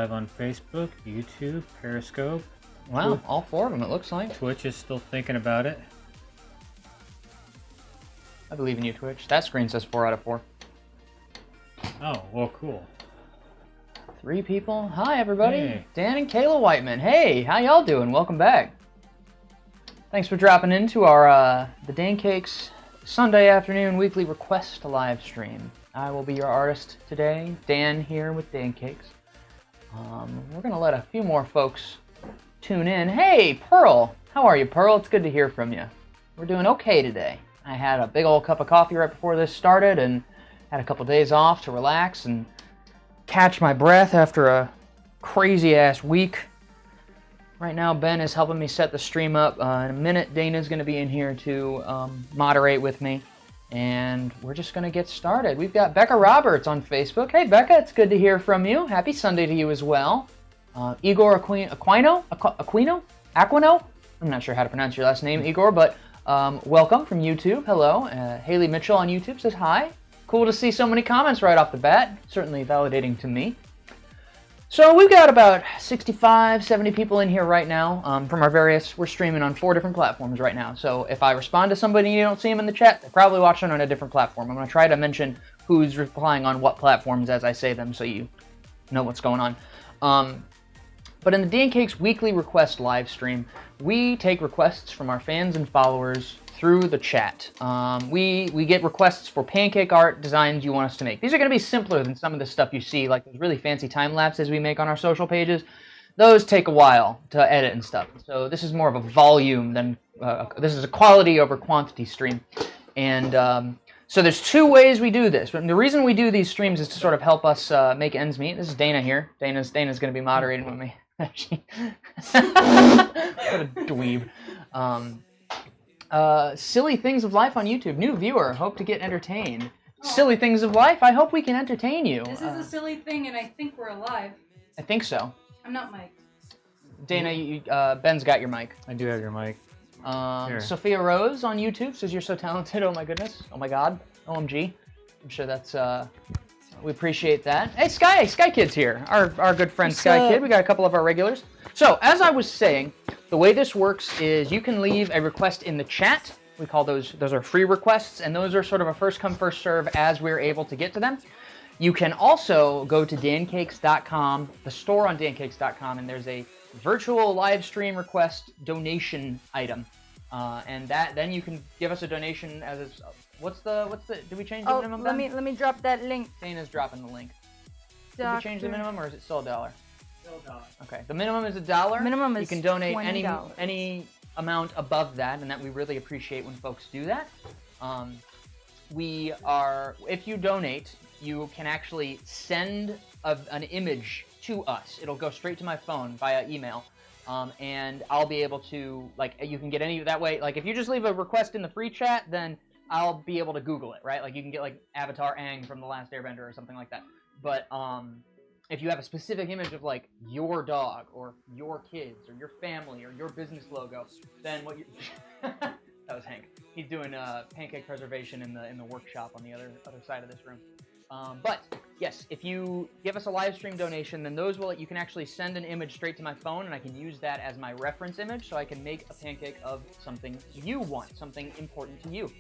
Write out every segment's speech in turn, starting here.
live on Facebook, YouTube, Periscope. Wow, all 4 of them it looks like. Twitch is still thinking about it. I believe in you, Twitch. That screen says 4 out of 4. Oh, well, cool. 3 people. Hi, everybody. Hey. Dan and Kayla Whiteman. Hey, how y'all doing? Welcome back. Thanks for dropping into our the Dancakes Sunday afternoon weekly request live stream. I will be your artist today. Dan here with Dancakes. We're going to let a few more folks tune in. Hey, Pearl. How are you, Pearl? It's good to hear from you. We're doing okay today. I had a big old cup of coffee right before this started and had a couple days off to relax and catch my breath after a crazy-ass week. Right now, Ben is helping me set the stream up. In a minute, Dana's going to be in here to moderate with me. And we're just going to get started. We've got Becca Roberts on Facebook. Hey, Becca, it's good to hear from you. Happy Sunday to you as well. Igor Aquino? I'm not sure how to pronounce your last name, Igor, but welcome from YouTube. Hello. Haley Mitchell on YouTube says hi. Cool to see so many comments right off the bat. Certainly validating to me. So we've got about 65, 70 people in here right now from our various, we're streaming on 4 different platforms right now. So if I respond to somebody and you don't see them in the chat, they're probably watching on a different platform. I'm going to try to mention who's replying on what platforms as I say them so you know what's going on. But in the Dancakes weekly request live stream, we take requests from our fans and followers through the chat. We get requests for pancake art designs you want us to make. These are going to be simpler than some of the stuff you see, like those really fancy time lapses we make on our social pages. Those take a while to edit and stuff. So this is more of a volume than, this is a quality over quantity stream. And so there's 2 ways we do this. And the reason we do these streams is to sort of help us make ends meet. This is Dana here. Dana's going to be moderating with me. What a dweeb. Silly Things of Life on YouTube. New viewer. Hope to get entertained. Oh. Silly Things of Life. I hope we can entertain you. This is a silly thing, and I think we're alive. I think so. I'm not mic'd. Dana, Ben's got your mic. I do have your mic. Sophia Rose on YouTube says you're so talented. Oh my goodness. Oh my God. OMG. I'm sure that's we appreciate that. Hey, Sky Kid's here. Our good friend Sky Kid. We got a couple of our regulars. So, as I was saying, the way this works is you can leave a request in the chat. We call those are free requests, and those are sort of a first come, first serve as we're able to get to them. You can also go to dancakes.com, the store on dancakes.com, and there's a virtual live stream request donation item. And then you can give us a donation as a, what's the did we change the minimum? Let me drop that link. Dana's dropping the link. Did we change the minimum, or is it still $1? Still $1. Okay, the minimum is $1. Minimum is you can donate $20. any amount above that, and that we really appreciate when folks do that. If you donate, you can actually send an image to us. It'll go straight to my phone via email. And I'll be able to, like, you can get any that way. Like, if you just leave a request in the free chat, then I'll be able to Google it, right? Like, you can get, like, Avatar Aang from The Last Airbender or something like that. But if you have a specific image of, like, your dog or your kids or your family or your business logo, then what you that was Hank. He's doing pancake preservation in the workshop on the other side of this room. But yes, if you give us a live stream donation, then you can actually send an image straight to my phone, and I can use that as my reference image, so I can make a pancake of something you want, something important to you.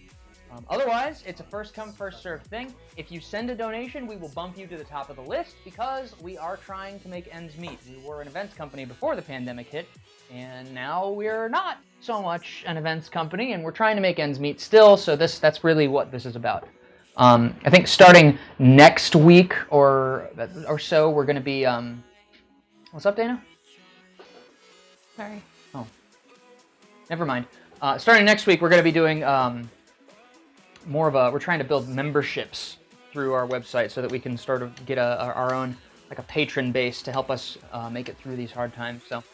Otherwise, it's a first come, first served thing. If you send a donation, we will bump you to the top of the list because we are trying to make ends meet. We were an events company before the pandemic hit, and now we're not so much an events company, and we're trying to make ends meet still, so that's really what this is about. I think starting next week or so, we're going to be, what's up, Dana? Sorry. Oh, never mind. Starting next week, we're going to be doing we're trying to build memberships through our website so that we can sort of get our own, like a patron base to help us make it through these hard times. So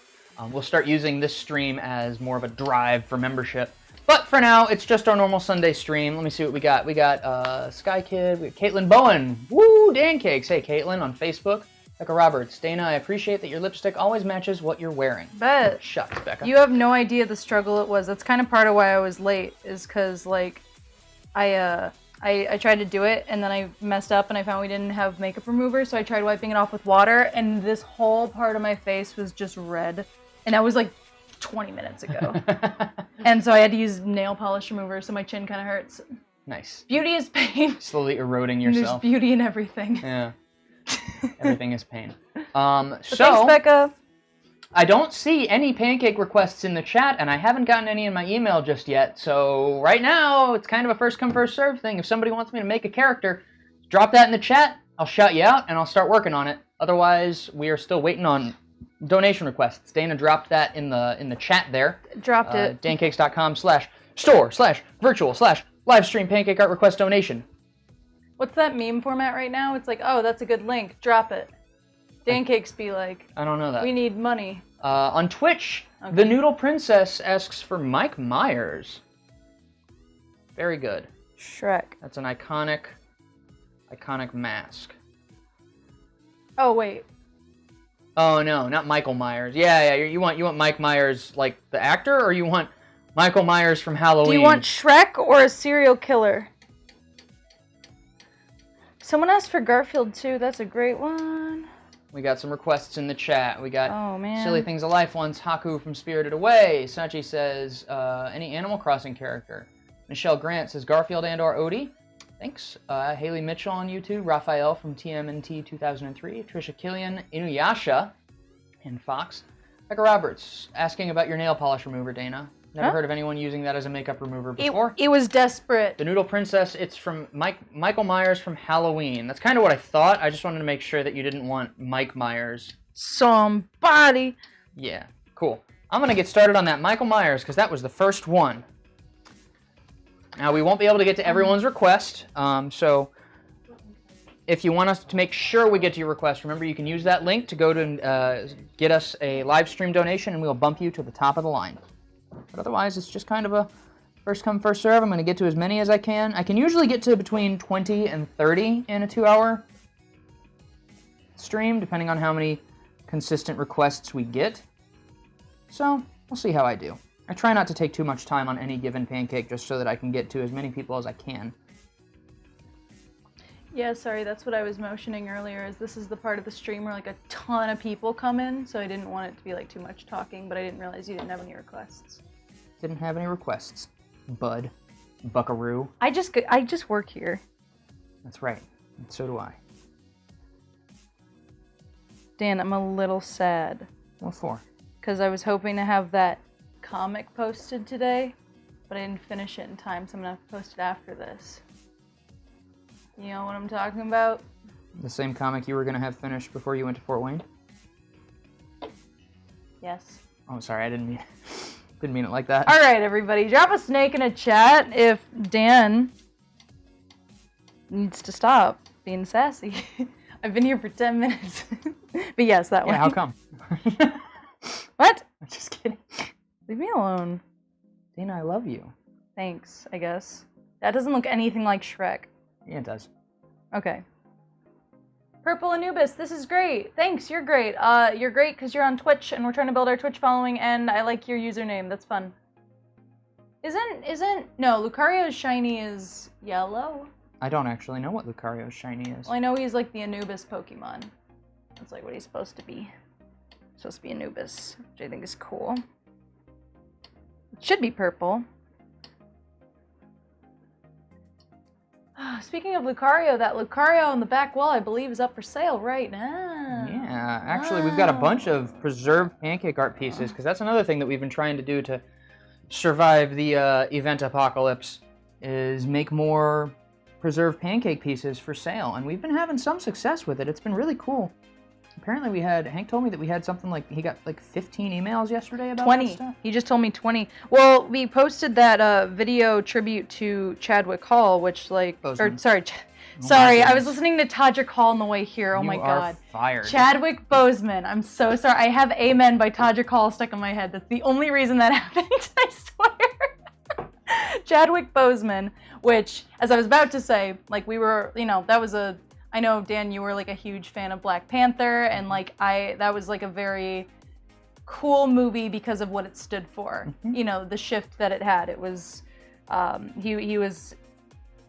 we'll start using this stream as more of a drive for membership. But for now, it's just our normal Sunday stream. Let me see what we got. We got Sky Kid, we got Caitlin Bowen. Woo, Dancakes. Hey, Caitlin on Facebook. Becca Roberts. Dana, I appreciate that your lipstick always matches what you're wearing. Bet. Shucks, Becca. You have no idea the struggle it was. That's kind of part of why I was late, is because, like, I I tried to do it, and then I messed up, and I found we didn't have makeup remover, so I tried wiping it off with water, and this whole part of my face was just red. And that was like 20 minutes ago. And so I had to use nail polish remover, so my chin kind of hurts. Nice. Beauty is pain. Slowly eroding There's yourself. beauty in everything. Yeah. Everything is pain. But So, thanks, Becca. I don't see any pancake requests in the chat, and I haven't gotten any in my email just yet. So right now, it's kind of a first come, first serve thing. If somebody wants me to make a character, drop that in the chat. I'll shout you out, and I'll start working on it. Otherwise, we are still waiting on donation requests. Dana dropped that in the chat there. Dropped it. Dancakes.com/store/virtual/livestream pancake art request donation. What's that meme format right now? It's like, oh, that's a good link. Drop it. Dancakes be like, I don't know that. we need money. On Twitch, Okay. the Noodle Princess asks for Mike Myers. Very good. Shrek. That's an iconic mask. Oh, wait. Oh no, not Michael Myers. Yeah. You want Mike Myers like the actor, or you want Michael Myers from Halloween? Do you want Shrek or a serial killer? Someone asked for Garfield too. That's a great one. We got some requests in the chat. We got Oh man. Silly Things of Life Once, Haku from Spirited Away. Sachi says, any Animal Crossing character. Michelle Grant says Garfield and or Odie. Thanks. Haley Mitchell on YouTube. Raphael from TMNT 2003. Trisha Killian, Inuyasha, and Fox. Becca Roberts asking about your nail polish remover, Dana. Never heard of anyone using that as a makeup remover before. It was desperate. The Noodle Princess, it's from Michael Myers from Halloween. That's kind of what I thought. I just wanted to make sure that you didn't want Mike Myers. Somebody. Yeah, cool. I'm going to get started on that Michael Myers because that was the first one. Now, we won't be able to get to everyone's request, so if you want us to make sure we get to your request, remember you can use that link to go to get us a live stream donation, and we'll bump you to the top of the line. But otherwise, it's just kind of a first come, first serve. I'm going to get to as many as I can. I can usually get to between 20 and 30 in a 2-hour stream, depending on how many consistent requests we get. So, we'll see how I do. I try not to take too much time on any given pancake just so that I can get to as many people as I can. Yeah, sorry, that's what I was motioning earlier, is this is the part of the stream where like a ton of people come in, so I didn't want it to be like too much talking, but I didn't realize you didn't have any requests. Didn't have any requests. Bud. Buckaroo. I just work here. That's right. And so do I. Dan, I'm a little sad. What for? Because I was hoping to have that comic posted today, but I didn't finish it in time, so I'm gonna have to post it after this. You know what I'm talking about? The same comic you were going to have finished before you went to Fort Wayne? Yes. Oh, sorry, I didn't mean it like that. All right, everybody, drop a snake in a chat if Dan needs to stop being sassy. I've been here for 10 minutes. But yes, that one. Yeah, how come? What? I'm just kidding. Leave me alone. Dana, I love you. Thanks, I guess. That doesn't look anything like Shrek. Yeah, it does. Okay. Purple Anubis, this is great. Thanks, you're great. You're great because you're on Twitch, and we're trying to build our Twitch following, and I like your username. That's fun. No, Lucario's shiny is yellow. I don't actually know what Lucario's shiny is. Well, I know he's like the Anubis Pokemon. That's like what he's supposed to be. He's supposed to be Anubis, which I think is cool. It should be purple. Speaking of Lucario, that Lucario on the back wall, I believe, is up for sale right now. Yeah, actually, we've got a bunch of preserved pancake art pieces, because that's another thing that we've been trying to do to survive the event apocalypse, is make more preserved pancake pieces for sale, and we've been having some success with it. It's been really cool. Apparently Hank told me that we had something like, he got like 15 emails yesterday about 20. that stuff. He just told me 20. Well, we posted that video tribute to Chadwick Hall, which like, Boseman. Sorry, I was listening to Todrick Hall on the way here. Oh my god. Fired. Chadwick Boseman. I'm so sorry. I have Amen by Todrick Hall stuck in my head. That's the only reason that happened, I swear. Chadwick Boseman, which, as I was about to say, like we were, that was I know, Dan, you were like a huge fan of Black Panther, and like that was like a very cool movie because of what it stood for. Mm-hmm. The shift that it had. It was, he was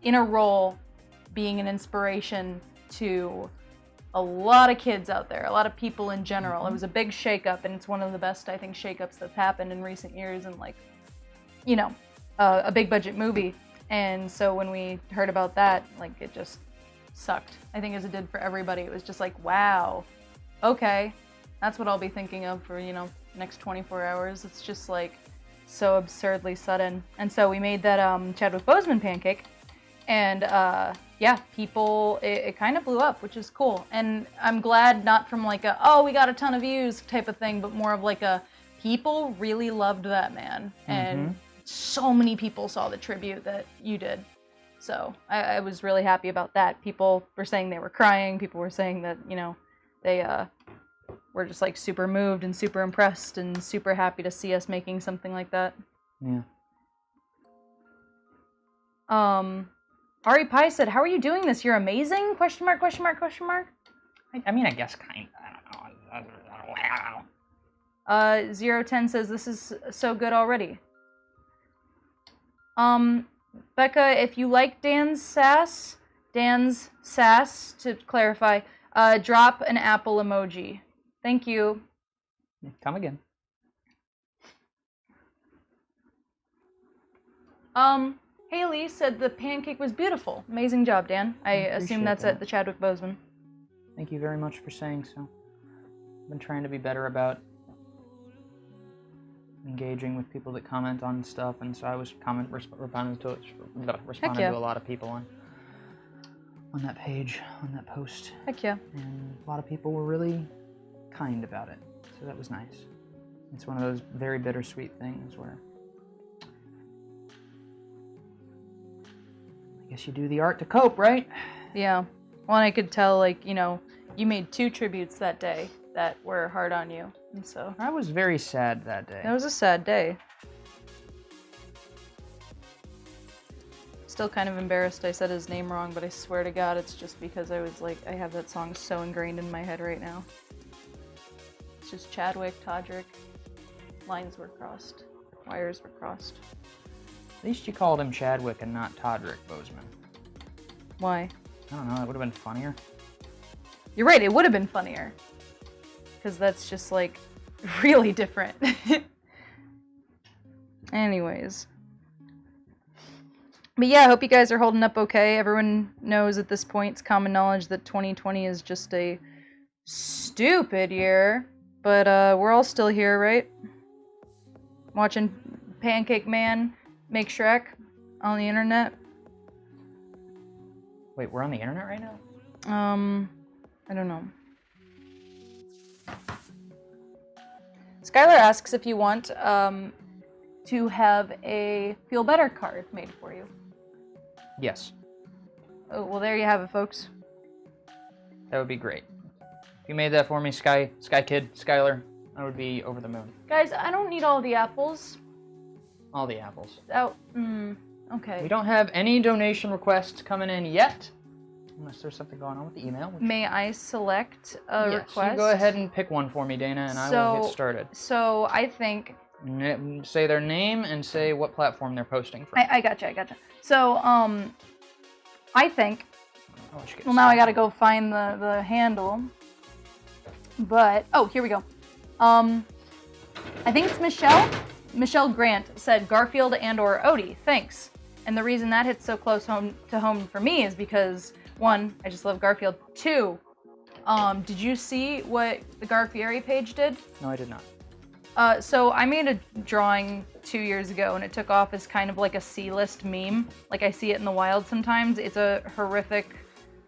in a role being an inspiration to a lot of kids out there, a lot of people in general. It was a big shakeup, and it's one of the best, I think, shakeups that's happened in recent years, and like, you know, a big budget movie. And so when we heard about that, like, it just sucked. I think as it did for everybody. It was just like, wow, okay, that's what I'll be thinking of for, you know, next 24 hours. It's just like so absurdly sudden. And so we made that Chadwick Boseman pancake, and yeah, people, it kind of blew up, which is cool. And I'm glad, not from like a, oh, we got a ton of views type of thing, but more of like a, people really loved that man. And so many people saw the tribute that you did. So I was really happy about that. People were saying they were crying. People were saying that, you know, they were just like super moved and super impressed and super happy to see us making something like that. Yeah. Ari Pi said, "How are you doing this? You're amazing?" Question mark, question mark, question mark. I mean, I guess kind of. I don't know. 010 says, "This is so good already." Becca, if you like Dan's sass, to clarify, drop an apple emoji. Thank you. Come again. Haley said the pancake was beautiful. Amazing job, Dan. I assume that's at the Chadwick Boseman. Thank you very much for saying so. I've been trying to be better about engaging with people that comment on stuff, and so I was responding to a lot of people on that page, on that post. Heck yeah. And a lot of people were really kind about it, so that was nice. It's one of those very bittersweet things where I guess you do the art to cope, right? Yeah. Well, and I could tell, like, you know, you made 2 tributes that day that were hard on you, and so I was very sad that day. that was a sad day. Still kind of embarrassed I said his name wrong, but I swear to God it's just because I was like, I have that song so ingrained in my head right now. It's just Chadwick, Todrick, lines were crossed, wires were crossed. At least you called him Chadwick and not Todrick Boseman. Why? I don't know, that would have been funnier. You're right, it would have been funnier. Because that's just, like, really different. Anyways. But yeah, I hope you guys are holding up okay. Everyone knows at this point, it's common knowledge that 2020 is just a stupid year. But we're all still here, right? Watching Pancake Man make Shrek on the internet. Wait, we're on the internet right now? I don't know. Skylar asks if you want to have a Feel Better card made for you. Yes. Oh, well, there you have it, folks. That would be great. If you made that for me, Sky Kid, Skylar, I would be over the moon. Guys, I don't need all the apples. All the apples. Oh, okay. We don't have any donation requests coming in yet, unless there's something going on with the email. May I select a request? You go ahead and pick one for me, Dana, and I will get started. So I think... Say their name and say what platform they're posting from. I gotcha. So, I think... Well, now I gotta go find the handle. But, oh, here we go. I think it's Michelle. Michelle Grant said Garfield and or Odie, thanks. And the reason that hits so close to home for me is because, 1, I just love Garfield. 2, did you see what the Garfieri page did? No, I did not. So I made a drawing 2 years ago, and it took off as kind of like a C-list meme. Like, I see it in the wild sometimes. It's a horrific,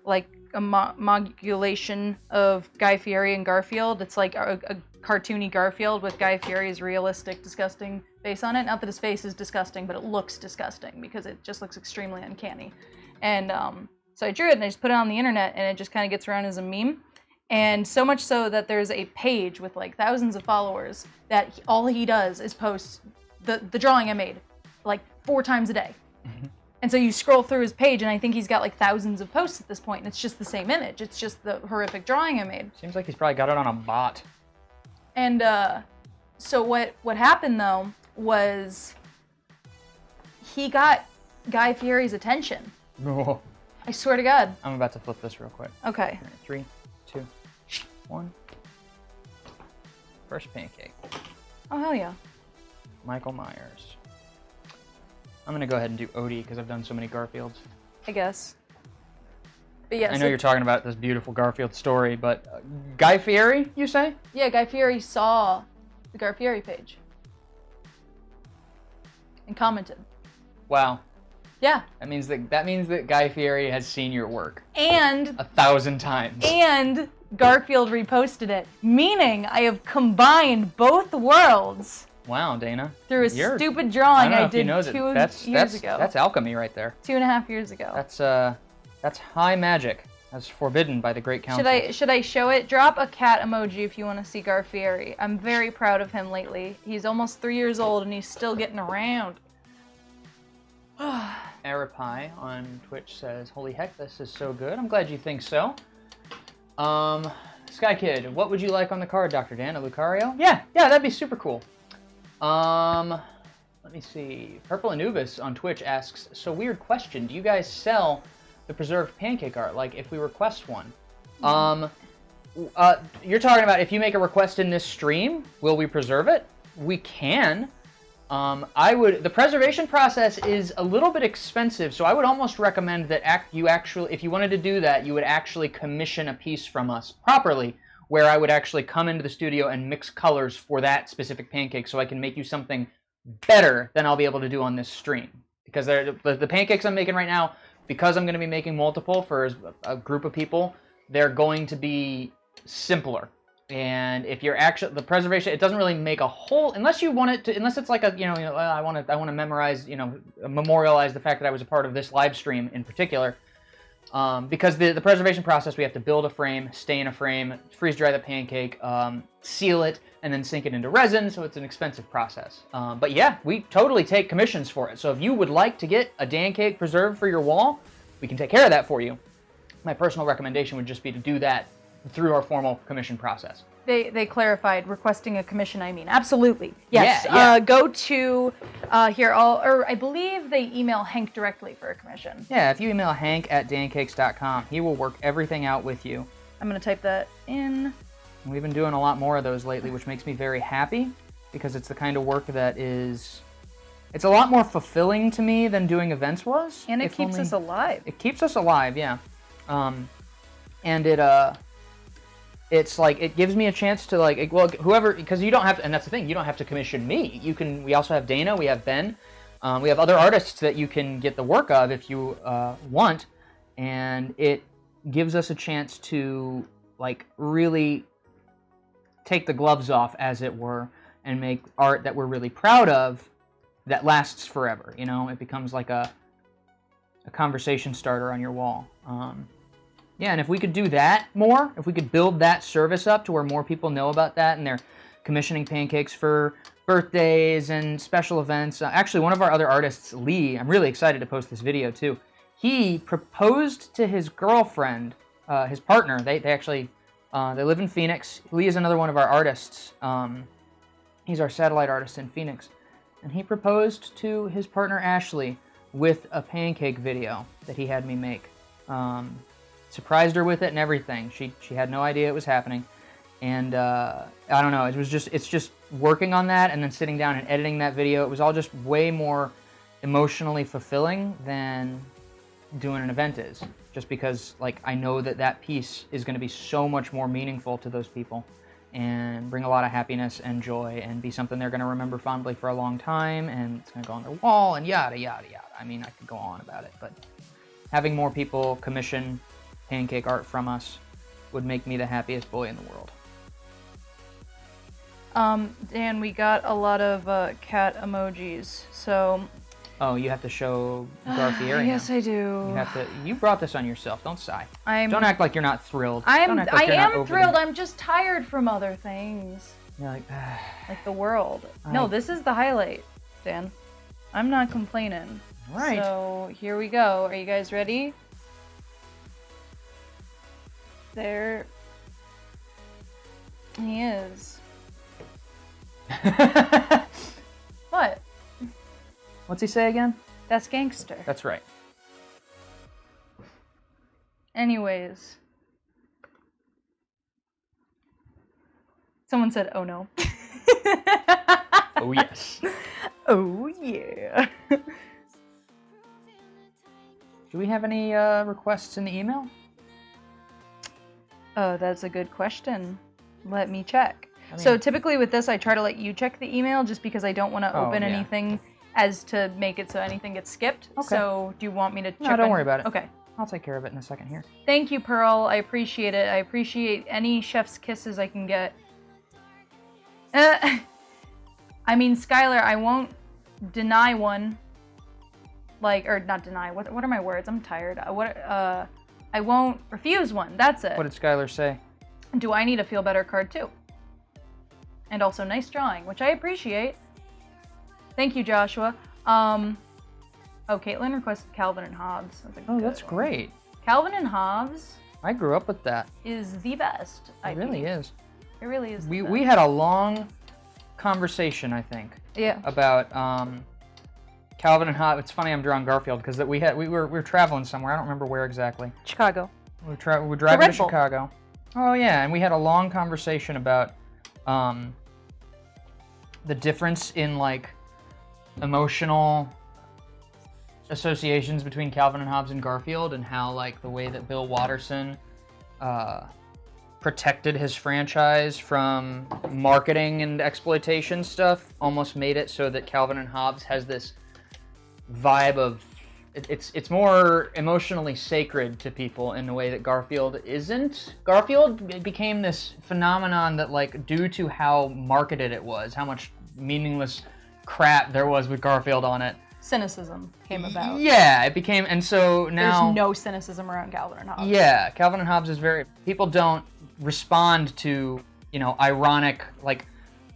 like, a modulation of Guy Fieri and Garfield. It's like a cartoony Garfield with Guy Fieri's realistic, disgusting face on it. Not that his face is disgusting, but it looks disgusting because it just looks extremely uncanny. And so I drew it and I just put it on the internet, and it just kind of gets around as a meme. And so much so that there's a page with like thousands of followers that all he does is post the drawing I made like 4 times a day. And so you scroll through his page, and I think he's got like thousands of posts at this point, and it's just the same image. It's just the horrific drawing I made. Seems like he's probably got it on a bot. And so what happened though was he got Guy Fieri's attention, Oh. I swear to God. I'm about to flip this real quick. Okay. All right, 3, 2, 1. First pancake. Oh, hell yeah. Michael Myers. I'm gonna go ahead and do Odie because I've done so many Garfields. I guess. But yes. I know you're talking about this beautiful Garfield story, but Guy Fieri, you say? Yeah, Guy Fieri saw the Guy Fieri page. And commented. Wow. Yeah. That means that Guy Fieri has seen your work And 1,000 times. And Garfield reposted it, meaning I have combined both worlds Wow, Dana. through a You're- stupid drawing I, don't know if you did know 2 that. years ago. That's alchemy right there. 2.5 years ago. That's high magic. That's forbidden by the Great Council. Should I show it? Drop a cat emoji if you want to see Guy Fieri. I'm very proud of him lately. He's almost 3 years old and he's still getting around. Arapai on Twitch says, "Holy heck, this is so good. I'm glad you think so." Sky Kid, what would you like on the card, Dr. Dan? A Lucario? Yeah, that'd be super cool. Let me see. Purple Anubis on Twitch asks, "So weird question. Do you guys sell the preserved pancake art? Like if we request one?" You're talking about if you make a request in this stream, will we preserve it? We can. The preservation process is a little bit expensive, so I would almost recommend that if you wanted to do that, you would actually commission a piece from us properly, where I would actually come into the studio and mix colors for that specific pancake, so I can make you something better than I'll be able to do on this stream. Because the pancakes I'm making right now, because I'm going to be making multiple for a group of people, they're going to be simpler. And if you're the preservation, it doesn't really make a whole, unless you want it to, unless it's like I want to memorize, memorialize the fact that I was a part of this live stream in particular. Because the preservation process, we have to build a frame, stay in a frame, freeze dry the pancake, seal it, and then sink it into resin, so it's an expensive process. But yeah, we totally take commissions for it. So if you would like to get a Dancake preserved for your wall, we can take care of that for you. My personal recommendation would just be to do that through our formal commission process. They clarified requesting a commission. I mean, absolutely. Yes. Yeah. Go to here. I believe they email Hank directly for a commission. Yeah, if you email hank@dancakes.com, he will work everything out with you. I'm gonna type that in. We've been doing a lot more of those lately, which makes me very happy because it's the kind of work that it's a lot more fulfilling to me than doing events was. And it keeps us alive. It keeps us alive, yeah. And it's like it gives me a chance to whoever, because you don't have to, and that's the thing, you don't have to commission me. We also have Dana, we have Ben, we have other artists that you can get the work of if you want, and it gives us a chance to really take the gloves off, as it were, and make art that we're really proud of that lasts forever. It becomes like a conversation starter on your wall. Yeah, and if we could do that more, if we could build that service up to where more people know about that and they're commissioning pancakes for birthdays and special events. Actually, one of our other artists, Lee, I'm really excited to post this video too. He proposed to his girlfriend, his partner. They actually, they live in Phoenix. Lee is another one of our artists. He's our satellite artist in Phoenix. And he proposed to his partner, Ashley, with a pancake video that he had me make. Surprised her with it and everything. She had no idea it was happening, and I don't know. It's just working on that and then sitting down and editing that video. It was all just way more emotionally fulfilling than doing an event is. Just because I know that piece is going to be so much more meaningful to those people and bring a lot of happiness and joy and be something they're going to remember fondly for a long time, and it's going to go on their wall and yada yada yada. I mean, I could go on about it, but having more people commission pancake art from us would make me the happiest boy in the world. Dan, we got a lot of cat emojis, so... Oh, you have to show Garfield. Yes, I do. You brought this on yourself. Don't sigh. Don't act like you're not thrilled. I am thrilled. I'm just tired from other things. You're like the world. No, this is the highlight, Dan. I'm not complaining. Right. So here we go. Are you guys ready? There he is. What? What's he say again? That's gangster. That's right. Anyways. Someone said, oh no. Oh, yes. Oh, yeah. Do we have any requests in the email? Oh, that's a good question. Let me check. I So mean- typically with this, I try to let you check the email just because I don't want to Oh, open yeah. anything as to make it so anything gets skipped. Okay. So do you want me to check? No, don't worry about it. Okay. I'll take care of it in a second here. Thank you, Pearl. I appreciate it. I appreciate any chef's kisses I can get. I mean, Skylar, I won't deny one. Like, or not deny. What are my words? I'm tired. I won't refuse one. That's it. What did Skylar say? Do I need a feel better card too? And also nice drawing, which I appreciate. Thank you, Joshua. Oh, Caitlin requested Calvin and Hobbes. Oh, that's great. Calvin and Hobbes I grew up with that. is the best. It really is. It really is. the We best. had a long conversation, I think, Yeah. about Calvin and Hobbes. It's funny I'm drawing Garfield because we were traveling somewhere. I don't remember where exactly. Chicago. We were driving Red to Bull. Chicago. Oh yeah, and we had a long conversation about the difference in like emotional associations between Calvin and Hobbes and Garfield, and how like the way that Bill Watterson protected his franchise from marketing and exploitation stuff almost made it so that Calvin and Hobbes has this vibe of it's more emotionally sacred to people in a way that Garfield isn't. Garfield became this phenomenon that, like, due to how marketed it was, how much meaningless crap there was with Garfield on it. Cynicism came about. Yeah, it became, and so now There's no cynicism around Calvin and Hobbes. yeah, Calvin and Hobbes is very, people don't respond to, you know, ironic, like,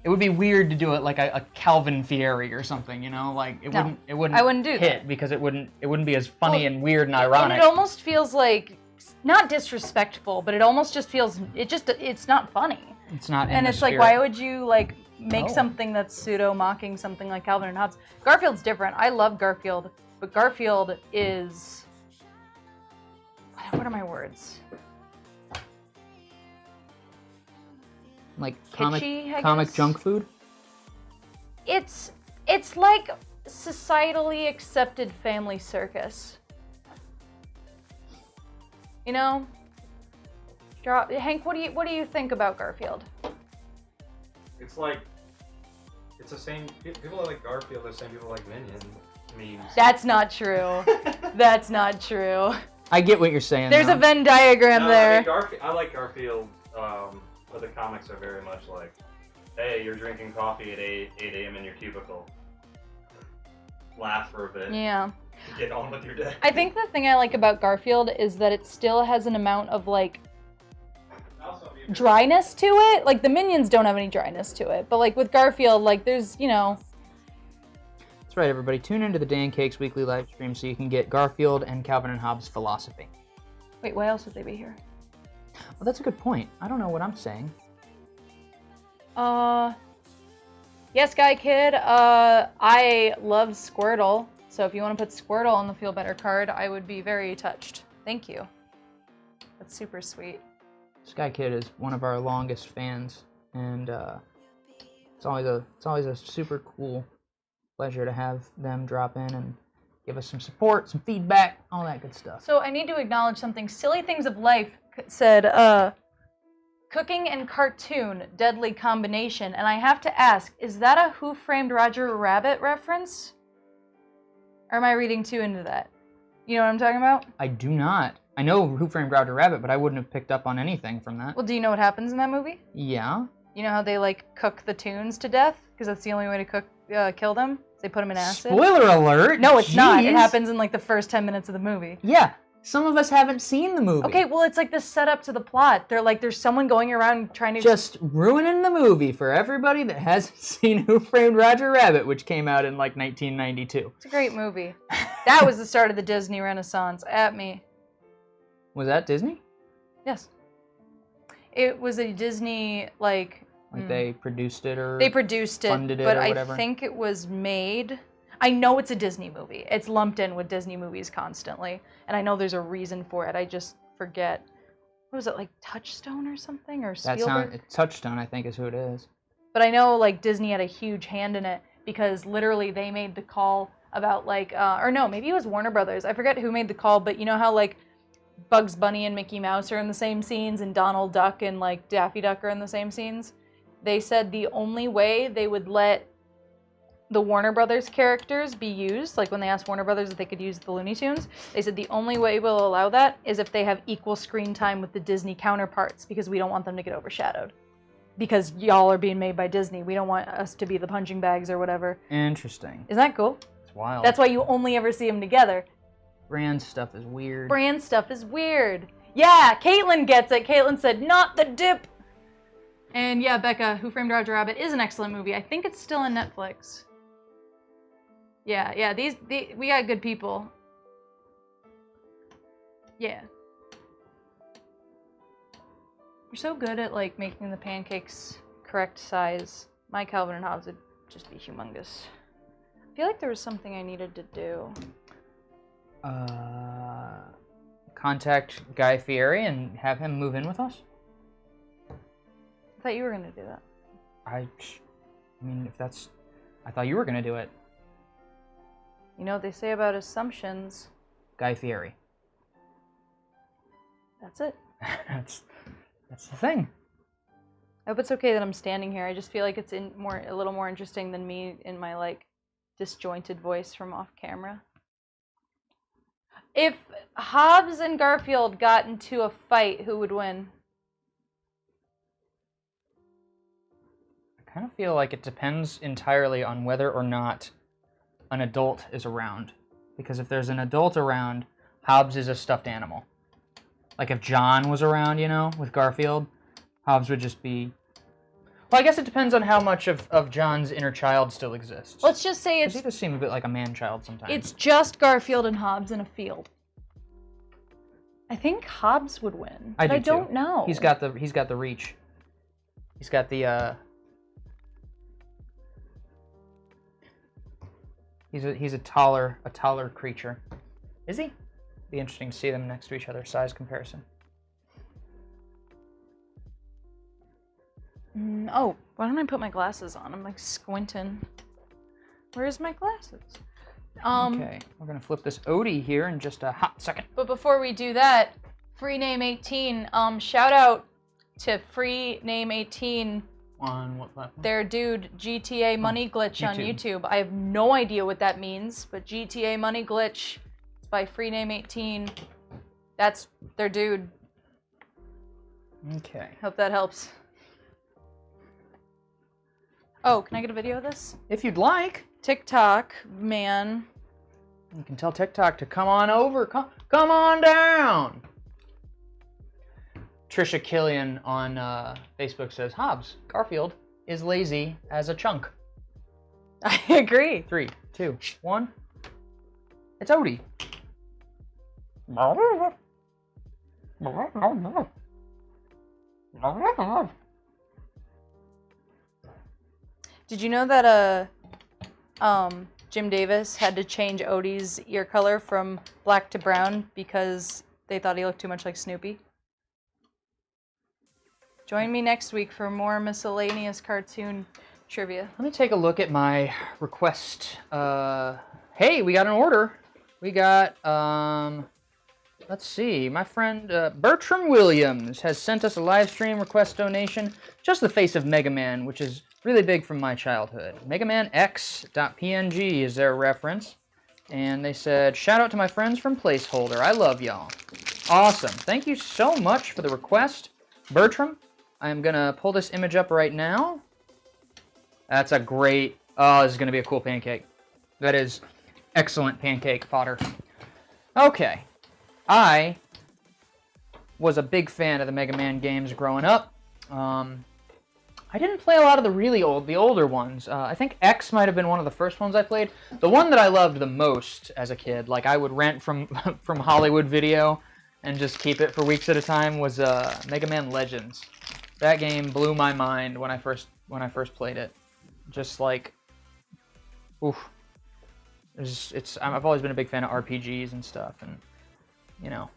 it would be weird to do it like a Calvin Fieri or something, you know, like it No, wouldn't I wouldn't do hit that. because it wouldn't be as funny Well, and weird and And ironic. it almost feels like, not disrespectful, but it almost just feels, it's not funny. It's not in And the it's like, spirit. why would you like make No. something that's pseudo mocking something like Calvin and Hobbes? Garfield's different. I love Garfield, but Garfield is, what are my words? like Kitschy, I comic guess? junk food? It's like societally accepted family circus. You know? Hank, what do you think about Garfield? It's like, it's the same, people that like Garfield are the same people like Minions memes. That's not true. That's not true. I get what you're saying. There's though. a Venn diagram No, there. I mean, I like Garfield, but the comics are very much like, hey, you're drinking coffee at 8 a.m. in your cubicle. Laugh for a bit. Yeah. Get on with your day. I think the thing I like about Garfield is that it still has an amount of like dryness to it. Like the Minions don't have any dryness to it, but like with Garfield, like there's, you know. That's right, everybody. Tune into the Dancakes weekly live stream so you can get Garfield and Calvin and Hobbes philosophy. Wait, why else would they be here? Well, that's a good point. I don't know what I'm saying. Yes, Guy Kid. I love Squirtle. So if you want to put Squirtle on the Feel Better card, I would be very touched. Thank you. That's super sweet. Sky Kid is one of our longest fans, and it's always a super cool pleasure to have them drop in and give us some support, some feedback, all that good stuff. So I need to acknowledge something. Silly Things of Life said, cooking and cartoon, deadly combination. And I have to ask, is that a Who Framed Roger Rabbit reference? Or am I reading too into that? You know what I'm talking about? I do not. I know Who Framed Roger Rabbit, but I wouldn't have picked up on anything from that. Well, do you know what happens in that movie? Yeah. You know how they like cook the tunes to death? Because that's the only way to kill them? They put them in acid? Spoiler alert! No, it's not. It Jeez. happens in like the first 10 minutes of the movie. Yeah. Some of us haven't seen the movie. Okay, well, it's like the setup to the plot. They're like, there's someone going around trying to Just ruining the movie for everybody that hasn't seen Who Framed Roger Rabbit, which came out in like 1992. It's a great movie. That was the start of the Disney Renaissance. At me. Was that Disney? Yes. It was a Disney, like... Like they produced it or They produced it, funded it but or I whatever? think it was made... I know it's a Disney movie. It's lumped in with Disney movies constantly. And I know there's a reason for it. I just forget. What was it, like Touchstone or something, or That Spielberg? Touchstone, I think, is who it is. But I know like Disney had a huge hand in it because literally they made the call about like, or no, maybe it was Warner Brothers. I forget who made the call, but you know how like Bugs Bunny and Mickey Mouse are in the same scenes and Donald Duck and like Daffy Duck are in the same scenes? They said the only way they would let the Warner Brothers characters be used, like when they asked Warner Brothers if they could use the Looney Tunes, they said the only way we'll allow that is if they have equal screen time with the Disney counterparts, because we don't want them to get overshadowed. Because y'all are being made by Disney. We don't want us to be the punching bags or whatever. Interesting. Isn't that cool? It's wild. That's why you only ever see them together. Brand stuff is weird. Brand stuff is weird. Yeah, Caitlin gets it. Caitlin said, not the dip. And yeah, Becca, Who Framed Roger Rabbit is an excellent movie. I think it's still on Netflix. Yeah, we got good people. Yeah. You're so good at like making the pancakes correct size. My Calvin and Hobbes would just be humongous. I feel like there was something I needed to do. Contact Guy Fieri and have him move in with us? I thought you were gonna do that. I mean, if that's... I thought you were gonna do it. You know what they say about assumptions. Guy Fieri. That's it. That's the thing. I hope it's okay that I'm standing here. I just feel like it's a little more interesting than me in my like disjointed voice from off camera. If Hobbs and Garfield got into a fight, who would win? I kind of feel like it depends entirely on whether or not an adult is around. Because if there's an adult around, Hobbs is a stuffed animal. Like if John was around, you know, with Garfield, Hobbs would just be... Well, I guess it depends on how much of John's inner child still exists. Let's just say He does seem a bit like a man-child sometimes. it's just Garfield and Hobbs in a field. I think Hobbs would win. But I don't know. He's got the reach. He's got the He's a taller creature. Is he? Be interesting to see them next to each other, size comparison. Oh, why don't I put my glasses on? I'm like squinting. Where's my glasses? Okay, we're gonna flip this Odie here in just a hot second. But before we do that, FreeName18, shout out to FreeName18. On what platform? Their dude GTA Money Glitch on YouTube. I have no idea what that means, but GTA Money Glitch is by FreeName18. That's their dude. Okay. Hope that helps. Oh, can I get a video of this? If you'd like. TikTok, man. You can tell TikTok to come on over. Come on down. Trisha Killian on Facebook says, Hobbs, Garfield is lazy as a chunk. I agree. 3, 2, 1. It's Odie. Did you know that Jim Davis had to change Odie's ear color from black to brown because they thought he looked too much like Snoopy? Join me next week for more miscellaneous cartoon trivia. Let me take a look at my request. Hey, we got an order. We got, let's see. My friend Bertram Williams has sent us a live stream request donation. Just the face of Mega Man, which is really big from my childhood. MegaManX.png is their reference. And they said, shout out to my friends from Placeholder. I love y'all. Awesome. Thank you so much for the request, Bertram. I'm going to pull this image up right now. That's a great... Oh, this is going to be a cool pancake. That is excellent pancake fodder. Okay. I was a big fan of the Mega Man games growing up. I didn't play a lot of the older ones. I think X might have been one of the first ones I played. The one that I loved the most as a kid, like I would rent from Hollywood Video and just keep it for weeks at a time, was Mega Man Legends. That game blew my mind when I first played it. Just like, oof. I've always been a big fan of RPGs and stuff, and you know,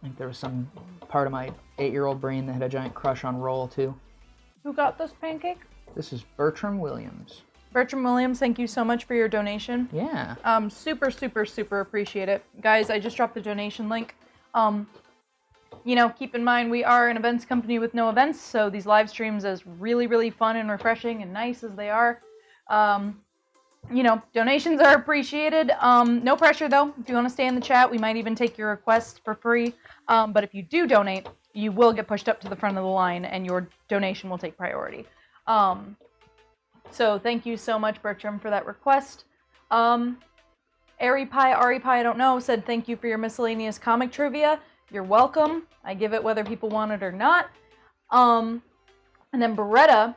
think there was some part of my 8-year-old brain that had a giant crush on roll, too. Who got this pancake? This is Bertram Williams. Bertram Williams, thank you so much for your donation. Yeah. Super, super, super appreciate it. Guys, I just dropped the donation link. Keep in mind we are an events company with no events, so these live streams, as really, really fun and refreshing and nice as they are, donations are appreciated. No pressure though. If you want to stay in the chat, we might even take your requests for free. But if you do donate, you will get pushed up to the front of the line and your donation will take priority. So thank you so much, Bertram, for that request. Ari Pie, I don't know, said thank you for your miscellaneous comic trivia. You're welcome. I give it whether people want it or not. And then Beretta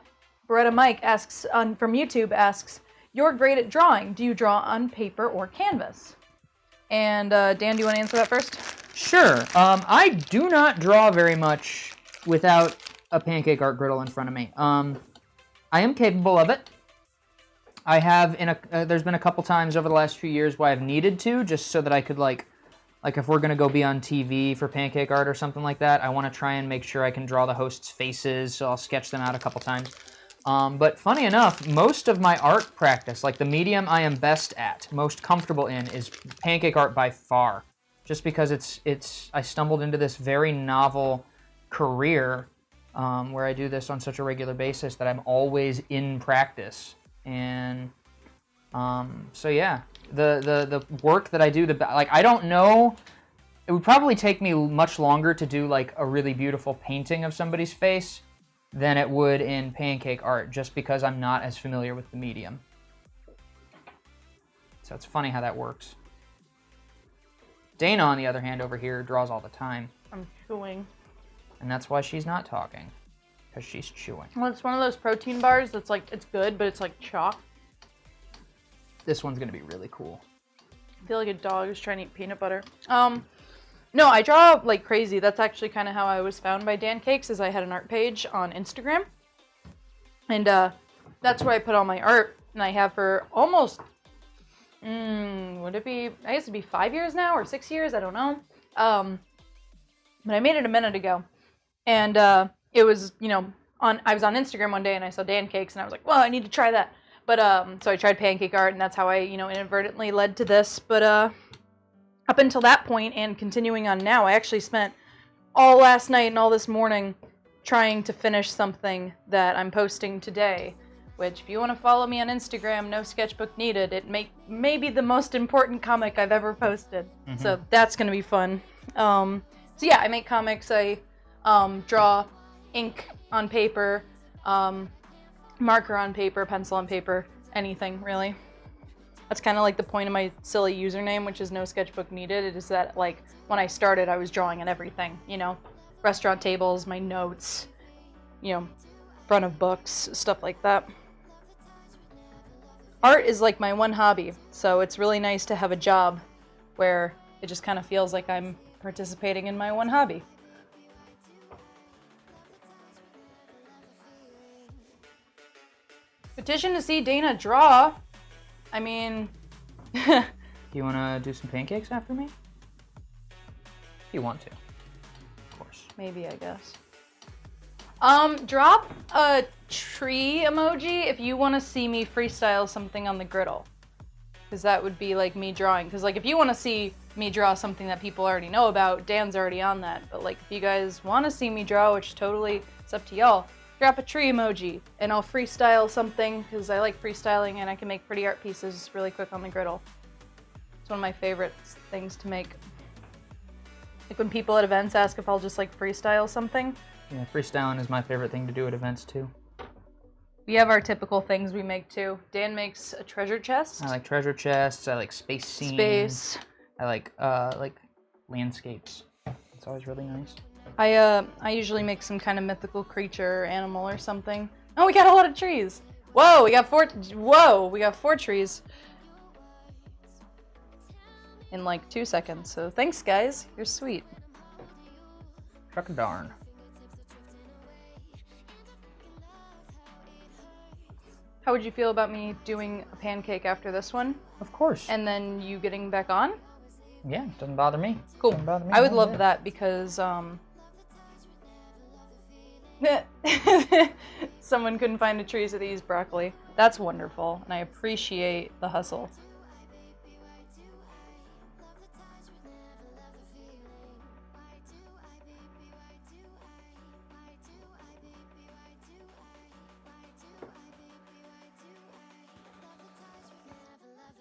Mike asks from YouTube asks, "You're great at drawing. Do you draw on paper or canvas?" And Dan, do you want to answer that first? Sure. I do not draw very much without a Pancake Art griddle in front of me. I am capable of it. I have there's been a couple times over the last few years where I've needed to, just so that I could like if we're gonna go be on TV for Pancake Art or something like that, I want to try and make sure I can draw the hosts' faces, so I'll sketch them out a couple times. But funny enough, most of my art practice, like the medium I am best at, most comfortable in, is Pancake Art by far. Just because I stumbled into this very novel career where I do this on such a regular basis that I'm always in practice. And so yeah, the work that I do, I don't know, it would probably take me much longer to do like a really beautiful painting of somebody's face than it would in Pancake Art, just because I'm not as familiar with the medium. So it's funny how that works. Dana, on the other hand, over here, draws all the time. I'm chewing. And that's why she's not talking, because she's chewing. Well, it's one of those protein bars that's like, it's good, but it's like chalk. This one's gonna be really cool. I feel like a dog is trying to eat peanut butter. No, I draw like crazy. That's actually kind of how I was found by Dancakes, is I had an art page on Instagram. And that's where I put all my art, and I have for almost, would it be, I guess it'd be 5 years now, or 6 years, I don't know. But I made it a minute ago. And it was, I was on Instagram one day and I saw Dancakes and I was like, well, I need to try that. But, so I tried Pancake Art, and that's how I, inadvertently led to this. But, up until that point and continuing on now, I actually spent all last night and all this morning trying to finish something that I'm posting today. Which, if you want to follow me on Instagram, no sketchbook needed. It may be the most important comic I've ever posted. Mm-hmm. So that's going to be fun. So yeah, I make comics. I draw ink on paper, marker on paper, pencil on paper, anything really. That's kind of like the point of my silly username, which is no sketchbook needed. It is that, like, when I started, I was drawing on everything, restaurant tables, my notes, front of books, stuff like that. Art is like my one hobby, so it's really nice to have a job where it just kind of feels like I'm participating in my one hobby. Petition to see Dana draw. I mean... You want to do some pancakes after me? If you want to. Of course. Maybe, I guess. Drop a tree emoji if you want to see me freestyle something on the griddle. Because that would be like me drawing. Because like if you want to see me draw something that people already know about, Dan's already on that. But like if you guys want to see me draw, which totally it's up to y'all, drop a tree emoji and I'll freestyle something because I like freestyling and I can make pretty art pieces really quick on the griddle. It's one of my favorite things to make. Like when people at events ask if I'll just like freestyle something. Yeah, freestyling is my favorite thing to do at events too. We have our typical things we make too. Dan makes a treasure chest. I like treasure chests. I like space scenes. Space. I like landscapes. It's always really nice. I usually make some kind of mythical creature or animal or something. Oh, we got a lot of trees. Whoa, we got four trees. In like 2 seconds. So thanks guys. You're sweet. Chuck a darn. How would you feel about me doing a pancake after this one? Of course. And then you getting back on? Yeah, doesn't bother me. Cool. Doesn't bother me I would one love bit. that because someone couldn't find a trees of these broccoli. That's wonderful, and I appreciate the hustle.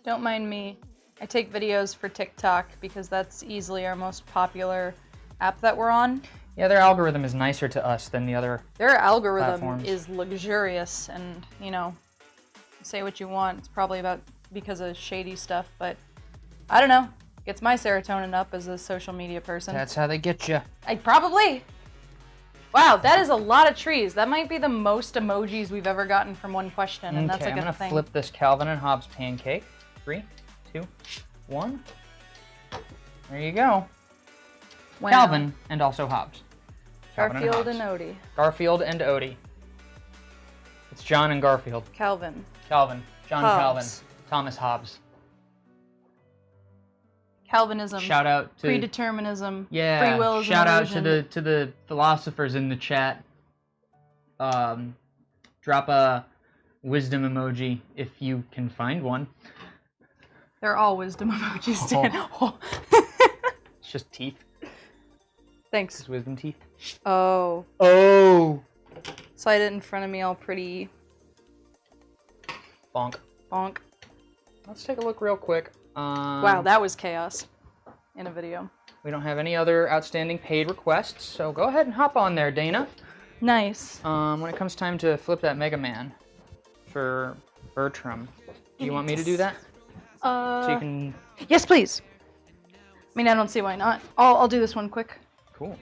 Don't mind me. I take videos for TikTok because that's easily our most popular app that we're on. Yeah, their algorithm is nicer to us than the other. Their algorithm platforms. is luxurious, and you know, say what you want. It's probably about because of shady stuff, but I don't know. Gets my serotonin up as a social media person. That's how they get you. I probably. Wow, that is a lot of trees. That might be the most emojis we've ever gotten from one question, and that's like I'm a gonna thing. flip this Calvin and Hobbes pancake. 3, 2, 1. There you go. Wow. Calvin and also Hobbes. Calvin Garfield Hobbes. and Odie. Garfield and Odie. It's John and Garfield. Calvin. Calvin. John Hobbes. Calvin. Thomas Hobbes. Calvinism. Shout out to Predeterminism. yeah. Free will is an Shout out illusion. to the philosophers in the chat. Drop a wisdom emoji if you can find one. They're all wisdom emojis, Dan. It's just teeth. Thanks. It's wisdom teeth. Oh. Oh. Slide it in front of me all pretty. Bonk. Bonk. Let's take a look real quick. Wow, that was chaos in a video. We don't have any other outstanding paid requests, so go ahead and hop on there, Dana. Nice. When it comes time to flip that Mega Man for Bertram, do you want me to do that? So you can... Yes, please. I mean, I don't see why not. I'll do this one quick. Cool.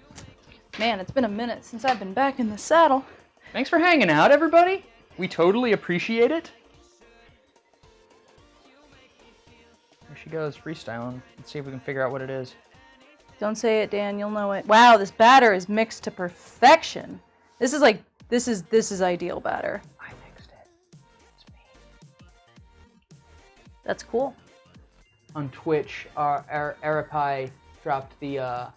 Man, it's been a minute since I've been back in the saddle. Thanks for hanging out, everybody. We totally appreciate it. There she goes, freestyling. Let's see if we can figure out what it is. Don't say it, Dan. You'll know it. Wow, this batter is mixed to perfection. This is like this is ideal batter. I mixed it. It's me. That's cool. On Twitch, Arapai dropped the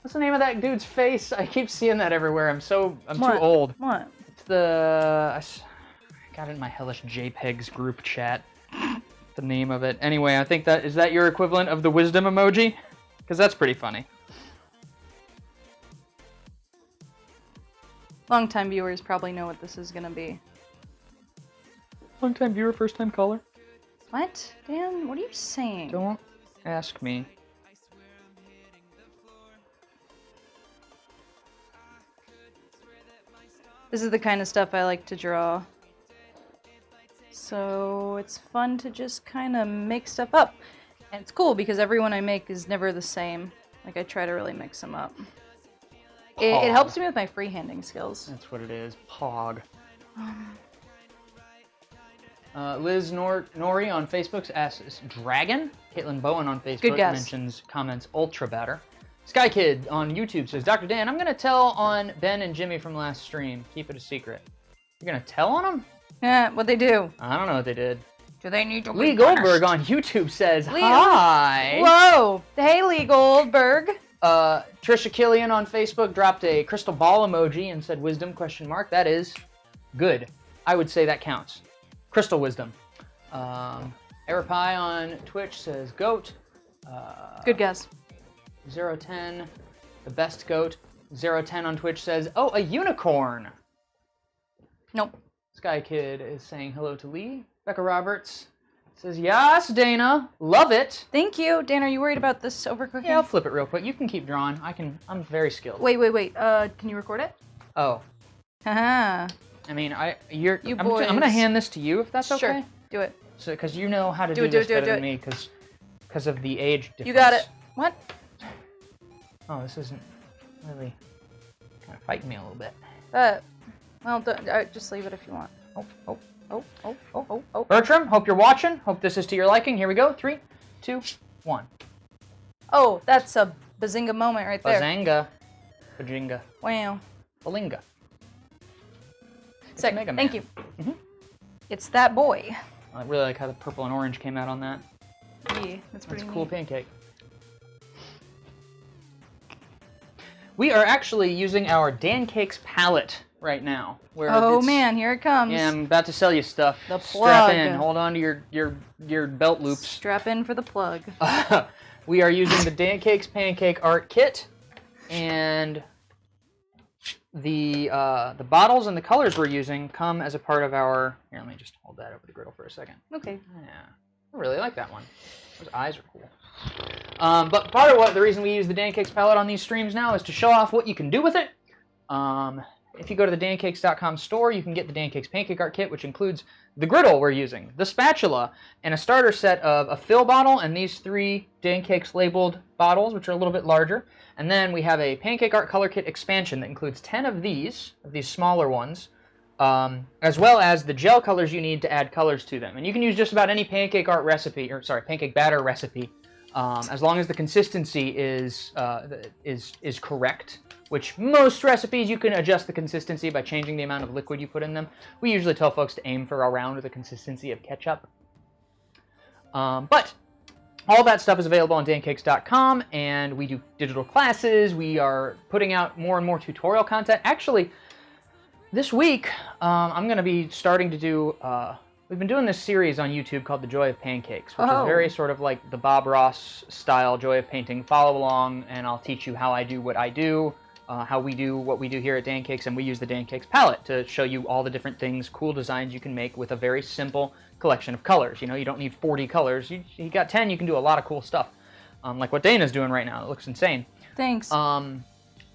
what's the name of that dude's face? I keep seeing that everywhere. I'm too old. What? It's the I got it in my hellish JPEGs group chat. The name of it. Anyway, I think is that your equivalent of the wisdom emoji? Because that's pretty funny. Long-time viewers probably know what this is gonna be. Long-time viewer, first-time caller. What? Dan, what are you saying? Don't ask me. This is the kind of stuff I like to draw. So it's fun to just kind of make stuff up. And it's cool because everyone I make is never the same. Like I try to really mix them up. It helps me with my freehanding skills. That's what it is. Pog. Liz Nori on Facebook asks Dragon. Caitlin Bowen on Facebook Good guess. mentions comments ultra batter. Sky Kid on YouTube says, Dr. Dan, I'm gonna tell on Ben and Jimmy from last stream. Keep it a secret. You're gonna tell on them? Yeah, what'd they do? I don't know what they did. Do they need to be Lee punished? Goldberg on YouTube says, Lee- hi. Whoa! Hey, Lee Goldberg. Trisha Killian on Facebook dropped a crystal ball emoji and said wisdom ? That is good. I would say that counts. Crystal wisdom. Arapai on Twitch says goat. Good guess. 010, the best goat. 010 on Twitch says, oh, a unicorn. Nope. Sky Kid is saying hello to Lee. Becca Roberts says, yes, Dana, love it. Thank you. Dan, are you worried about this overcooking? Yeah, I'll flip it real quick. You can keep drawing. I'm very skilled. Wait. Can you record it? Oh, Haha. I mean, I'm boys. gonna hand this to you if that's okay. Sure. Do it. So, because you know how to Do do it, this do it, better do than it. me, because of the age difference. You got it. What? Oh, this isn't really kind of fighting me a little bit. Well, just leave it if you want. Oh. Bertram, hope you're watching. Hope this is to your liking. Here we go. 3, 2, 1. Oh, that's a bazinga moment right there. Bazanga. Bajinga. Wow. Balinga. Sick. Mega Man. Thank you. Mhm. It's that boy. I really like how the purple and orange came out on that. Yeah, that's pretty That's a cool neat. pancake. We are actually using our Dancakes palette right now. Where Oh it's- man, here it comes. Yeah, I'm about to sell you stuff. The Strap plug. in. Hold on to your belt loops. Strap in for the plug. We are using the Dancakes Pancake Art Kit, and the bottles and the colors we're using come as a part of our. Here, let me just hold that over the griddle for a second. Okay. Yeah, I really like that one. Those eyes are cool. But part of the reason we use the Dancakes palette on these streams now is to show off what you can do with it. If you go to the Dancakes.com store, you can get the Dancakes Pancake Art Kit, which includes the griddle we're using, the spatula, and a starter set of a fill bottle and these 3 Dancakes labeled bottles, which are a little bit larger. And then we have a Pancake Art Color Kit expansion that includes 10 of these smaller ones, as well as the gel colors you need to add colors to them. And you can use just about any pancake art recipe, or sorry, pancake batter recipe, as long as the consistency is correct. Which most recipes you can adjust the consistency by changing the amount of liquid you put in them. We usually tell folks to aim for around the consistency of ketchup. But all that stuff is available on Dancakes.com, and we do digital classes. We are putting out more and more tutorial content. Actually, this week I'm going to be starting to do. We've been doing this series on YouTube called The Joy of Pancakes, which is very sort of like the Bob Ross style Joy of Painting. Follow along, and I'll teach you how I do what I do. How we do what we do here at Dancakes, and we use the Dancakes palette to show you all the different things, cool designs you can make with a very simple collection of colors. You know, you don't need 40 colors. You got 10, you can do a lot of cool stuff, like what Dana's doing right now. It looks insane. Thanks. But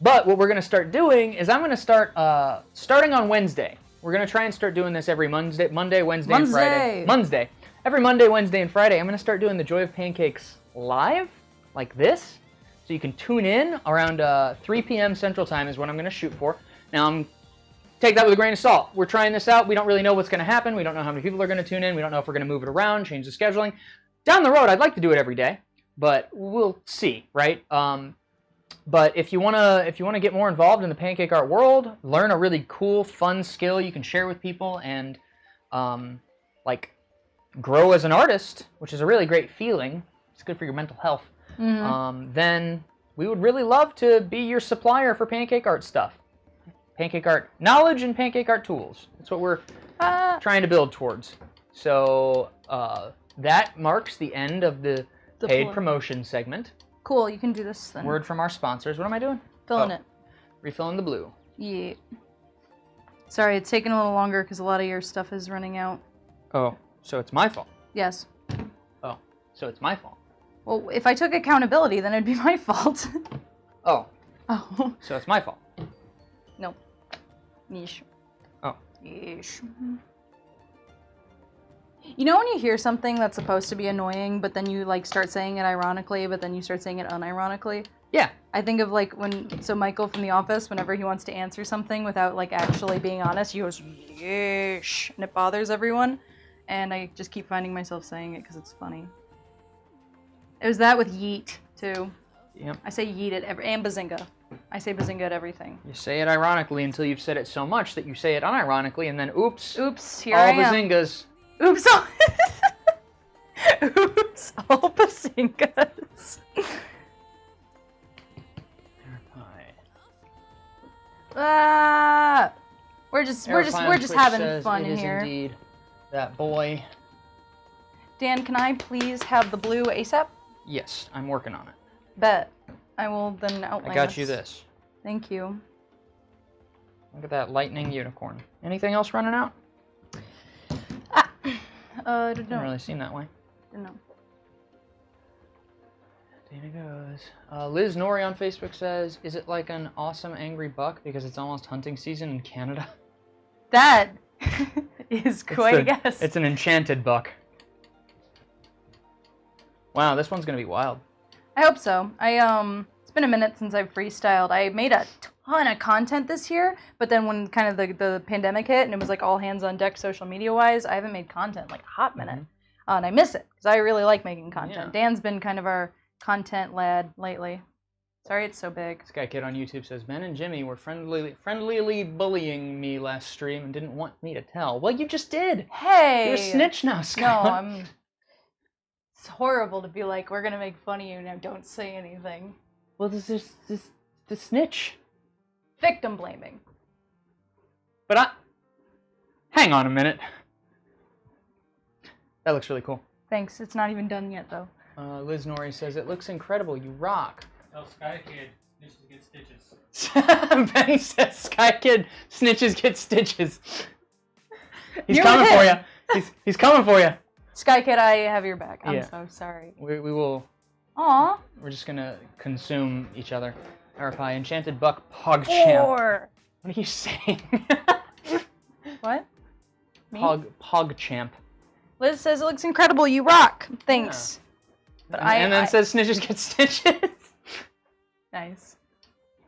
what we're going to start doing is I'm going to start, starting on Wednesday. We're going to try and start doing this every Monday, Wednesday, and Friday. Monday. Every Monday, Wednesday, and Friday, I'm going to start doing the Joy of Pancakes live, like this. So you can tune in around 3 p.m. Central Time is what I'm going to shoot for. Now, take that with a grain of salt. We're trying this out. We don't really know what's going to happen. We don't know how many people are going to tune in. We don't know if we're going to move it around, change the scheduling. Down the road, I'd like to do it every day, but we'll see, right? But if you want to get more involved in the pancake art world, learn a really cool, fun skill you can share with people, and like grow as an artist, which is a really great feeling. It's good for your mental health. Then we would really love to be your supplier for pancake art stuff. Pancake art knowledge and pancake art tools. That's what we're trying to build towards. So that marks the end of the paid promotion segment. Cool, you can do this then. Word from our sponsors. What am I doing? Filling it. Refilling the blue. Yeah. Sorry, it's taking a little longer because a lot of your stuff is running out. Oh, so it's my fault. Yes. Oh, so it's my fault. Well, if I took accountability, then it'd be my fault. Oh. Oh. So it's my fault. No. Yeesh. Oh. Yeesh. You know when you hear something that's supposed to be annoying, but then you like start saying it ironically, but then you start saying it unironically? Yeah. I think of like so Michael from The Office, whenever he wants to answer something without like actually being honest, he goes, yeesh, and it bothers everyone. And I just keep finding myself saying it because it's funny. It was that with yeet, too. Yep. I say yeet at and bazinga. I say bazinga at everything. You say it ironically until you've said it so much that you say it unironically, and then oops. Oops, here all I am. bazingas. Oops, all... Oops, all bazingas. We're just having fun it here. Is indeed that boy. Dan, can I please have the blue ASAP? Yes, I'm working on it. Bet. I will then outline I got you this. Thank you. Look at that lightning unicorn. Anything else running out? I don't know. Doesn't really seem that way. No. Dana goes. Liz Nori on Facebook says, "Is it like an awesome angry buck because it's almost hunting season in Canada?" That is quite a guess. It's an enchanted buck. Wow, this one's gonna be wild. I hope so. It's been a minute since I've freestyled. I made a ton of content this year, but then when kind of the pandemic hit and it was like all hands on deck social media wise, I haven't made content in like a hot minute. And I miss it because I really like making content. Yeah. Dan's been kind of our content lad lately. Sorry it's so big. This guy kid on YouTube says, "Ben and Jimmy were friendlily bullying me last stream and didn't want me to tell." Well, you just did. Hey! You're a snitch now, No, Scott. I'm It's horrible to be like, we're gonna make fun of you now. Don't say anything. Well, this is the snitch. Victim blaming. But hang on a minute. That looks really cool. Thanks. It's not even done yet, though. Liz Nori says, it looks incredible. You rock. Tell Sky Kid, snitches get stitches. Ben says, Sky Kid, snitches get stitches. He's You're coming for him. you. He's coming for you. Sky Kid, I have your back. I'm Yeah. so sorry. We will. Aw. We're just gonna consume each other. RPI, Enchanted Buck Pogchamp. Or What are you saying? what? Me? Pogchamp. Liz says it looks incredible. You rock. Thanks. But And then says snitches get stitches. Nice.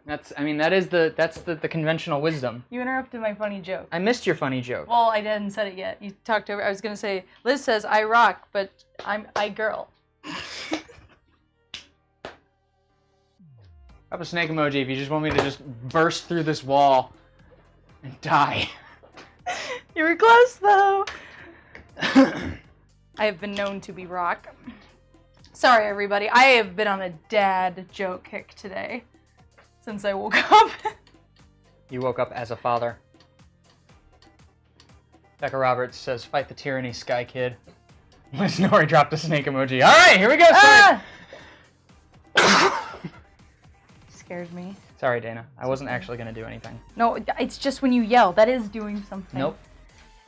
That's the conventional wisdom. You interrupted my funny joke. I missed your funny joke. Well, I hadn't said it yet. You talked over. I was gonna say Liz says I rock, but I girl. Drop a snake emoji if you just want me to just burst through this wall and die. You were close though. I have been known to be rock. Sorry, everybody. I have been on a dad joke kick today since I woke up. You woke up as a father. Becca Roberts says, "Fight the tyranny, Sky Kid." Liz Nori dropped a snake emoji. All right, here we go. Ah! Scares me. Sorry, Dana. I wasn't actually gonna do anything. No, it's just when you yell. That is doing something. Nope.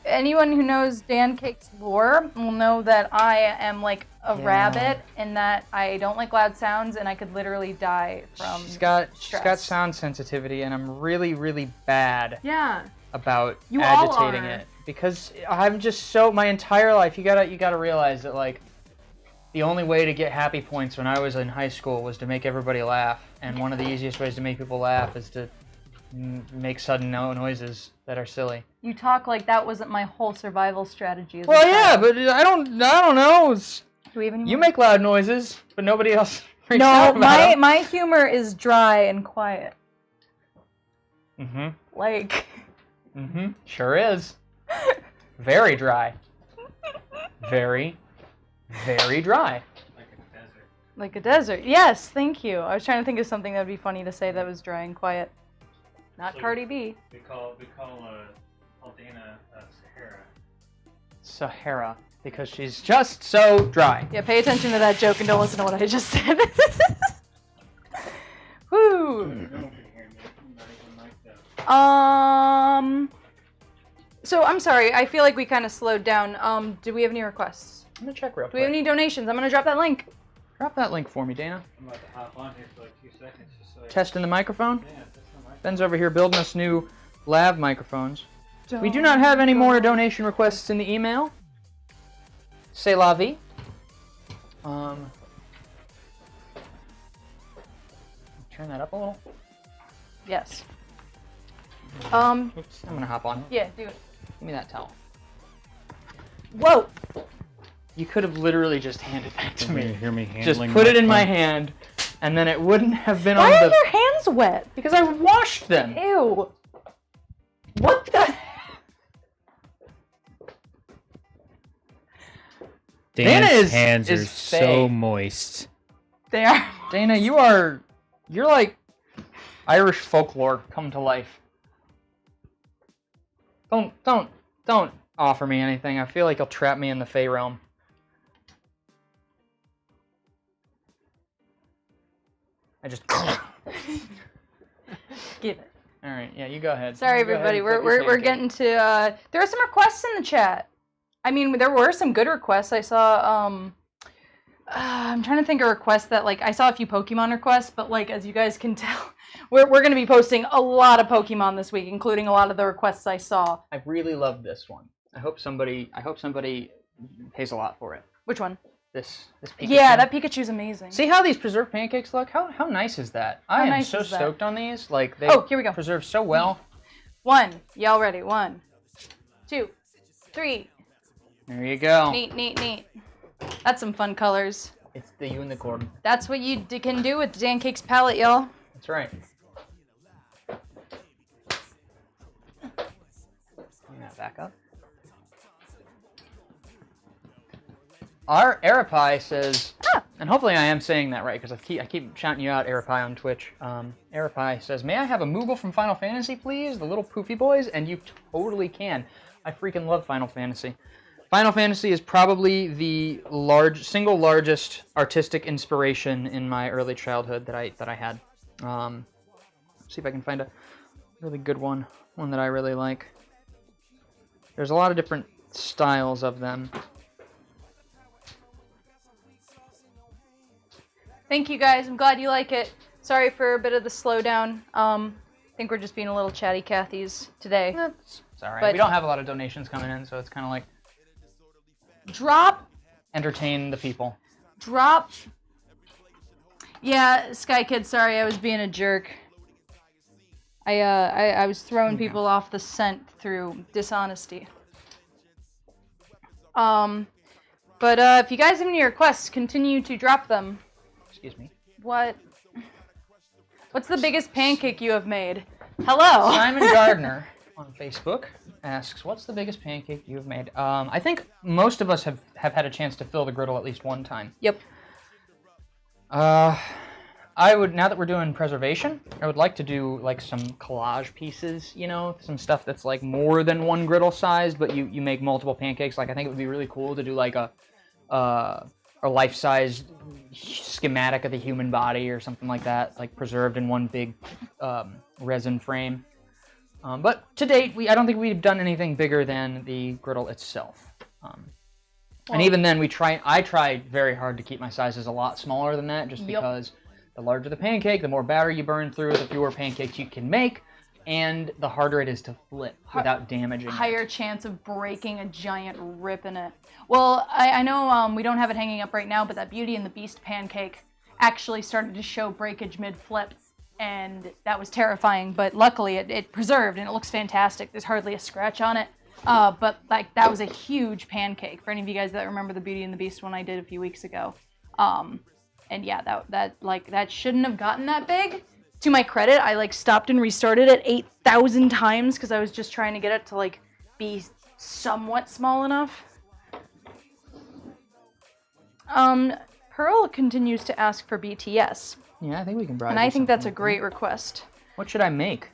Anyone who knows Dancakes lore will know that I am like a rabbit and that I don't like loud sounds and I could literally die from She's got stress. sound sensitivity, and I'm really, really bad Yeah. about You all agitating are. it because I'm just so my entire life. You gotta realize that like the only way to get happy points when I was in high school was to make everybody laugh, and one of the easiest ways to make people laugh is to make sudden noises that are silly. You talk like that wasn't my whole survival strategy. As a Well, yeah, child. but I don't know. Do we have any You more? make loud noises, but nobody else freaks No, out about them. my humor is dry and quiet. Mm-hmm. Like. Mm-hmm. Sure is. Very dry. Very, very dry. Like a desert. Like a desert. Yes, thank you. I was trying to think of something that would be funny to say that was dry and quiet. Not So Cardi B. We call Dana Sahara. Sahara, because she's just so dry. Yeah, pay attention to that joke and don't listen to what I just said. Woo. No one can hear me. I'm not even like that. So I'm sorry. I feel like we kind of slowed down. Do we have any requests? I'm gonna check real Do we have quick. any donations? I'm gonna drop that link. Drop that link for me, Dana. I'm about to hop on here for like 2 seconds just so I Testing the microphone. Yeah, that's the mic. Ben's over here building us new lav microphones. We do not have any more donation requests in the email. C'est la vie. Turn that up a little. Yes. Oops, I'm gonna hop on. Yeah, do it. Give me that towel. Whoa. You could have literally just handed that to You me. hear me Just handling put it in my phone? hand, and then it wouldn't have been Why on are the. your hands wet? Because I washed them. Ew. What the? Dana Dan's is- hands is are fey. so moist. They are. Dana, you're like Irish folklore come to life. Don't offer me anything. I feel like you'll trap me in the Fey realm. I just. Get it. All right, yeah, you go ahead. Sorry, You go ahead everybody. and flip your We're pancake. getting to. There are some requests in the chat. I mean, there were some good requests. I saw. I'm trying to think of requests that I saw a few Pokemon requests, but as you guys can tell, we're going to be posting a lot of Pokemon this week, including a lot of the requests I saw. I really love this one. I hope somebody pays a lot for it. Which one? This Pikachu. Yeah, that Pikachu's amazing. See how these preserved pancakes look? How nice is that? I am nice so is that? stoked on these. Like they Oh, here we go. preserved so well. 1. Y'all ready? 1, 2, 3. There you go. Neat, neat, neat. That's some fun colors. It's the unicorn. That's what you can do with the Dancakes palette, y'all. That's right. Bring that back up. Our Arapai says, and hopefully I am saying that right because I keep shouting you out, Arapai, on Twitch. Arapai says, "May I have a Moogle from Final Fantasy, please? The little poofy boys?" And you totally can. I freaking love Final Fantasy. Final Fantasy is probably the single largest artistic inspiration in my early childhood that I had. See if I can find a really good one that I really like. There's a lot of different styles of them. Thank you guys. I'm glad you like it. Sorry for a bit of the slowdown. I think we're just being a little chatty Cathy's today. That's alright. But- We don't have a lot of donations coming in, so it's kind of like Drop. entertain the people. Drop. Yeah, Sky Kid, sorry, I was being a jerk. I was throwing people off the scent through dishonesty. But if you guys have any requests, continue to drop them. Excuse me. What's the biggest pancake you have made? Hello. Simon Gardner on Facebook asks, "What's the biggest pancake you have made?" I think most of us have had a chance to fill the griddle at least one time. Yep. I would, now that we're doing preservation, I would like to do like some collage pieces, you know, some stuff that's like more than one griddle size, but you make multiple pancakes. Like I think it would be really cool to do like a life-size schematic of the human body or something like that, like preserved in one big resin frame. But to date, I don't think we've done anything bigger than the griddle itself. And even then, I try very hard to keep my sizes a lot smaller than that, just because the larger the pancake, the more batter you burn through, the fewer pancakes you can make, and the harder it is to flip without damaging Higher it. chance of breaking a giant rip in it. Well, I know we don't have it hanging up right now, but that Beauty and the Beast pancake actually started to show breakage mid-flip, and that was terrifying, but luckily it preserved, and it looks fantastic. There's hardly a scratch on it. But like that was a huge pancake for any of you guys that remember the Beauty and the Beast one I did a few weeks ago. And yeah, that shouldn't have gotten that big. To my credit, I like stopped and restarted it 8,000 times because I was just trying to get it to like be somewhat small enough. Pearl continues to ask for BTS. Yeah, I think we can bribe. And I think that's a great request. What should I make?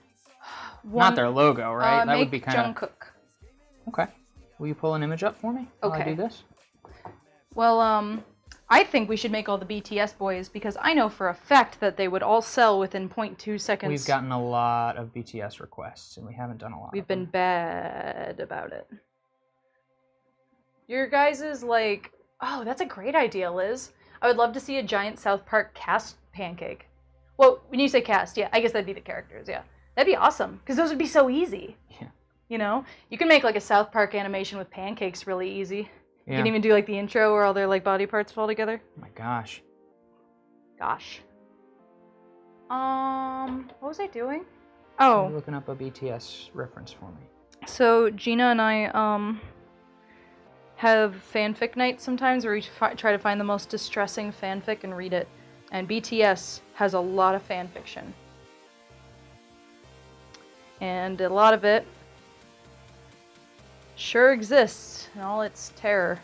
Not their logo, right? That would be kind of. Jungkook. Okay. Will you pull an image up for me while I do this? Well, I think we should make all the BTS boys because I know for a fact that they would all sell within 0.2 seconds. We've gotten a lot of BTS requests, and we haven't done a lot. We've been bad about it. Your guys' is like, oh, that's a great idea, Liz. I would love to see a giant South Park cast pancake. Well, when you say cast, yeah, I guess that'd be the characters, yeah. That'd be awesome, because those would be so easy. Yeah. You know? You can make like a South Park animation with pancakes really easy. Yeah. You can even do like the intro where all their like body parts fall together. Oh my gosh. Gosh. What was I doing? Oh. You're looking up a BTS reference for me. So Gina and I have fanfic nights sometimes where we try to find the most distressing fanfic and read it. And BTS has a lot of fanfiction. And a lot of it sure exists in all its terror.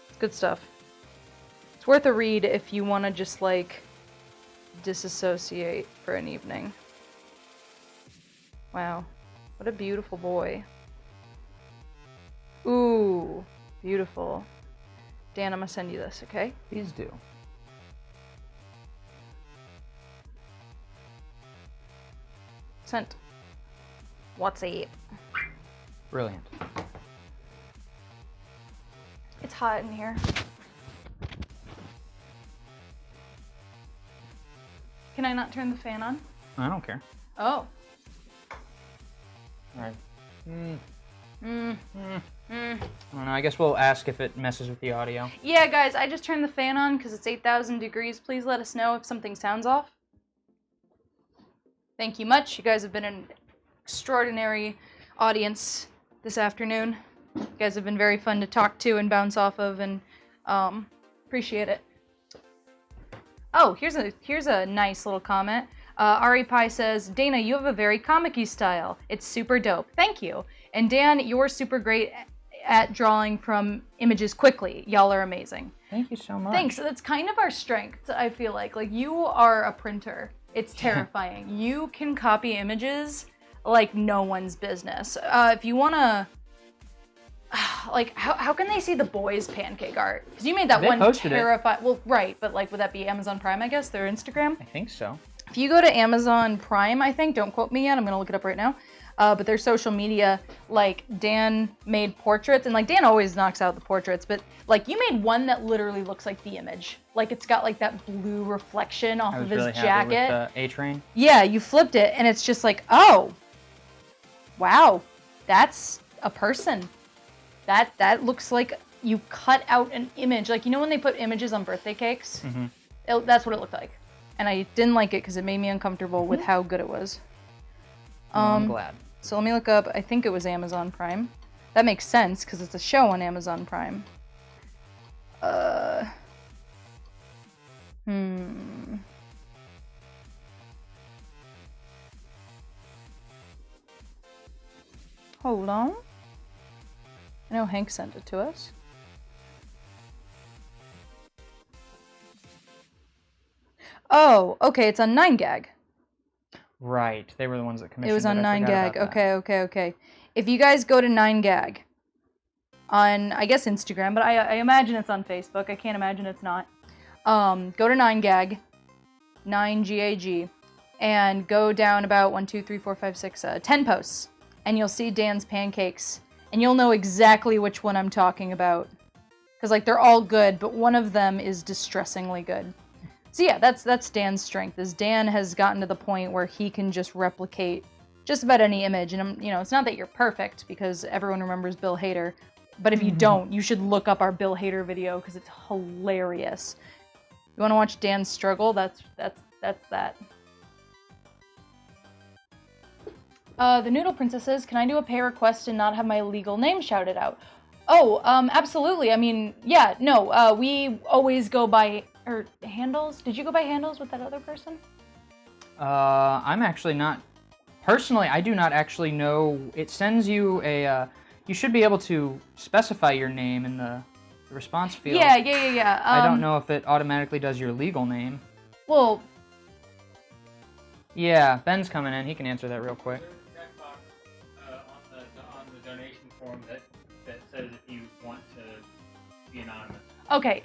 It's good stuff. It's worth a read if you want to just like disassociate for an evening. Wow. What a beautiful boy. Ooh, beautiful. Dan, I'm gonna send you this, okay? Please do. Sent. What's it? Brilliant. It's hot in here. Can I not turn the fan on? I don't care. Oh. Alright. I Mm. don't know. I guess we'll ask if it messes with the audio. Yeah, guys, I just turned the fan on because it's 8,000 degrees. Please let us know if something sounds off. Thank you much. You guys have been an extraordinary audience this afternoon. You guys have been very fun to talk to and bounce off of, and appreciate it. Oh, here's a nice little comment. Ari Pi says, Dana, you have a very comic-y style. It's super dope. Thank you. And Dan, you're super great at drawing from images quickly. Y'all are amazing. Thank you so much. Thanks. That's kind of our strength, I feel like. Like, you are a printer. It's terrifying. You can copy images like no one's business. If you want to... Like, how can they see the boys' Pancake Art? Because you made that one terrifying... Well, right, but like, would that be Amazon Prime, I guess? Their Instagram? I think so. If you go to Amazon Prime, I think, don't quote me yet, I'm going to look it up right now. But their social media, like, Dan made portraits, and like, Dan always knocks out the portraits, but like, you made one that literally looks like the image. Like, it's got like that blue reflection off of his really jacket. Happy with A-Train. Yeah, you flipped it, and it's just like, oh, wow, that's a person. That looks like you cut out an image. Like, you know when they put images on birthday cakes? Mm-hmm. That's what it looked like. And I didn't like it because it made me uncomfortable with how good it was. I'm glad. So let me look up, I think it was Amazon Prime. That makes sense, because it's a show on Amazon Prime. Hold on. I know Hank sent it to us. Oh, okay, it's on 9gag. Right, they were the ones that commissioned it. It was on 9gag. Okay. Okay. If you guys go to 9gag on, I guess, Instagram, but I imagine it's on Facebook. I can't imagine it's not. Go to 9gag, 9GAG, and go down about 1, 2, 3, 4, 5, 6, 10 posts, and you'll see Dan's pancakes, and you'll know exactly which one I'm talking about. Because, like, they're all good, but one of them is distressingly good. So yeah, that's Dan's strength, is Dan has gotten to the point where he can just replicate just about any image. And, it's not that you're perfect, because everyone remembers Bill Hader, but if you don't, you should look up our Bill Hader video, because it's hilarious. You want to watch Dan struggle? That's that. The Noodle Princess says, can I do a pay request and not have my legal name shouted out? Oh, absolutely. I mean, yeah, no, we always go by... Or handles? Did you go by handles with that other person? I'm actually not... Personally, I do not actually know. It sends you a... you should be able to specify your name in the response field. Yeah. I don't know if it automatically does your legal name. Well... Yeah, Ben's coming in. He can answer that real quick. There's a checkbox on the donation form that says if you want to be anonymous. Okay,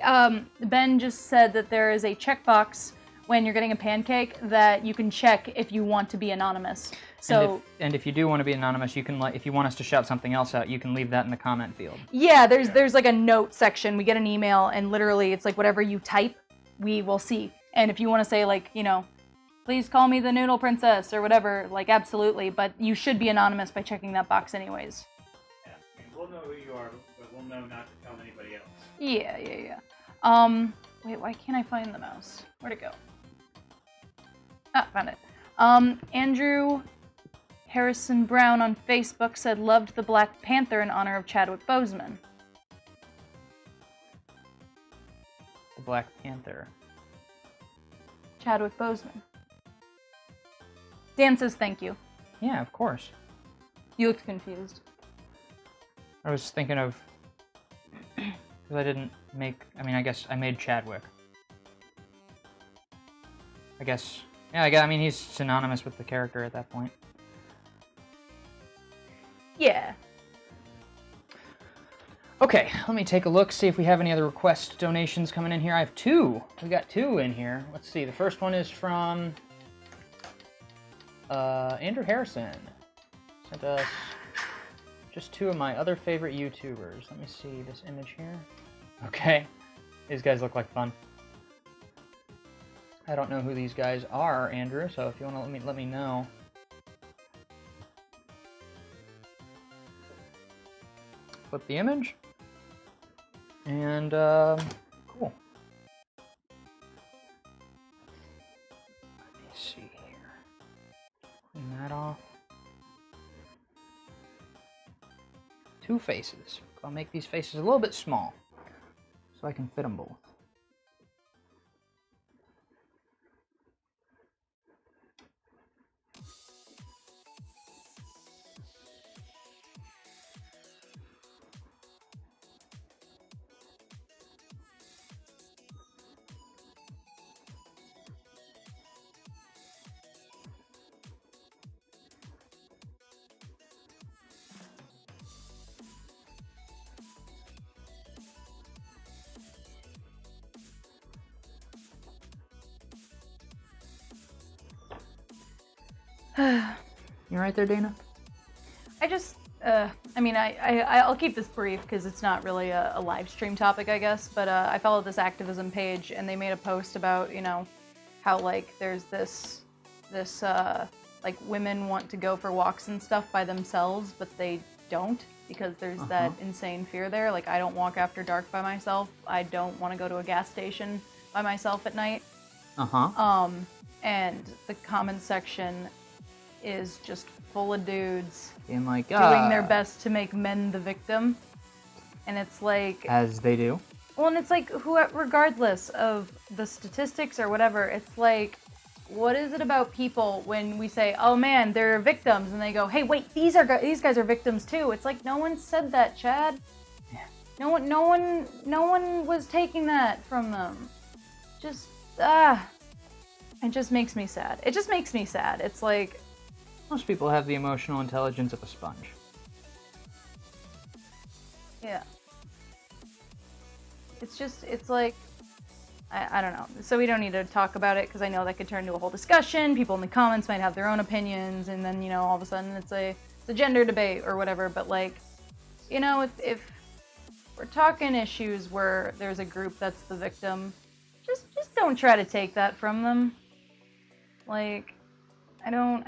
Ben just said that there is a checkbox when you're getting a pancake that you can check if you want to be anonymous. So, and if you do want to be anonymous, you can, if you want us to shout something else out, you can leave that in the comment field. Yeah, there's like a note section. We get an email, and literally it's like whatever you type, we will see. And if you want to say, like, please call me the Noodle Princess or whatever, like, absolutely. But you should be anonymous by checking that box anyways. Yeah, we'll know who you are, but we'll know not to tell anybody else. Yeah. Wait, why can't I find the mouse? Where'd it go? Ah, found it. Andrew Harrison Brown on Facebook said, loved the Black Panther in honor of Chadwick Boseman. The Black Panther. Chadwick Boseman. Dan says thank you. Yeah, of course. You looked confused. I was thinking of... Because I didn't make... I guess I made Chadwick. I guess... Yeah, I mean, he's synonymous with the character at that point. Yeah. Okay, let me take a look, see if we have any other request donations coming in here. I have 2. We got 2 in here. Let's see. The first one is from... Andrew Harrison. Sent us just 2 of my other favorite YouTubers. Let me see this image here. Okay. These guys look like fun. I don't know who these guys are, Andrew, so if you want to let me know. Flip the image. And, cool. Let me see here. Clean that off. 2 faces. I'll make these faces a little bit small so I can fit them both. You right there, Dana? I just, I'll keep this brief because it's not really a live stream topic, I guess. But I follow this activism page, and they made a post about, how like there's this like women want to go for walks and stuff by themselves, but they don't because there's that insane fear there. Like, I don't walk after dark by myself. I don't want to go to a gas station by myself at night. And the comment section is just full of dudes being like, doing their best to make men the victim. And it's like... As they do. Well, and it's like, regardless of the statistics or whatever, it's like, what is it about people when we say, oh man, they're victims, and they go, hey, wait, these guys are victims too. It's like, no one said that, Chad. Yeah. No one was taking that from them. Just, it just makes me sad. It just makes me sad. It's like... Most people have the emotional intelligence of a sponge. Yeah. It's like, I don't know. So we don't need to talk about it because I know that could turn into a whole discussion. People in the comments might have their own opinions, and then, all of a sudden it's a gender debate or whatever. But like, if we're talking issues where there's a group that's the victim, just don't try to take that from them. Like, I don't.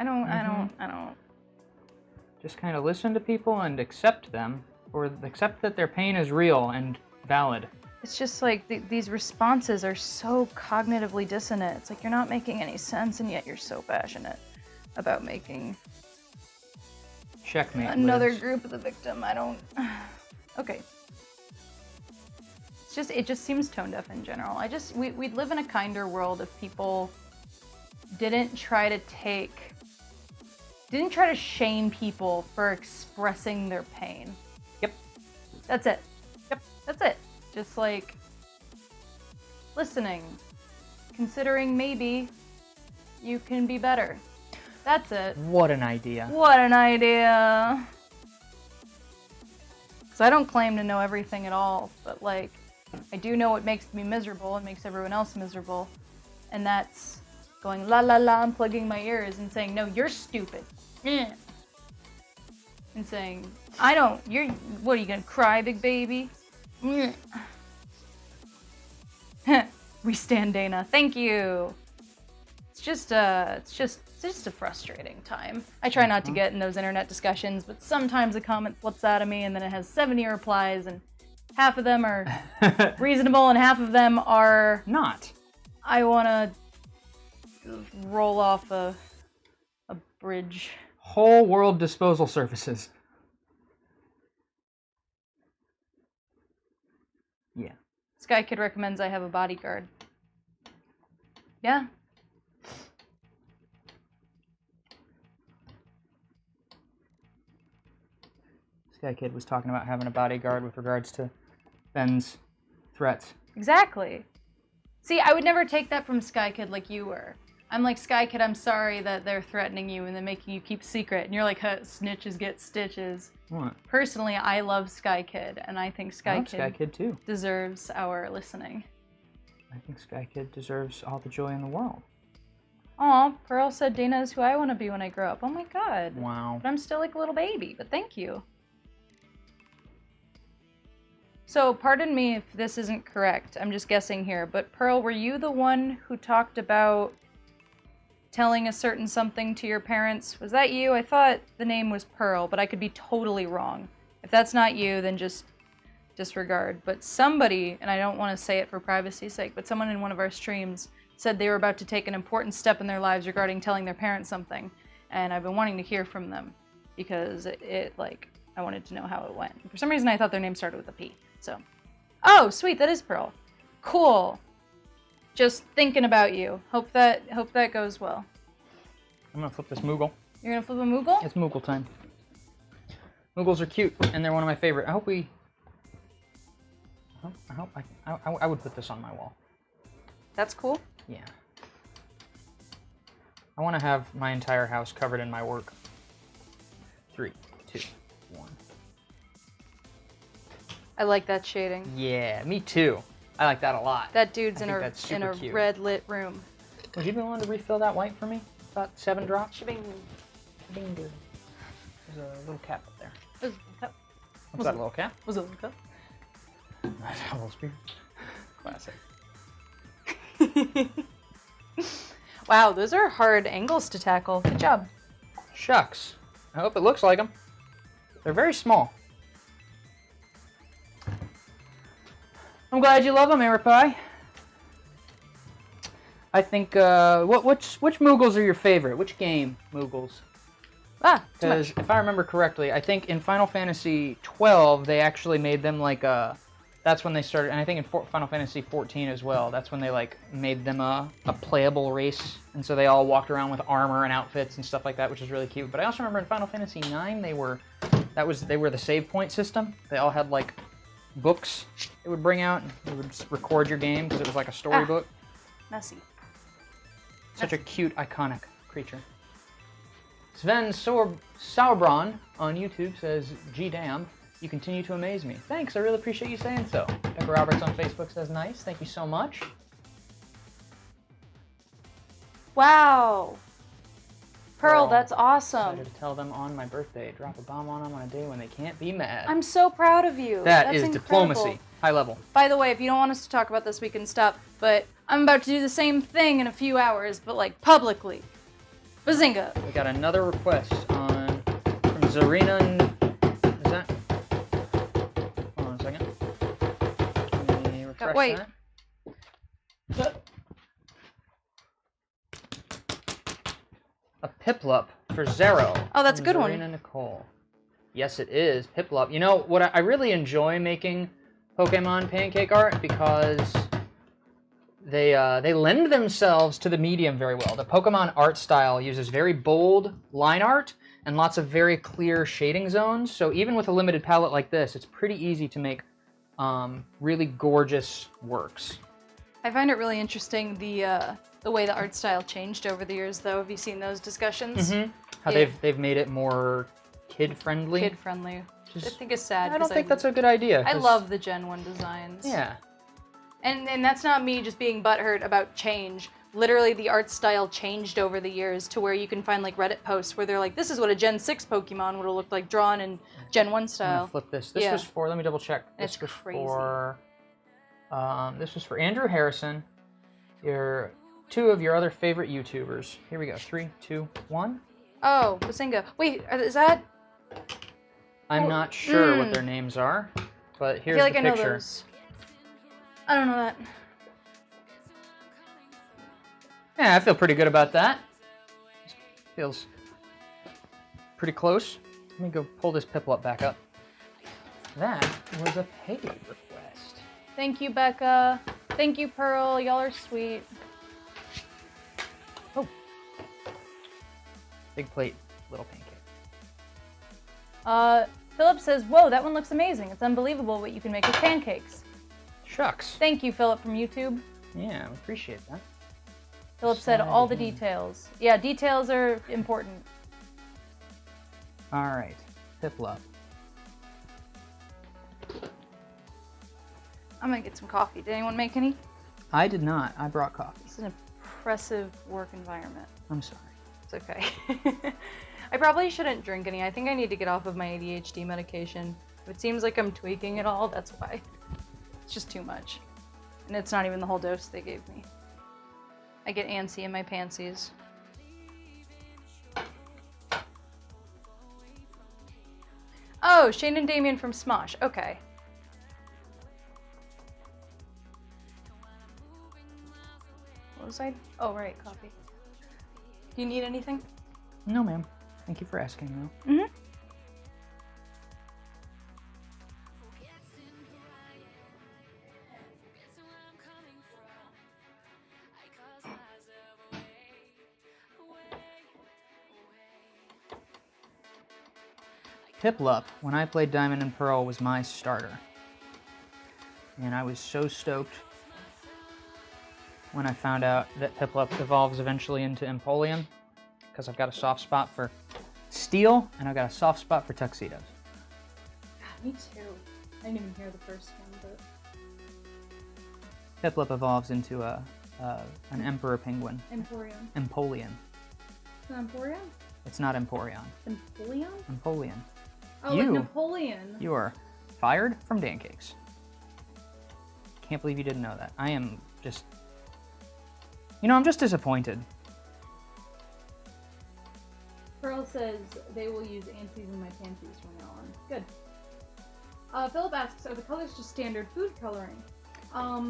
Just kind of listen to people and accept them, or accept that their pain is real and valid. It's just like these responses are so cognitively dissonant. It's like you're not making any sense, and yet you're so passionate about making Checkmate. another Liz. group of the victim. I don't. Okay. It just seems tone deaf in general. We'd live in a kinder world if people didn't try to shame people for expressing their pain. Yep. That's it. Yep. That's it. Just like listening, considering maybe you can be better. That's it. What an idea. What an idea. Because I don't claim to know everything at all, but like, I do know what makes me miserable and makes everyone else miserable. And that's going la la la, unplugging my ears and saying, no, you're stupid. And saying, what are you gonna cry, big baby? We stand Dana. Thank you. It's just a frustrating time. I try not to get in those internet discussions, but sometimes a comment slips out of me and then it has 70 replies, and half of them are reasonable and half of them are not. I wanna roll off a bridge. Whole world disposal services. Yeah. Sky Kid recommends I have a bodyguard. Yeah. Sky Kid was talking about having a bodyguard with regards to Ben's threats. Exactly. See, I would never take that from Sky Kid like you were. I'm like, Sky Kid, I'm sorry that they're threatening you and they're making you keep secret. And you're like, huh, snitches get stitches. What? Personally, I love Sky Kid, and I think Sky Kid too deserves our listening. I think Sky Kid deserves all the joy in the world. Aw, Pearl said Dana is who I want to be when I grow up. Oh my god. Wow. But I'm still like a little baby, but thank you. So, pardon me if this isn't correct. I'm just guessing here. But Pearl, were you the one who talked about telling a certain something to your parents? Was that you? I thought the name was Pearl, but I could be totally wrong. If that's not you, then just disregard. But somebody, and I don't want to say it for privacy's sake, but someone in one of our streams said they were about to take an important step in their lives regarding telling their parents something. And I've been wanting to hear from them because I wanted to know how it went. For some reason, I thought their name started with a P. So, oh, sweet, that is Pearl. Cool. Just thinking about you. Hope that goes well. I'm gonna flip this Moogle. You're gonna flip a Moogle? It's Moogle time. Moogles are cute, and they're one of my favorite. I would put this on my wall. That's cool. Yeah. I want to have my entire house covered in my work. 3, 2, 1. I like that shading. Yeah, me too. I like that a lot. That dude's in a cute. red lit room. Would you be willing to refill that white for me? about 7 drops. Shebang. Bing. There's a little cap up there. Was it What's that little cap? Was it a cup? That's a little spear. Classic. Wow, those are hard angles to tackle. Good job. Shucks. I hope it looks like them. They're very small. I'm glad you love them, Airpie. I think, which Moogles are your favorite? Which game Moogles? Ah, too Because much. if I remember correctly, I think in Final Fantasy 12 they actually made them like a. That's when they started, and I think in Final Fantasy 14 as well. That's when they like made them a playable race, and so they all walked around with armor and outfits and stuff like that, which is really cute. But I also remember in Final Fantasy 9 they were the save point system. They all had like books they would bring out, and they would record your game because it was like a storybook. Messy. Such a cute, iconic creature. Sven Sauerbrunn on YouTube says, "Gee damn, you continue to amaze me." Thanks, I really appreciate you saying so. Pepper Roberts on Facebook says, "Nice, thank you so much." Wow. Pearl, that's awesome. Decided to tell them on my birthday. Drop a bomb on them on a day when they can't be mad. I'm so proud of you. That's That's incredible. diplomacy. High level. By the way, if you don't want us to talk about this, we can stop. But I'm about to do the same thing in a few hours, but like publicly. Bazinga. We got another request from Zarina. Is that? Hold on a second. Let me refresh Wait. that. A Piplup for Zero. Oh, that's a from good one. Zarina Nicole. Yes, it is. Piplup. You know, what I really enjoy making Pokemon Pancake Art because they lend themselves to the medium very well. The Pokemon art style uses very bold line art and lots of very clear shading zones. So even with a limited palette like this, it's pretty easy to make really gorgeous works. I find it really interesting the way the art style changed over the years, though. Have you seen those discussions? Mm-hmm. How Yeah. they've made it more kid-friendly. Kid friendly. I Just- think it's sad. I don't 'cause think that's a good idea. I 'cause- love the Gen 1 designs. Yeah. And that's not me just being butthurt about change. Literally, the art style changed over the years to where you can find like Reddit posts where they're like, "This is what a Gen 6 Pokemon would have looked like drawn in Gen 1 I'm gonna style." flip this. This Yeah. was for. Let me double check. It's This was crazy. for. This was for Andrew Harrison. Two of your other favorite YouTubers. Here we go. 3, 2, 1. Oh, Bazinga. Wait, is that? I'm not sure what their names are, but I here's feel like the I know picture. those. I don't know that. Yeah, I feel pretty good about that. Feels pretty close. Let me go pull this Piplup back up. That was a paid request. Thank you, Becca. Thank you, Pearl. Y'all are sweet. Oh. Big plate, little pancake. Philip says, "Whoa, that one looks amazing. It's unbelievable what you can make with pancakes." Shucks. Thank you, Philip from YouTube. Yeah, I appreciate that. Philip said all the Slide in. details. Yeah, details are important. All right, Piplup. I'm gonna get some coffee. Did anyone make any? I did not. I brought coffee. It's an oppressive work environment. I'm sorry. It's okay. I probably shouldn't drink any. I think I need to get off of my ADHD medication. If it seems like I'm tweaking it all, that's why. It's just too much. And it's not even the whole dose they gave me. I get antsy in my pansies. Oh, Shane and Damien from Smosh. Okay. What was I? Oh, right, coffee. Do you need anything? No, ma'am. Thank you for asking, though. Mm-hmm. Piplup, when I played Diamond and Pearl, was my starter. And I was so stoked when I found out that Piplup evolves eventually into Empoleon, because I've got a soft spot for steel, and I've got a soft spot for tuxedos. Me too. I didn't even hear the first one, but Piplup evolves into an Emperor Penguin, Emporium. Empoleon. It's not Emporion? It's not Emporion. Empoleon? Empoleon. Oh, like Napoleon. You are fired from Dancakes. Can't believe you didn't know that. I am just... You know, I'm just disappointed. Pearl says they will use anseason my panties from now on. Good. Philip asks, are the colors just standard food coloring?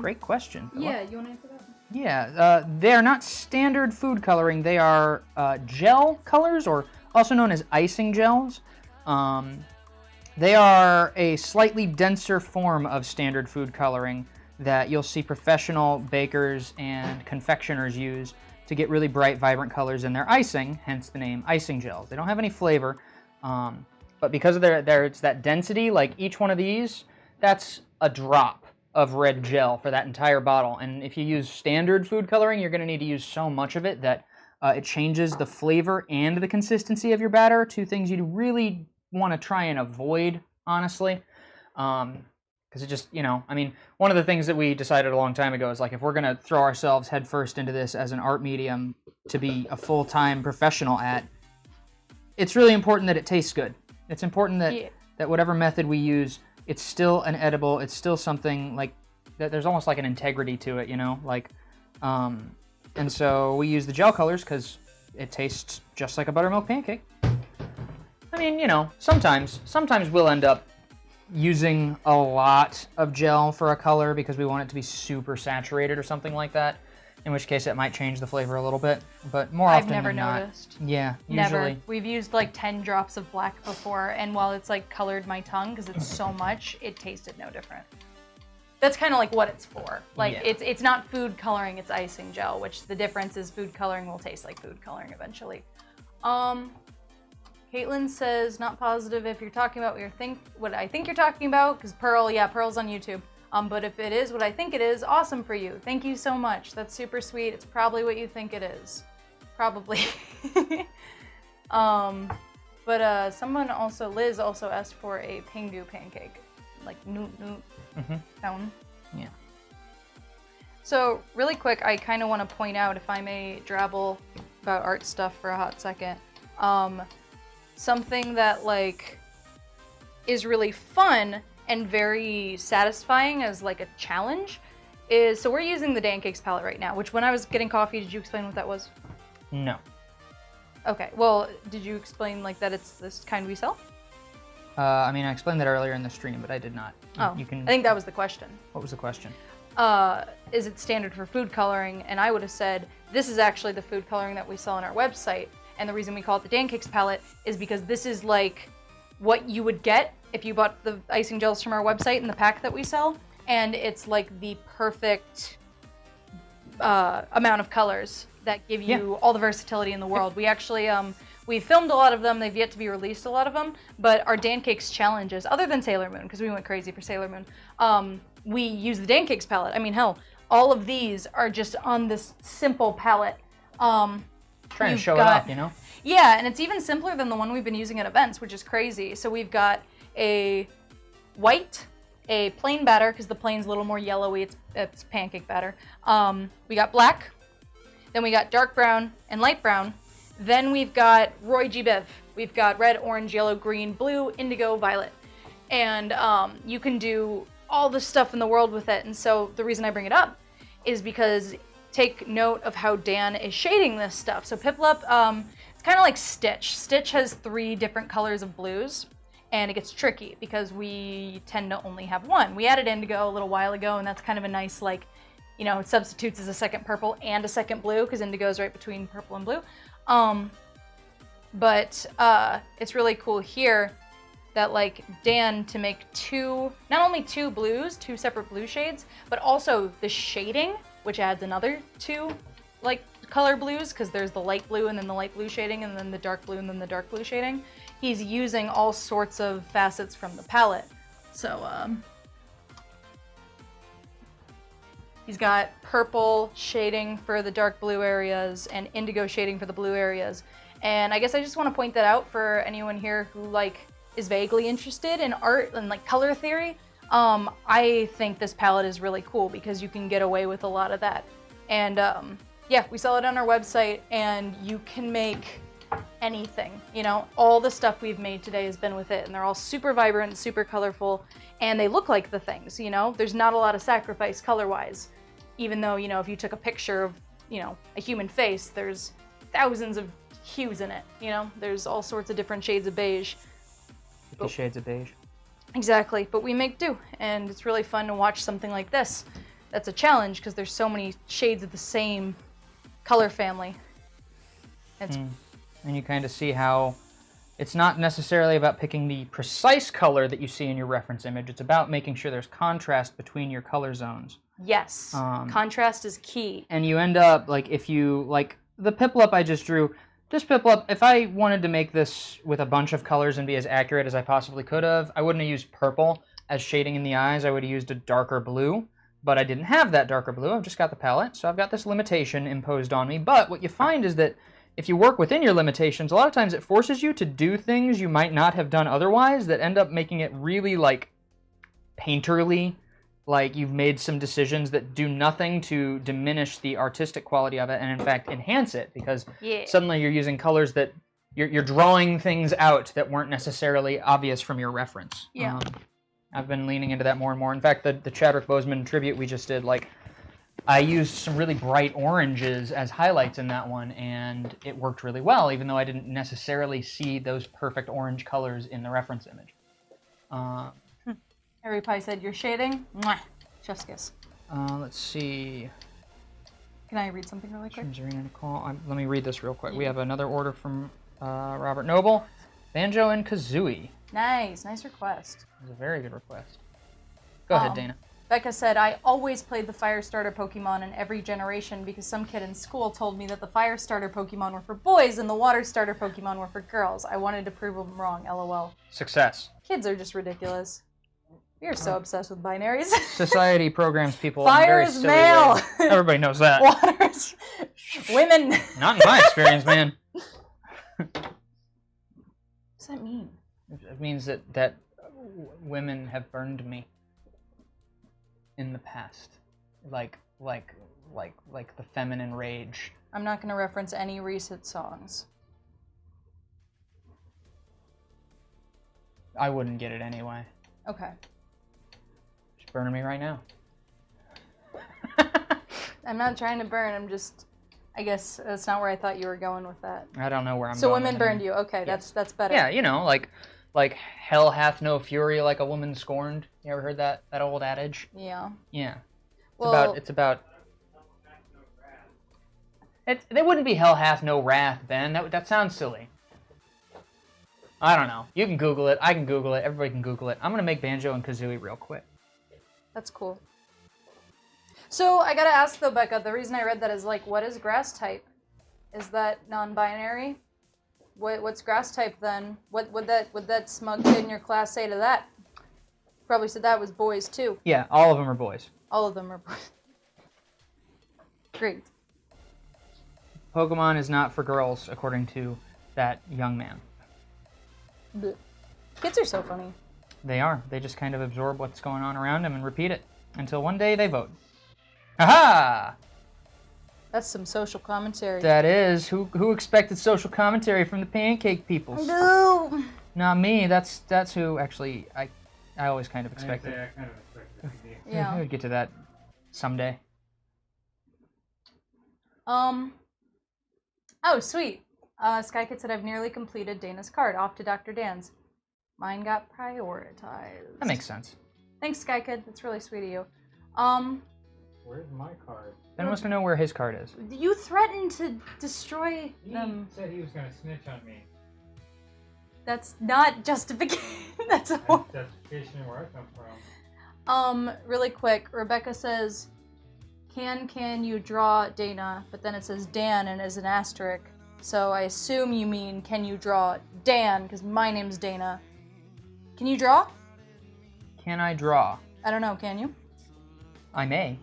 Great question, Philip. Yeah, you want to answer that? Yeah, they're not standard food coloring. They are gel colors, or also known as icing gels. They are a slightly denser form of standard food coloring that you'll see professional bakers and confectioners use to get really bright, vibrant colors in their icing, hence the name icing gels. They don't have any flavor, but because of it's that density, like each one of these, that's a drop of red gel for that entire bottle. And if you use standard food coloring, you're going to need to use so much of it that it changes the flavor and the consistency of your batter, two things you really want to try and avoid, honestly. Because it just, you know, I mean, one of the things that we decided a long time ago is, like, if we're going to throw ourselves headfirst into this as an art medium to be a full-time professional at, it's really important that it tastes good. It's important that, that whatever method we use, it's still an edible, it's still something, like, that there's almost like an integrity to it, you know? Like, and so we use the gel colors because it tastes just like a buttermilk pancake. I mean, you know, sometimes we'll end up using a lot of gel for a color because we want it to be super saturated or something like that, in which case it might change the flavor a little bit, but more often than not. I've never noticed. Yeah, usually. Never. We've used like 10 drops of black before, and while it's like colored my tongue because it's so much, it tasted no different. That's kind of like what it's for. Like, yeah. It's not food coloring, it's icing gel, which the difference is food coloring will taste like food coloring eventually. Caitlin says, not positive if you're talking about what I think you're talking about, because Pearl's on YouTube. But if it is what I think it is, awesome for you. Thank you so much. That's super sweet. It's probably what you think it is. Probably. But someone also, Liz also asked for a Pingu pancake. Like, noot sound. Yeah. So, really quick, I kind of want to point out, if I may drabble about art stuff for a hot second. Something that, like, is really fun and very satisfying as, like, a challenge is, so we're using the Dancakes palette right now, which when I was getting coffee, did you explain what that was? No. Okay, well, did you explain, like, that it's this kind we sell? I mean, I explained that earlier in the stream, but I did not. You can... I think that was the question. What was the question? Is it standard for food coloring? And I would have said, this is actually the food coloring that we sell on our website. And the reason we call it the Dancakes palette is because this is like what you would get if you bought the icing gels from our website in the pack that we sell. And it's like the perfect amount of colors that give you all the versatility in the world. We actually, we filmed a lot of them. They've yet to be released, a lot of them. But our Dancakes challenges, other than Sailor Moon, because we went crazy for Sailor Moon, we use the Dancakes palette. I mean, hell, all of these are just on this simple palette. Trying to show it off, you know? Yeah, and it's even simpler than the one we've been using at events, which is crazy. So we've got a white, a plain batter, because the plain's a little more yellowy, it's pancake batter. We got black, then we got dark brown and light brown. Then we've got Roy G. Biv. We've got red, orange, yellow, green, blue, indigo, violet. And you can do all the stuff in the world with it. And so the reason I bring it up is because take note of how Dan is shading this stuff. So Piplup, it's kind of like Stitch. Stitch has 3 different colors of blues, and it gets tricky because we tend to only have one. We added indigo a little while ago, and that's kind of a nice, like, you know, it substitutes as a second purple and a second blue because indigo is right between purple and blue. But it's really cool here that, like, Dan, to make not only 2 blues, 2 separate blue shades, but also the shading, which adds another 2, like, color blues, because there's the light blue and then the light blue shading and then the dark blue and then the dark blue shading. He's using all sorts of facets from the palette. So, he's got purple shading for the dark blue areas and indigo shading for the blue areas. And I guess I just want to point that out for anyone here who, like, is vaguely interested in art and, like, color theory. I think this palette is really cool because you can get away with a lot of that. And yeah, we sell it on our website, and you can make anything. You know, all the stuff we've made today has been with it, and they're all super vibrant, super colorful, and they look like the things, you know? There's not a lot of sacrifice color-wise, even though, you know, if you took a picture of, you know, a human face, there's thousands of hues in it, you know? There's all sorts of different shades of beige. 50 shades of beige. Exactly, but we make do, and it's really fun to watch something like this. That's a challenge, because there's so many shades of the same color family. It's And you kind of see how it's not necessarily about picking the precise color that you see in your reference image. It's about making sure there's contrast between your color zones. Yes, contrast is key. And you end up, like, if you, like, the Piplup I just drew, this Piplup, if I wanted to make this with a bunch of colors and be as accurate as I possibly could have, I wouldn't have used purple as shading in the eyes. I would have used a darker blue, but I didn't have that darker blue. I've just got the palette, so I've got this limitation imposed on me. But what you find is that if you work within your limitations, a lot of times it forces you to do things you might not have done otherwise that end up making it really, like, painterly. Like, you've made some decisions that do nothing to diminish the artistic quality of it and, in fact, enhance it, because suddenly you're using colors that you're drawing things out that weren't necessarily obvious from your reference. Yeah. I've been leaning into that more and more. In fact, the Chadwick Boseman tribute we just did, like, I used some really bright oranges as highlights in that one, and it worked really well, even though I didn't necessarily see those perfect orange colors in the reference image. Harry Pie said, "You're shading? Mwah. Chef's kiss." Let's see. Can I read something really quick? Zarina Nicole. Let me read this real quick. We have another order from Robert Noble. Banjo and Kazooie. Nice request. It was a very good request. Go ahead, Dana. Becca said, "I always played the Firestarter Pokemon in every generation because some kid in school told me that the Firestarter Pokemon were for boys and the Water Starter Pokemon were for girls. I wanted to prove them wrong, LOL. Success. Kids are just ridiculous. We are so obsessed with binaries. Society programs people Fire in is very silly male. ways. Everybody knows that. Water is women. Not in my experience, man. What does that mean? It means that women have burned me in the past, like the feminine rage. I'm not going to reference any recent songs. I wouldn't get it anyway. Okay. She's burning me right now. I'm not trying to burn. I'm just. I guess that's not where I thought you were going with that. I don't know where I'm going. So women burned you. Okay, yes. That's better. Yeah, you know, like hell hath no fury like a woman scorned. You ever heard that old adage? Yeah. Yeah. It's Well, about. There wouldn't be hell hath no wrath, Ben. That sounds silly. I don't know. You can Google it. I can Google it. Everybody can Google it. I'm gonna make Banjo and Kazooie real quick. That's cool. So I gotta ask though, Becca, the reason I read that is like, what is grass type? Is that non-binary? What's grass type then? What would that smug kid in your class say to that? Probably said that was boys too. Yeah, all of them are boys. All of them are boys. Great. Pokemon is not for girls, according to that young man. Blech. Kids are so funny. They are. They just kind of absorb what's going on around them and repeat it until one day they vote. Aha! That's some social commentary. That is. Who expected social commentary from the Pancake Peoples? No. Not me. That's who actually I always kind of expected. I kind of expected it to be. Yeah. We'll get to that someday. Oh, sweet. Skykit said, "I've nearly completed Dana's card. Off to Dr. Dan's. Mine got prioritized." That makes sense. Thanks, Skykit. That's really sweet of you. Where's my card? Ben wants to know where his card is. You threatened to destroy He them. said he was gonna snitch on me. That's not justification. That's That's a justification where I come from. Really quick, Rebecca says, can you draw Dana? But then it says Dan and is an asterisk. So I assume you mean, can you draw Dan? Because my name's Dana. Can you draw? Can I draw? I don't know, can you? I may.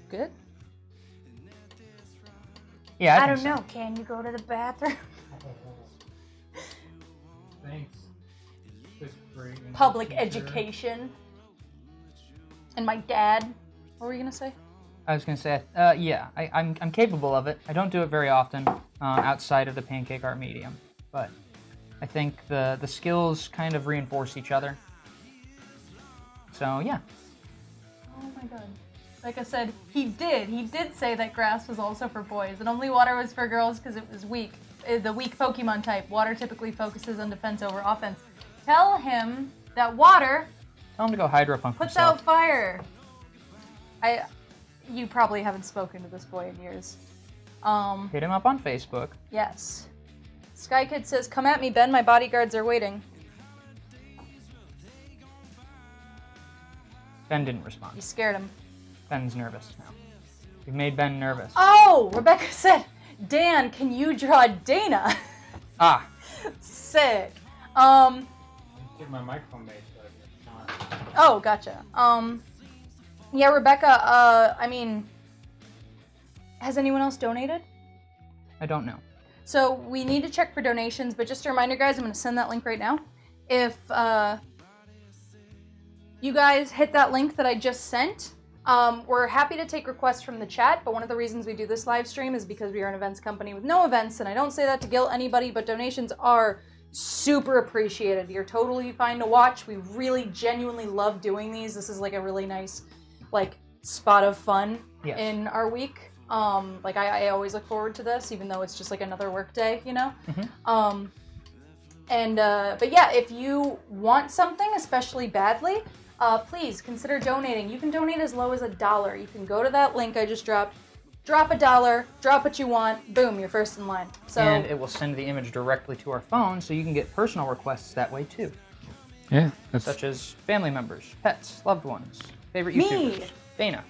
Good. Yeah, I think don't so. know. Can you go to the bathroom? Thanks. Fifth grade English Public teacher. education. And my dad. What were you gonna say? I was gonna say, yeah, I'm capable of it. I don't do it very often outside of the Pancake Art medium, but I think the skills kind of reinforce each other. So yeah. Oh my god. Like I said, he did say that grass was also for boys, and only water was for girls because it was weak. The weak Pokemon type. Water typically focuses on defense over offense. Tell him that water Tell him to go Hydro Pump puts himself. out fire. You probably haven't spoken to this boy in years. Hit him up on Facebook. Yes. Sky Kid says, "Come at me, Ben. My bodyguards are waiting." Ben didn't respond. You scared him. Ben's nervous now. You've made Ben nervous. Oh, Rebecca said, "Dan, can you draw Dana?" Ah, Sick. Get my microphone base so it's not. Oh, gotcha. Yeah, Rebecca, I mean, has anyone else donated? I don't know. So we need to check for donations, but just a reminder, guys, I'm going to send that link right now. If you guys hit that link that I just sent, we're happy to take requests from the chat, but one of the reasons we do this live stream is because we are an events company with no events, and I don't say that to guilt anybody, but donations are super appreciated. You're totally fine to watch. We really genuinely love doing these. This is like a really nice, like, spot of fun in our week. Like I always look forward to this, even though it's just like another work day, you know? Mm-hmm. But yeah, if you want something especially badly, please consider donating. You can donate as low as $1. You can go to that link I just dropped, drop $1, drop what you want, boom, you're first in line. So, and it will send the image directly to our phone, so you can get personal requests that way too. Yeah. Such as family members, pets, loved ones, favorite Me. YouTubers. Dana.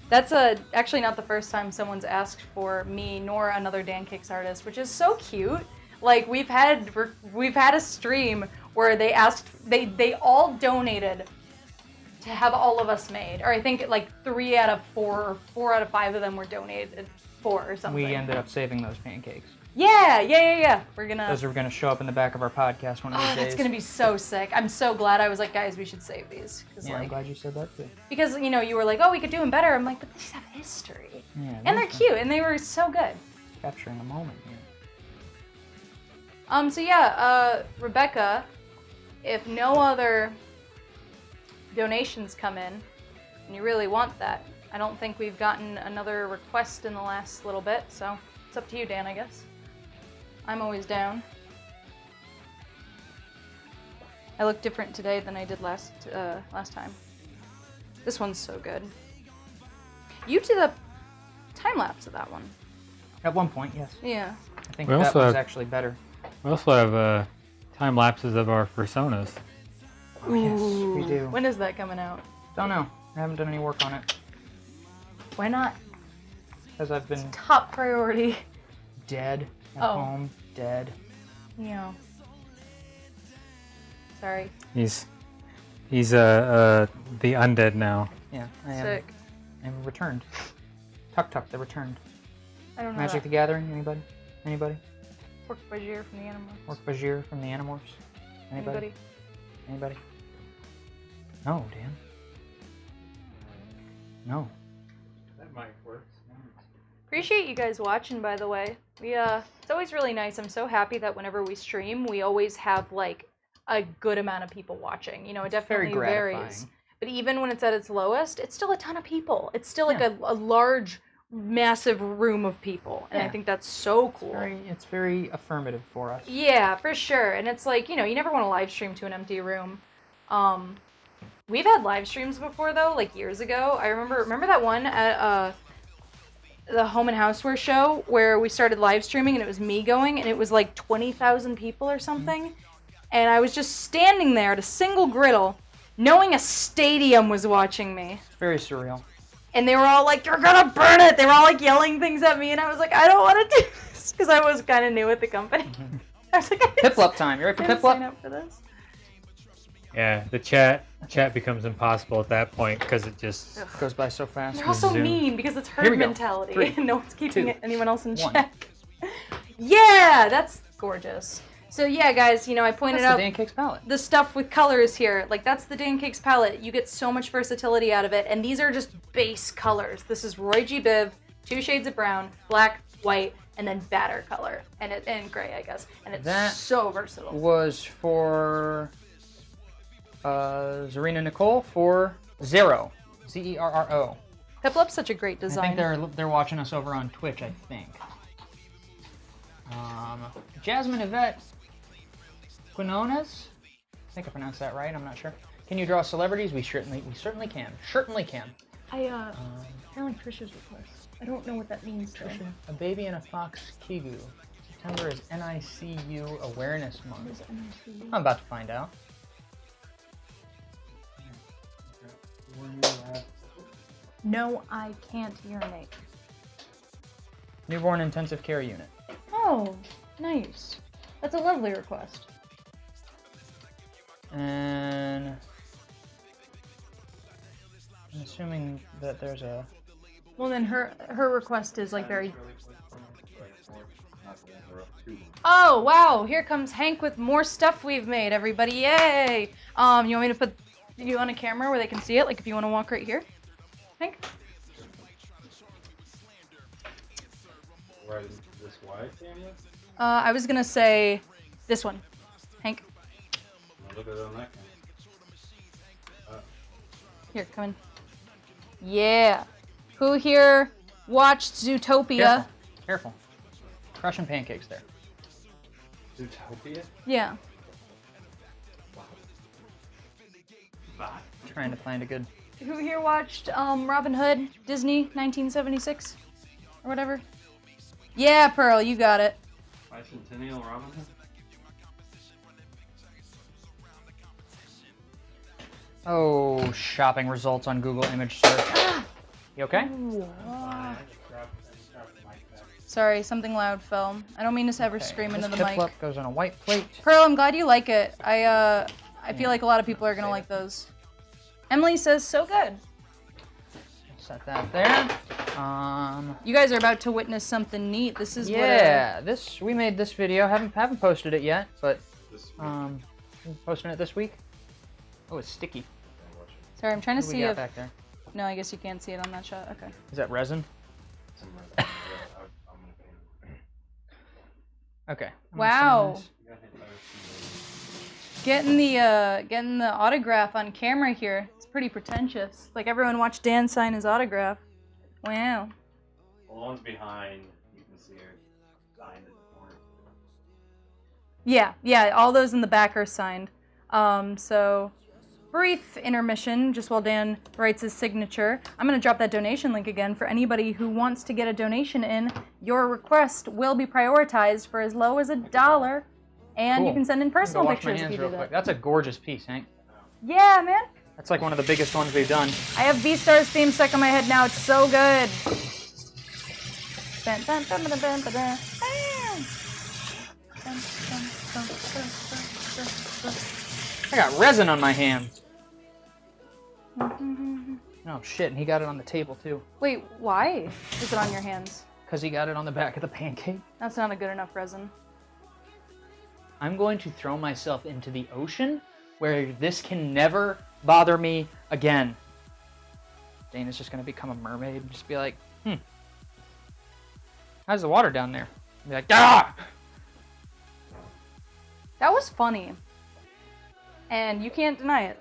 That's actually not the first time someone's asked for me nor another Dancakes artist, which is so cute. Like we've had a stream where they asked, they all donated to have all of us made, or I think like 3 out of 4 or 4 out of 5 of them were donated for or something. We ended up saving those pancakes. Yeah. We're gonna. Those are going to show up in the back of our podcast one of these days. That's gonna be so sick. I'm so glad I was like, guys, we should save these. Yeah, I'm glad you said that too. Because you know you were like, oh, we could do them better. I'm like, but these have history, Yeah, and they're cute, and they were so good. Capturing a moment here. So yeah, Rebecca, if no other donations come in, and you really want that, I don't think we've gotten another request in the last little bit, so it's up to you, Dan, I guess. I'm always down. I look different today than I did last time. This one's so good. You did a time lapse of that one. At one point, yes. Yeah. I think We that also was have- actually better. We also have time lapses of our personas. Oh, yes, we do. When is that coming out? Don't know. I haven't done any work on it. Why not? Because I've been Top priority. dead at Oh. home. Dead. Yeah. Sorry. He's the undead now. Yeah, I am. Sick. I'm returned. Tuk, they returned. I don't know. Magic the Gathering, anybody? Anybody? Pork Bajir from the Animals. Orc Bajir from the Animorphs? Anybody? Anybody? No, Dan. No. That mic works. Appreciate you guys watching, by the way. It's always really nice. I'm so happy that whenever we stream, we always have like a good amount of people watching. You know, it definitely very varies. gratifying. But even when it's at its lowest, it's still a ton of people. It's still like a large, massive room of people, and I think that's so cool. It's very affirmative for us. Yeah, for sure. And it's like, you know, you never want to live stream to an empty room. We've had live streams before though, like years ago. I remember that one at the Home and Houseware show where we started live streaming and it was me going and it was like 20,000 people or something. Mm-hmm. And I was just standing there at a single griddle knowing a stadium was watching me. It's very surreal. And they were all like, "You're gonna burn it!" They were all like yelling things at me, and I was like, "I don't want to do this," because I was kind of new at the company. Mm-hmm. I was like, Piplup time. You ready for I didn't sign Piplup? up for this. Yeah, the chat becomes impossible at that point because it just Goes by so fast. They're also Zoom. mean because it's Here herd we go. mentality, 3, and no one's keeping 2, anyone else in 1. check. Yeah, that's gorgeous. So yeah, guys, you know, I pointed That's out the Dancakes palette. the stuff with colors here. Like, that's the Dancakes palette. You get so much versatility out of it, and these are just base colors. This is Roy G. Biv, 2 shades of brown, black, white, and then batter color, and gray, I guess. And it's That so versatile. Was for Zarina Nicole for Zero, Zerro. Piplup's such a great I design. think they're watching us over on Twitch. I think. Jasmine Yvette Quinones. I think I pronounced that right. I'm not sure. Can you draw celebrities? We certainly can. Certainly can. I found Trisha's request. I don't know what that means. Trisha, a baby and a fox Kigu. September is NICU Awareness Month. I'm about to find out. No, I can't urinate. Newborn intensive care unit. Oh, nice. That's a lovely request. And I'm assuming that there's a... Well, then her request is like very... Oh, wow, here comes Hank with more stuff we've made, everybody, yay! You want me to put you on a camera where they can see it, like if you want to walk right here? Hank? Right into this wide camera? I was gonna say this one. Hank, Look at it on that camera. here, come in. Yeah. Who here watched Zootopia? Careful. Crushing pancakes there. Zootopia? Yeah. Trying to find a good... Who here watched Robin Hood, Disney, 1976? Or whatever? Yeah, Pearl, you got it. Bicentennial Robin Hood? Oh, shopping results on Google image search. You okay? Sorry, something loud fell. I don't mean to ever scream into the mic. Piplup goes on a white plate. Pearl, I'm glad you like it. I feel like a lot of people are gonna like those. Emily says, so good. Set that there. You guys are about to witness something neat. This is we made this video. Haven't posted it yet, but we're posting it this week. Oh, it's sticky. Sorry, I'm trying to What do we see got if... back there? No, I guess you can't see it on that shot. Okay. Is that resin? Okay. I'm gonna Wow. send this. Getting the autograph on camera here. It's pretty pretentious. Like everyone watched Dan sign his autograph. Wow. Well, the one's behind, you can see her signed in the corner. Yeah, all those in the back are signed. So brief intermission just while Dan writes his signature. I'm going to drop that donation link again for anybody who wants to get a donation in. Your request will be prioritized for as low as $1, and Cool. you can send in I'm gonna personal wash my pictures if hands you do real that. quick. That's a gorgeous piece, Hank. Yeah, man. That's like one of the biggest ones we've done. I have V-Star's theme stuck in my head now. It's so good. I got resin on my hands. Oh shit, and he got it on the table too. Wait, why is it on your hands? Because he got it on the back of the pancake. That's not a good enough resin. I'm going to throw myself into the ocean where this can never bother me again. Dana's just going to become a mermaid and just be like, how's the water down there? And be like, ah! That was funny. And you can't deny it.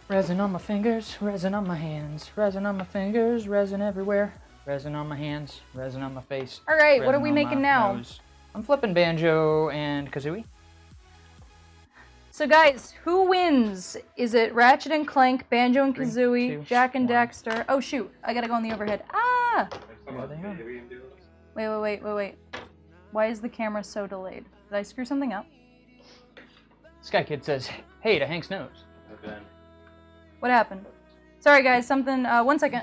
Resin on my fingers, resin on my hands, resin on my fingers, resin everywhere. Resin on my hands, resin on my face. All right, what are resin we on making my now? nose. I'm flipping banjo and kazooie. So guys, who wins? Is it Ratchet and Clank, Banjo and 3, Kazooie, 2, Jack and 1. Daxter? Oh shoot, I gotta go on the overhead. Ah! Yeah, they are. Wait. Why is the camera so delayed? Did I screw something up? Sky Kid says, hey to Hank's nose. Okay. What happened? Sorry guys, something, 1 second.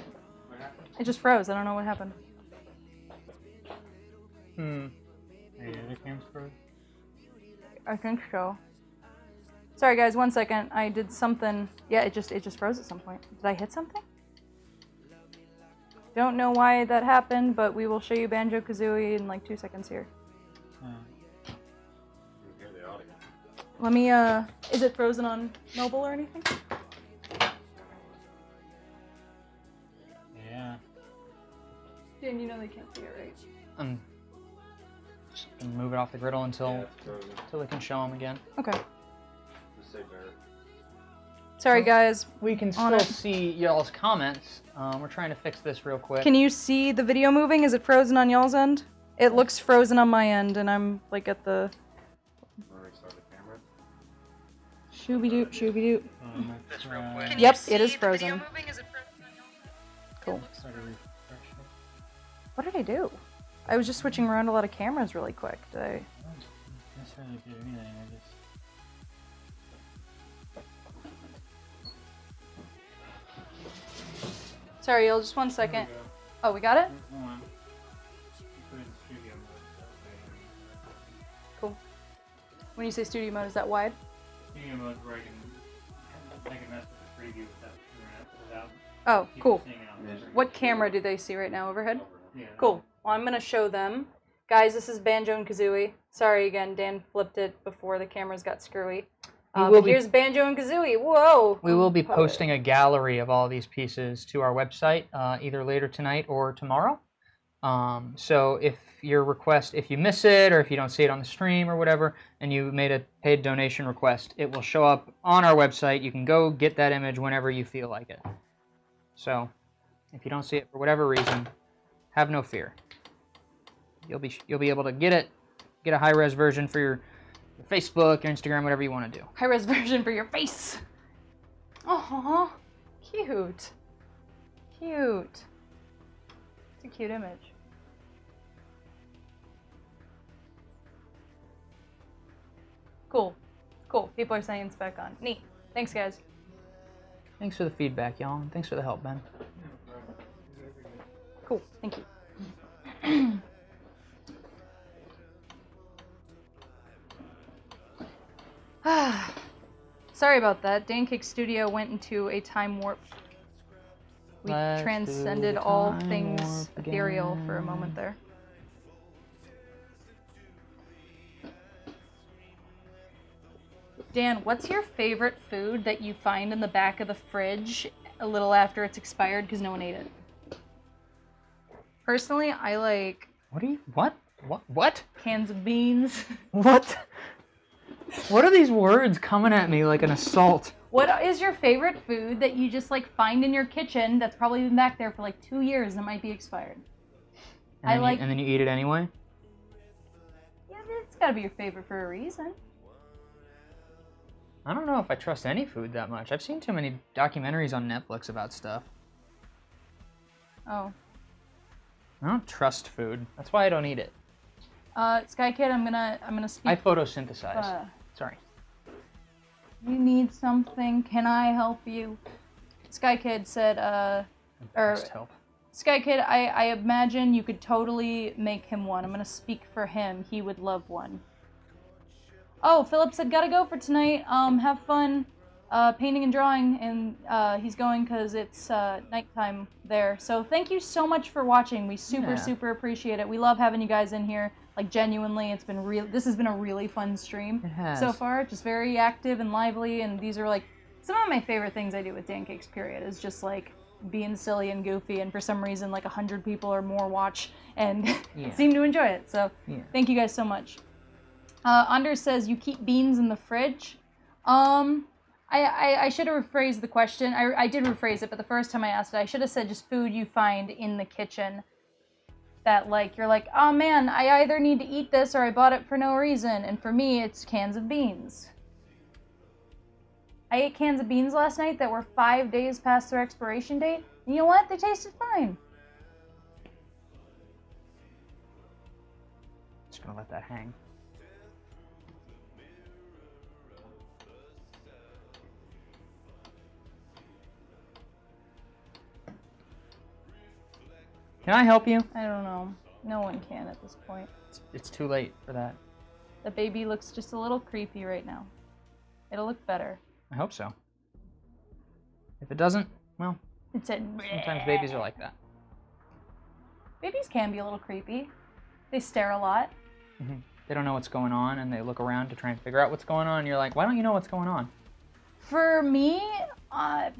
It just froze, I don't know what happened. I think so. Sorry guys, 1 second. I did something. Yeah, it just froze at some point. Did I hit something? Don't know why that happened, but we will show you Banjo-Kazooie in like 2 seconds here. Let me, is it frozen on mobile or anything? Yeah. Dan, you know they can't see it, right? Just gonna move it off the griddle Yeah, until it's frozen. we can show them again. Okay. Just say Barrett. Sorry, guys. We can On still it. see y'all's comments. We're trying to fix this real quick. Can you see the video moving? Is it frozen on y'all's end? It looks frozen on my end, and I'm like at the Want to restart the camera? shooby-doop, shooby-doop. This real quick. Yep, it is frozen. Cool. What did I do? I was just switching around a lot of cameras really quick. Did I? necessarily do anything. I just Sorry, y'all, just 1 second. Oh, we got it? Hold on. Put it in studio mode. Cool. When you say studio mode, is that wide? Studio mode where I can mess with the preview without Oh, people cool. seeing it on the screen. What camera do they see right now? Overhead? Yeah. Cool. Well, I'm gonna show them. Guys, this is Banjo and Kazooie. Sorry again, Dan flipped it before the cameras got screwy. will be- Here's Banjo and Kazooie. Whoa! We will be posting a gallery of all these pieces to our website either later tonight or tomorrow. So if your request, if you miss it or if you don't see it on the stream or whatever, and you made a paid donation request, it will show up on our website. You can go get that image whenever you feel like it. So if you don't see it for whatever reason, have no fear. You'll be able to get a high-res version for your Facebook, your Instagram, whatever you want to do. High-res version for your face. Oh, cute. Cute. It's a cute image. Cool. Cool. People are saying it's back on. Neat. Thanks, guys. Thanks for the feedback, y'all, and thanks for the help, Ben. Cool. Thank you. Sorry about that. Dancakes Studio went into a time warp. We Let's transcended do the all time things warp ethereal for a again. moment there. Dan, what's your favorite food that you find in the back of the fridge a little after it's expired because no one ate it? Personally, I like What? cans of beans. What? What are these words coming at me like an assault? What is your favorite food that you just like find in your kitchen that's probably been back there for like 2 years and it might be expired? And then you eat it anyway? Yeah, it's gotta be your favorite for a reason. I don't know if I trust any food that much. I've seen too many documentaries on Netflix about stuff. Oh. I don't trust food. That's why I don't eat it. Sky Kid, I'm gonna speak. I photosynthesize. Sorry. You need something? Can I help you? Sky Kid said, Best help. Sky Kid, I imagine you could totally make him one. I'm gonna speak for him. He would love one. Oh, Philip said, gotta go for tonight. Have fun painting and drawing, and he's going because it's nighttime there. So thank you so much for watching. We super appreciate it. We love having you guys in here. Like, genuinely, it's been this has been a really fun stream It has. so far. Just very active and lively, and these are like some of my favorite things I do with Dancakes, period, is just like being silly and goofy, and for some reason like 100 people or more watch and Yeah. seem to enjoy it. So Yeah. thank you guys so much. Anders says, you keep beans in the fridge? I should have rephrased the question. I did rephrase it, but the first time I asked it, I should have said just food you find in the kitchen that, like, you're like, oh man, I either need to eat this or I bought it for no reason. And for me, it's cans of beans. I ate cans of beans last night that were 5 days past their expiration date. And you know what? They tasted fine. Just gonna let that hang. Can I help you? I don't know. No one can at this point. It's too late for that. The baby looks just a little creepy right now. It'll look better. I hope so. If it doesn't, well, It said, sometimes babies are like that. Babies can be a little creepy. They stare a lot. Mhm. They don't know what's going on, and they look around to try and figure out what's going on, and you're like, why don't you know what's going on? For me,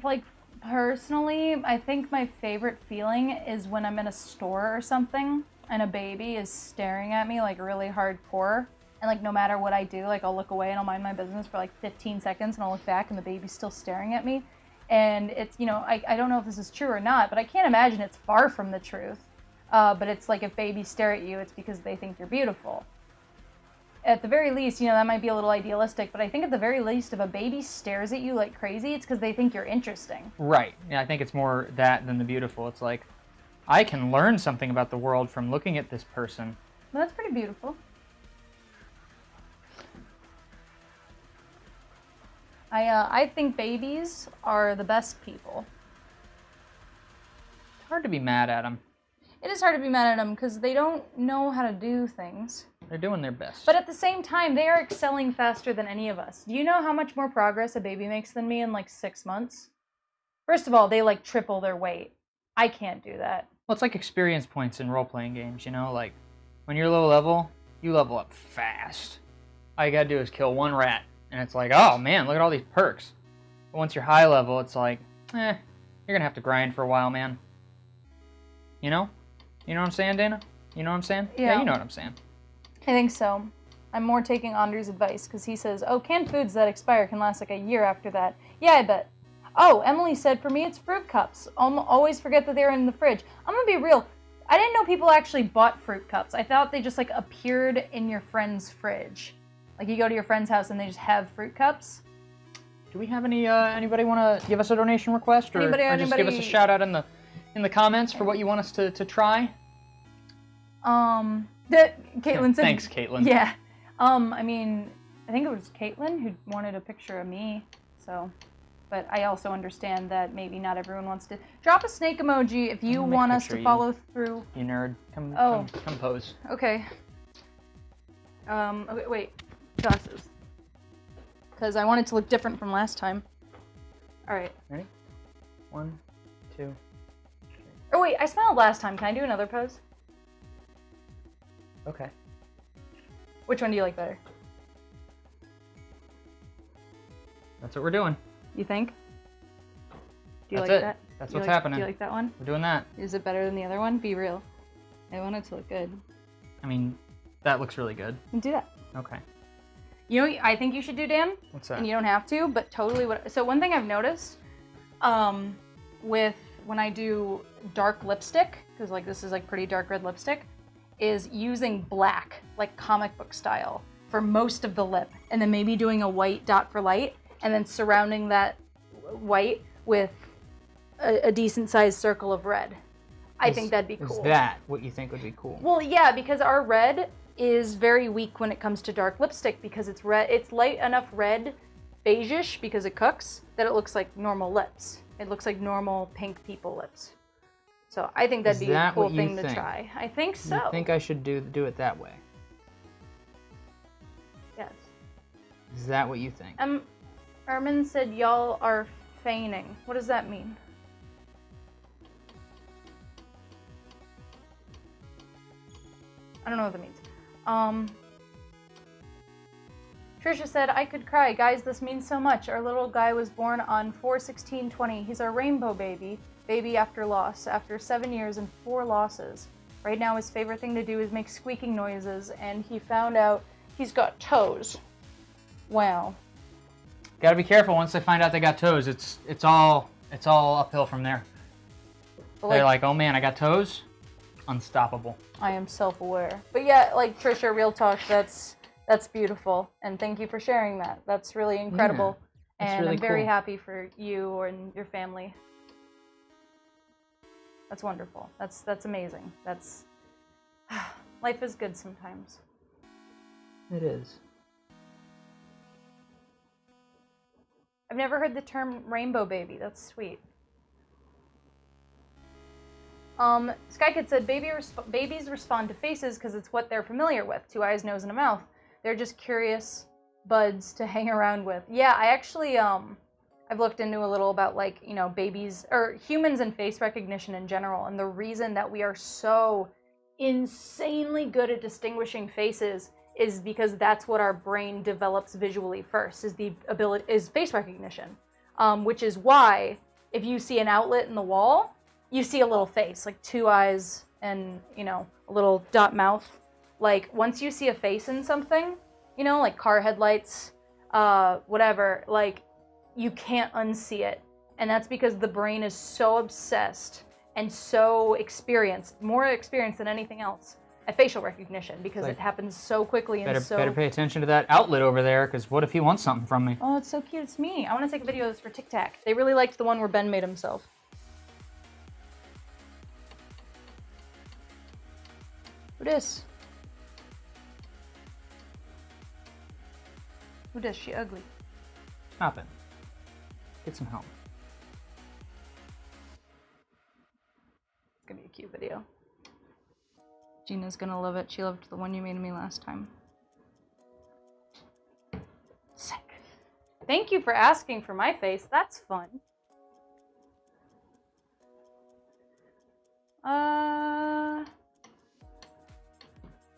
like, personally, I think my favorite feeling is when I'm in a store or something, and a baby is staring at me, like, really hardcore, and, like, no matter what I do, like, I'll look away and I'll mind my business for, like, 15 seconds, and I'll look back, and the baby's still staring at me. And it's, you know, I don't know if this is true or not, but I can't imagine it's far from the truth. But it's like if babies stare at you, it's because they think you're beautiful. At the very least, you know, that might be a little idealistic, but I think at the very least, if a baby stares at you like crazy, it's because they think you're interesting. Right. Yeah, I think it's more that than the beautiful. It's like, I can learn something about the world from looking at this person. Well, that's pretty beautiful. I think babies are the best people. It's hard to be mad at them. It is hard to be mad at them because they don't know how to do things. They're doing their best. But at the same time, they are excelling faster than any of us. Do you know how much more progress a baby makes than me in like 6 months? First of all, they like triple their weight. I can't do that. Well, it's like experience points in role-playing games, you know? Like, when you're low level, you level up fast. All you gotta do is kill one rat. And it's like, oh man, look at all these perks. But once you're high level, it's like, you're gonna have to grind for a while, man. You know? You know what I'm saying, Dana? You know what I'm saying? Yeah. You know what I'm saying. I think so. I'm more taking Andre's advice because he says, oh, canned foods that expire can last like a year after that. Yeah, I bet. Oh, Emily said for me it's fruit cups. Always forget that they're in the fridge. I'm gonna be real. I didn't know people actually bought fruit cups. I thought they just like appeared in your friend's fridge. Like you go to your friend's house and they just have fruit cups. Do we have anybody want to give us a donation request, or just give us a shout out in the comments for what you want us to try? Caitlin said. Thanks, Caitlin. Yeah. I mean, I think it was Caitlin who wanted a picture of me. So, but I also understand that maybe not everyone wants to. Drop a snake emoji if you want us to follow through. You nerd. Come pose. Okay. Okay, wait. Glasses. Because I want it to look different from last time. Alright. Ready? 1, 2, 3. Oh wait, I smiled last time. Can I do another pose? Okay. Which one do you like better? That's what we're doing. You think? Do you That's like it. that? That's Do you what's like, happening. Do you like that one? We're doing that. Is it better than the other one? Be real. I want it to look good. I mean, that looks really good. Do that. Okay. You know what I think you should do, Dan? What's that? And you don't have to, but totally what... So one thing I've noticed, with when I do dark lipstick, because like this is like pretty dark red lipstick, is using black, like comic book style, for most of the lip, and then maybe doing a white dot for light, and then surrounding that white with a decent sized circle of red. I think that'd be cool. Is that what you think would be cool? Well, yeah, because our red is very weak when it comes to dark lipstick because it's red. It's light enough red, beige-ish because it cooks, that it looks like normal lips. It looks like normal pink people lips. So I think that'd be a cool thing to try. I think so. You think I should do it that way? Yes. Is that what you think? Ermin said y'all are feigning. What does that mean? I don't know what that means. Trisha said, I could cry. Guys, this means so much. Our little guy was born on 4/16/20. He's our rainbow baby. Baby after loss. After 7 years and 4 losses. Right now his favorite thing to do is make squeaking noises, and he found out he's got toes. Wow. Gotta be careful. Once they find out they got toes, it's all uphill from there. They're like, oh man, I got toes? Unstoppable. I am self-aware. But yeah, like Trisha, real talk, that's beautiful. And thank you for sharing that. That's really incredible. Yeah, that's and really I'm very cool. happy for you and your family. That's wonderful. That's amazing. That's life is good sometimes. It is. I've never heard the term rainbow baby. That's sweet. Skykid said, babies respond to faces because it's what they're familiar with. 2 eyes, nose, and a mouth. They're just curious buds to hang around with. Yeah, I actually, I've looked into a little about, like, you know, babies, or humans and face recognition in general, and the reason that we are so insanely good at distinguishing faces is because that's what our brain develops visually first, is face recognition. Which is why if you see an outlet in the wall, you see a little face, like 2 eyes and, you know, a little dot mouth. Like, once you see a face in something, you know, like car headlights, whatever, like, you can't unsee it. And that's because the brain is so obsessed and so experienced, more experienced than anything else, at facial recognition, because it happens so quickly and better pay attention to that outlet over there, because what if he wants something from me? Oh, it's so cute. It's me. I want to take a video of this for TikTok. They really liked the one where Ben made himself. Who dis? Who dis? She ugly. Stop it. Get some help. It's gonna be a cute video. Gina's gonna love it. She loved the one you made me last time. Sick. Thank you for asking for my face. That's fun.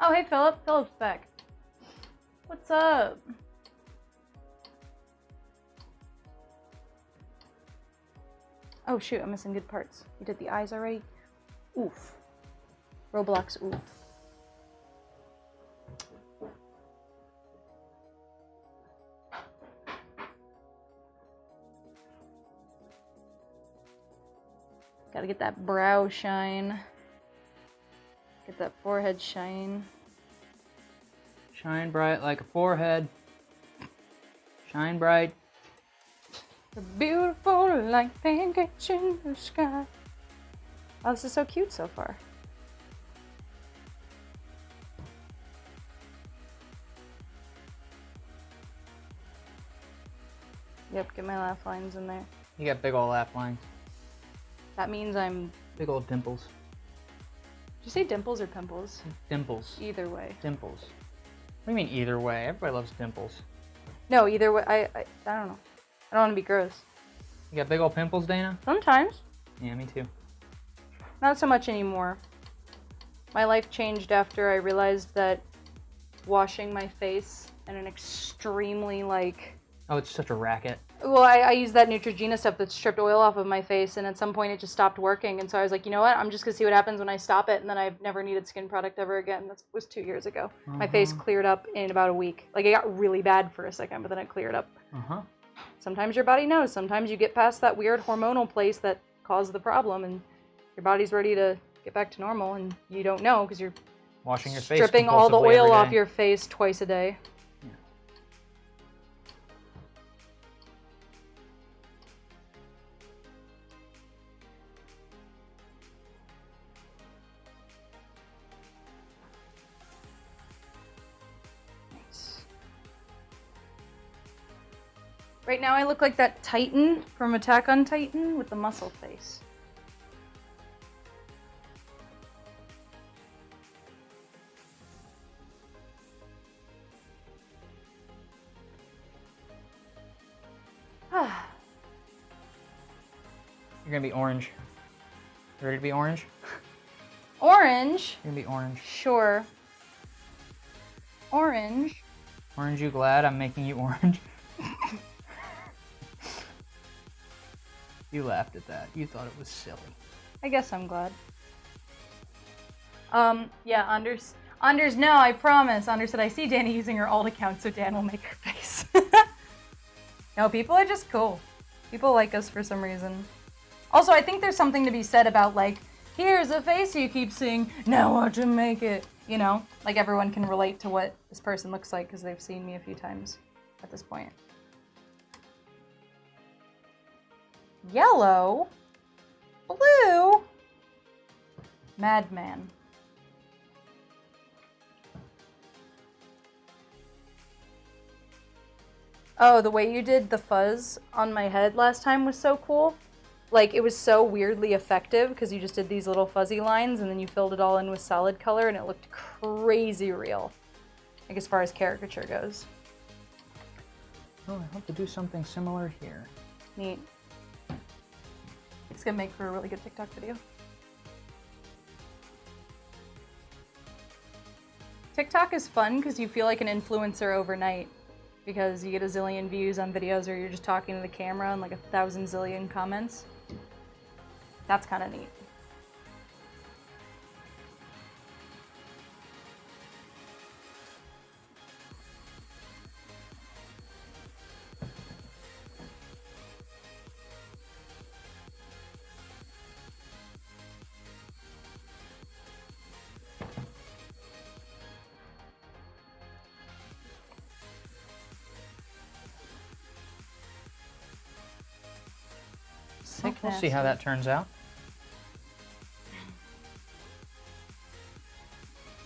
Oh, hey, Philip. Philip's back. What's up? Oh, shoot. I'm missing good parts. You did the eyes already? Oof. Roblox, oof. Gotta get that brow shine. Get that forehead shine. Shine bright like a forehead. Shine bright. You're beautiful like pancakes in the sky. Oh, this is so cute so far. Yep, get my laugh lines in there. You got big ol' laugh lines. That means I'm... Big old dimples. Did you say dimples or pimples? Dimples. Either way. Dimples. What do you mean either way? Everybody loves dimples. No, either way. I don't know. I don't want to be gross. You got big old pimples, Dana? Sometimes. Yeah, me too. Not so much anymore. My life changed after I realized that washing my face in an extremely, like... Oh, it's such a racket. Well, I use that Neutrogena stuff that stripped oil off of my face, and at some point it just stopped working, and so I was like, you know what, I'm just gonna see what happens when I stop it, and then I've never needed skin product ever again. That was 2 years ago. My face cleared up in about a week. Like, it got really bad for a second, but then it cleared up. Sometimes your body knows. Sometimes you get past that weird hormonal place that caused the problem, and your body's ready to get back to normal, and you don't know because you're washing your face stripping all the compulsively oil every off day. your face twice a day. Right now I look like that Titan from Attack on Titan with the muscle face. You're gonna be orange. You ready to be orange? Orange? You're gonna be orange. Sure. Orange? Orange, you glad I'm making you orange? You laughed at that. You thought it was silly. I guess I'm glad. Yeah, Anders, no, I promise. Anders said, I see Danny using her alt account, so Dan will make her face. No, people are just cool. People like us for some reason. Also, I think there's something to be said about, like, here's a face you keep seeing, now watch him make it. You know? Like, everyone can relate to what this person looks like because they've seen me a few times at this point. Yellow? Blue? Madman. Oh, the way you did the fuzz on my head last time was so cool. Like, it was so weirdly effective because you just did these little fuzzy lines and then you filled it all in with solid color and it looked crazy real. Like, as far as caricature goes. Oh, I hope to do something similar here. Neat. It's gonna make for a really good TikTok video. TikTok is fun because you feel like an influencer overnight because you get a zillion views on videos or you're just talking to the camera and like 1,000 zillion comments. That's kind of neat. Sick We'll see how that turns out.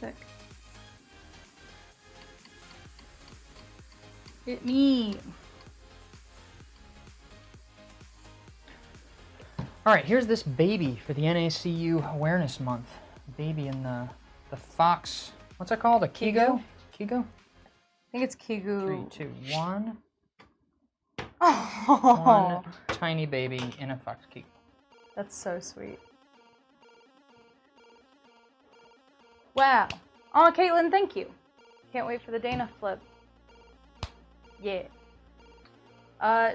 Sick. Hit me. All right, here's this baby for the NACU Awareness Month. Baby in the fox. What's that called? A Kigo? Kigo? I think it's Kigu. 3, 2, 1. Oh, One tiny baby in a fox Kigo. that's so sweet. Wow. Oh, Caitlin, thank you. Can't wait for the Dana flip. Yeah.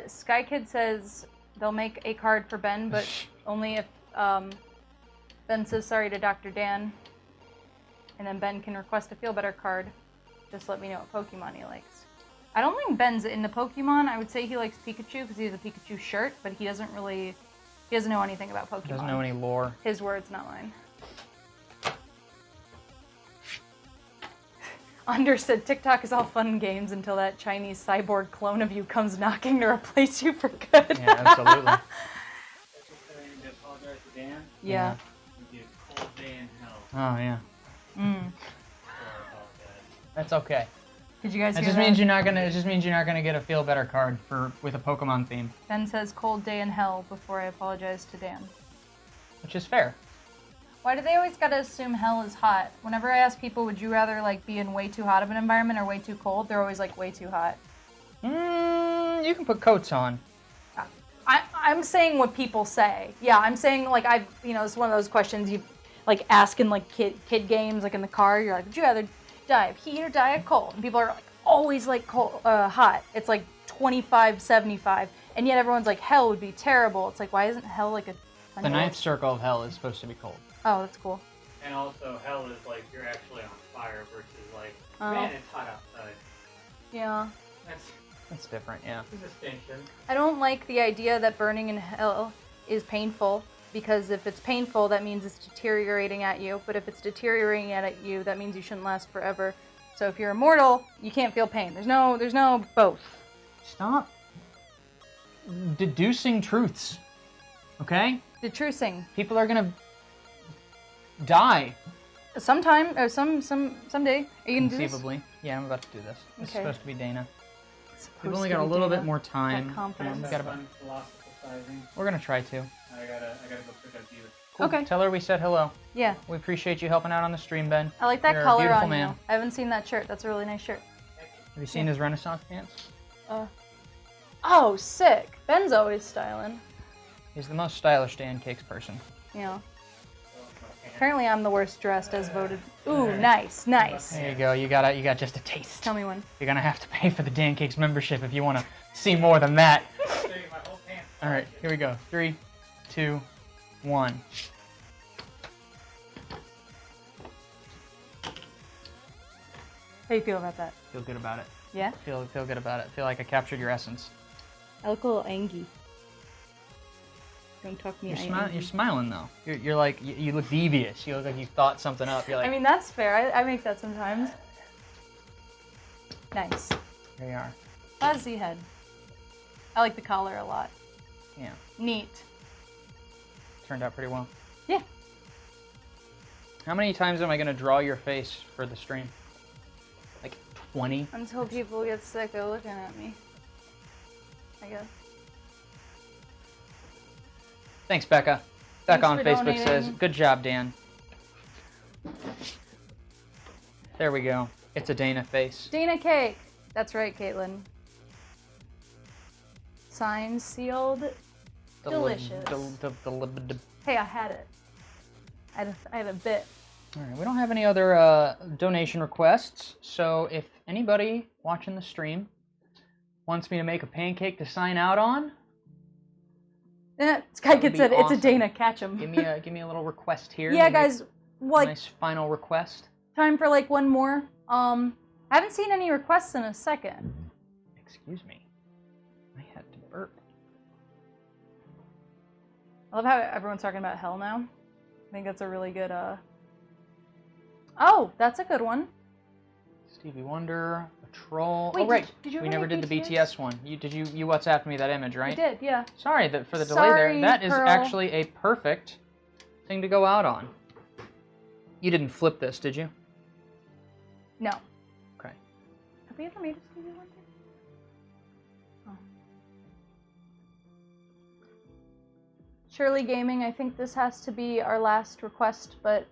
Sky Kid says they'll make a card for Ben, but only if Ben says sorry to Dr. Dan. And then Ben can request a Feel Better card. Just let me know what Pokemon he likes. I don't think Ben's into Pokemon. I would say he likes Pikachu because he has a Pikachu shirt, but he doesn't know anything about Pokemon. Doesn't know any lore. His words, not mine. Under said TikTok is all fun and games until that Chinese cyborg clone of you comes knocking to replace you for good. Yeah, absolutely. That's just I need to apologize to Dan. Yeah. It would be a cold day in hell. Oh yeah. Mm. So I apologize. That's okay. Did you guys It hear just that? means you're not gonna. It just means you're not gonna get a Feel Better card with a Pokemon theme, Ben says cold day in hell before I apologize to Dan. which is fair. Why do they always gotta assume hell is hot? Whenever I ask people, would you rather like be in way too hot of an environment or way too cold? They're always like way too hot. You can put coats on. I'm saying what people say. Yeah, I'm saying like it's one of those questions you like ask in like kid games, like in the car. You're like, would you rather die of heat or die of cold? And people are like always like cold, hot. It's like 25, 75, and yet everyone's like hell would be terrible. It's like why isn't hell like a The ninth circle of hell is supposed to be cold. Oh, that's cool. And also, hell is like you're actually on fire versus like, Oh. man, it's hot outside. Yeah. That's different, yeah. a distinction. I don't like the idea that burning in hell is painful, because if it's painful, that means it's deteriorating at you. But if it's deteriorating at you, that means you shouldn't last forever. So if you're immortal, you can't feel pain. There's no both. Stop deducing truths. Okay? Detrusing. People are gonna die. Sometime or someday. Are you gonna do this? Conceivably. Yeah, I'm about to do this. It's Okay. supposed to be Dana. Supposed We've only to got a be little Dana. bit more time. That confidence. We That's gotta- fun philosophizing. We're gonna try to. I gotta go pick up you. Cool. Okay. Tell her we said hello. Yeah, We appreciate you helping out on the stream, Ben. I like that You're a color beautiful on man. you. I haven't seen that shirt. That's a really nice shirt. Have you seen his Renaissance pants? Oh, sick. Ben's always styling. He's the most stylish Dancakes person. Yeah. Apparently, I'm the worst dressed as voted. Ooh, nice, nice. There you go. You got just a taste. Tell me when. You're gonna have to pay for the Dancakes membership if you want to see more than that. Show you my whole pants. All right, here we go. 3, 2, 1. How you feel about that? Feel good about it. Yeah? Feel good about it. Feel like I captured your essence. I look a little angry. Don't talk to me. You're smiling though. You're like you look devious. You look like you thought something up. You're like, I mean, that's fair. I make that sometimes. Nice. here you are. Fuzzy head. I like the collar a lot. Yeah, Neat. turned out pretty well. Yeah. How many times am I gonna draw your face for the stream? Like 20. Until people get sick of looking at me. I guess. Thanks, Becca. Becca Thanks on for Facebook says, donating. "Good job, Dan." There we go. It's a Dana face. Dana cake. That's right, Caitlin. Signed, sealed. Delicious. The Hey, I had it. I had a bit. All right, we don't have any other donation requests, so if anybody watching the stream wants me to make a pancake to sign out on, Sky Kid be said, "It's a awesome. Dana, catch him." give me a little request here. Yeah, Maybe guys, a like nice final request. time for like one more. I haven't seen any requests in a second. Excuse me, I had to burp. I love how everyone's talking about hell now. I think that's a really good. Oh, that's a good one. Stevie Wonder, a troll. Wait, oh right, did you we ever never make did the BTS one. You WhatsApped me that image, right? I did, yeah. Sorry for the delay Sorry, there. That is Pearl. actually a perfect thing to go out on. You didn't flip this, did you? No. Okay. Have we ever made a Stevie Wonder? Oh. Shirley Gaming, I think this has to be our last request, but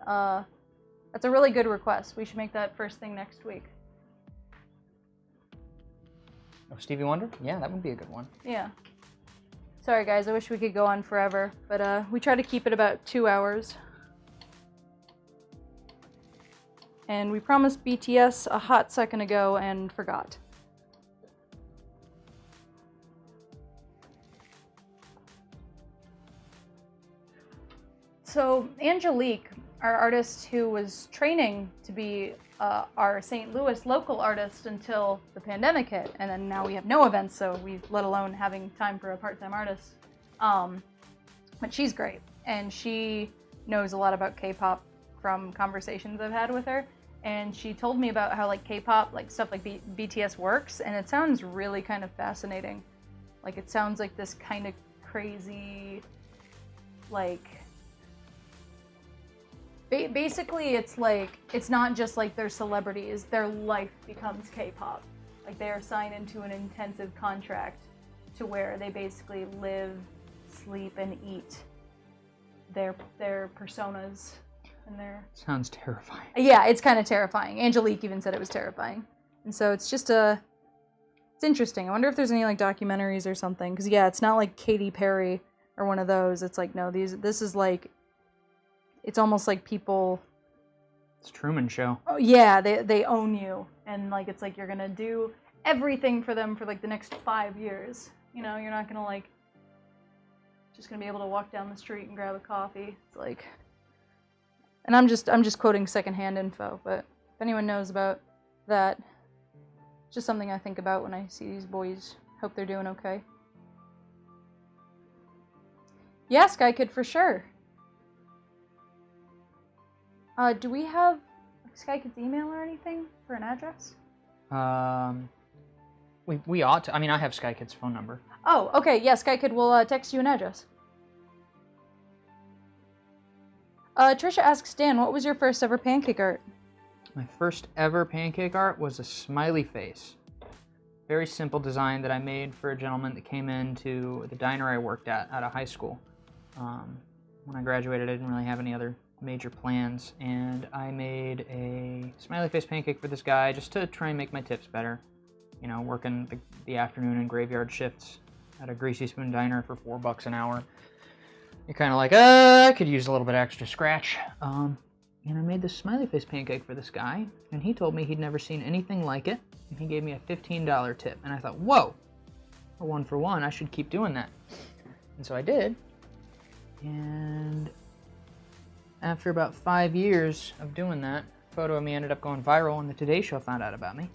that's a really good request. We should make that first thing next week. Oh, Stevie Wonder? Yeah, that would be a good one. Yeah. Sorry guys, I wish we could go on forever, but we try to keep it about 2 hours. And we promised BTS a hot second ago and forgot. So Angelique, our artist who was training to be our St. Louis local artist until the pandemic hit, and then now we have no events, so let alone having time for a part-time artist. But she's great, and she knows a lot about K-pop from conversations I've had with her, and she told me about how like K-pop, like stuff like BTS works, and it sounds really kind of fascinating. Like it sounds like this kind of crazy, like. Basically, it's like, it's not just like they're celebrities, their life becomes K-pop. Like they are signed into an intensive contract to where they basically live, sleep, and eat their personas and their... Sounds terrifying. Yeah, it's kind of terrifying. Angelique even said it was terrifying. And so it's just it's interesting. I wonder if there's any like documentaries or something. Because yeah, it's not like Katy Perry or one of those. It's like, no, this is like... It's almost like people... It's Truman Show. Oh, yeah, they own you. And, like, it's like you're gonna do everything for them for, like, the next 5 years. You know, you're not gonna, like... Just gonna be able to walk down the street and grab a coffee. It's like... And I'm just quoting secondhand info, but if anyone knows about that, it's just something I think about when I see these boys. Hope they're doing okay. Yeah, Sky Kid, for sure. Do we have Sky Kid's email or anything for an address? We ought to. I mean, I have Sky Kid's phone number. Oh, okay. Yeah, Sky Kid will text you an address. Trisha asks, Dan, what was your first ever pancake art? My first ever pancake art was a smiley face. Very simple design that I made for a gentleman that came into the diner I worked at out of high school. When I graduated, I didn't really have any other major plans, and I made a smiley face pancake for this guy just to try and make my tips better. You know, working the afternoon and graveyard shifts at a Greasy Spoon diner for $4 an hour. You're kind of like, I could use a little bit extra scratch. And I made this smiley face pancake for this guy, and he told me he'd never seen anything like it, and he gave me a $15 tip. And I thought, whoa, for one, I should keep doing that. And so I did. And after about 5 years of doing that, a photo of me ended up going viral, and the Today Show found out about me.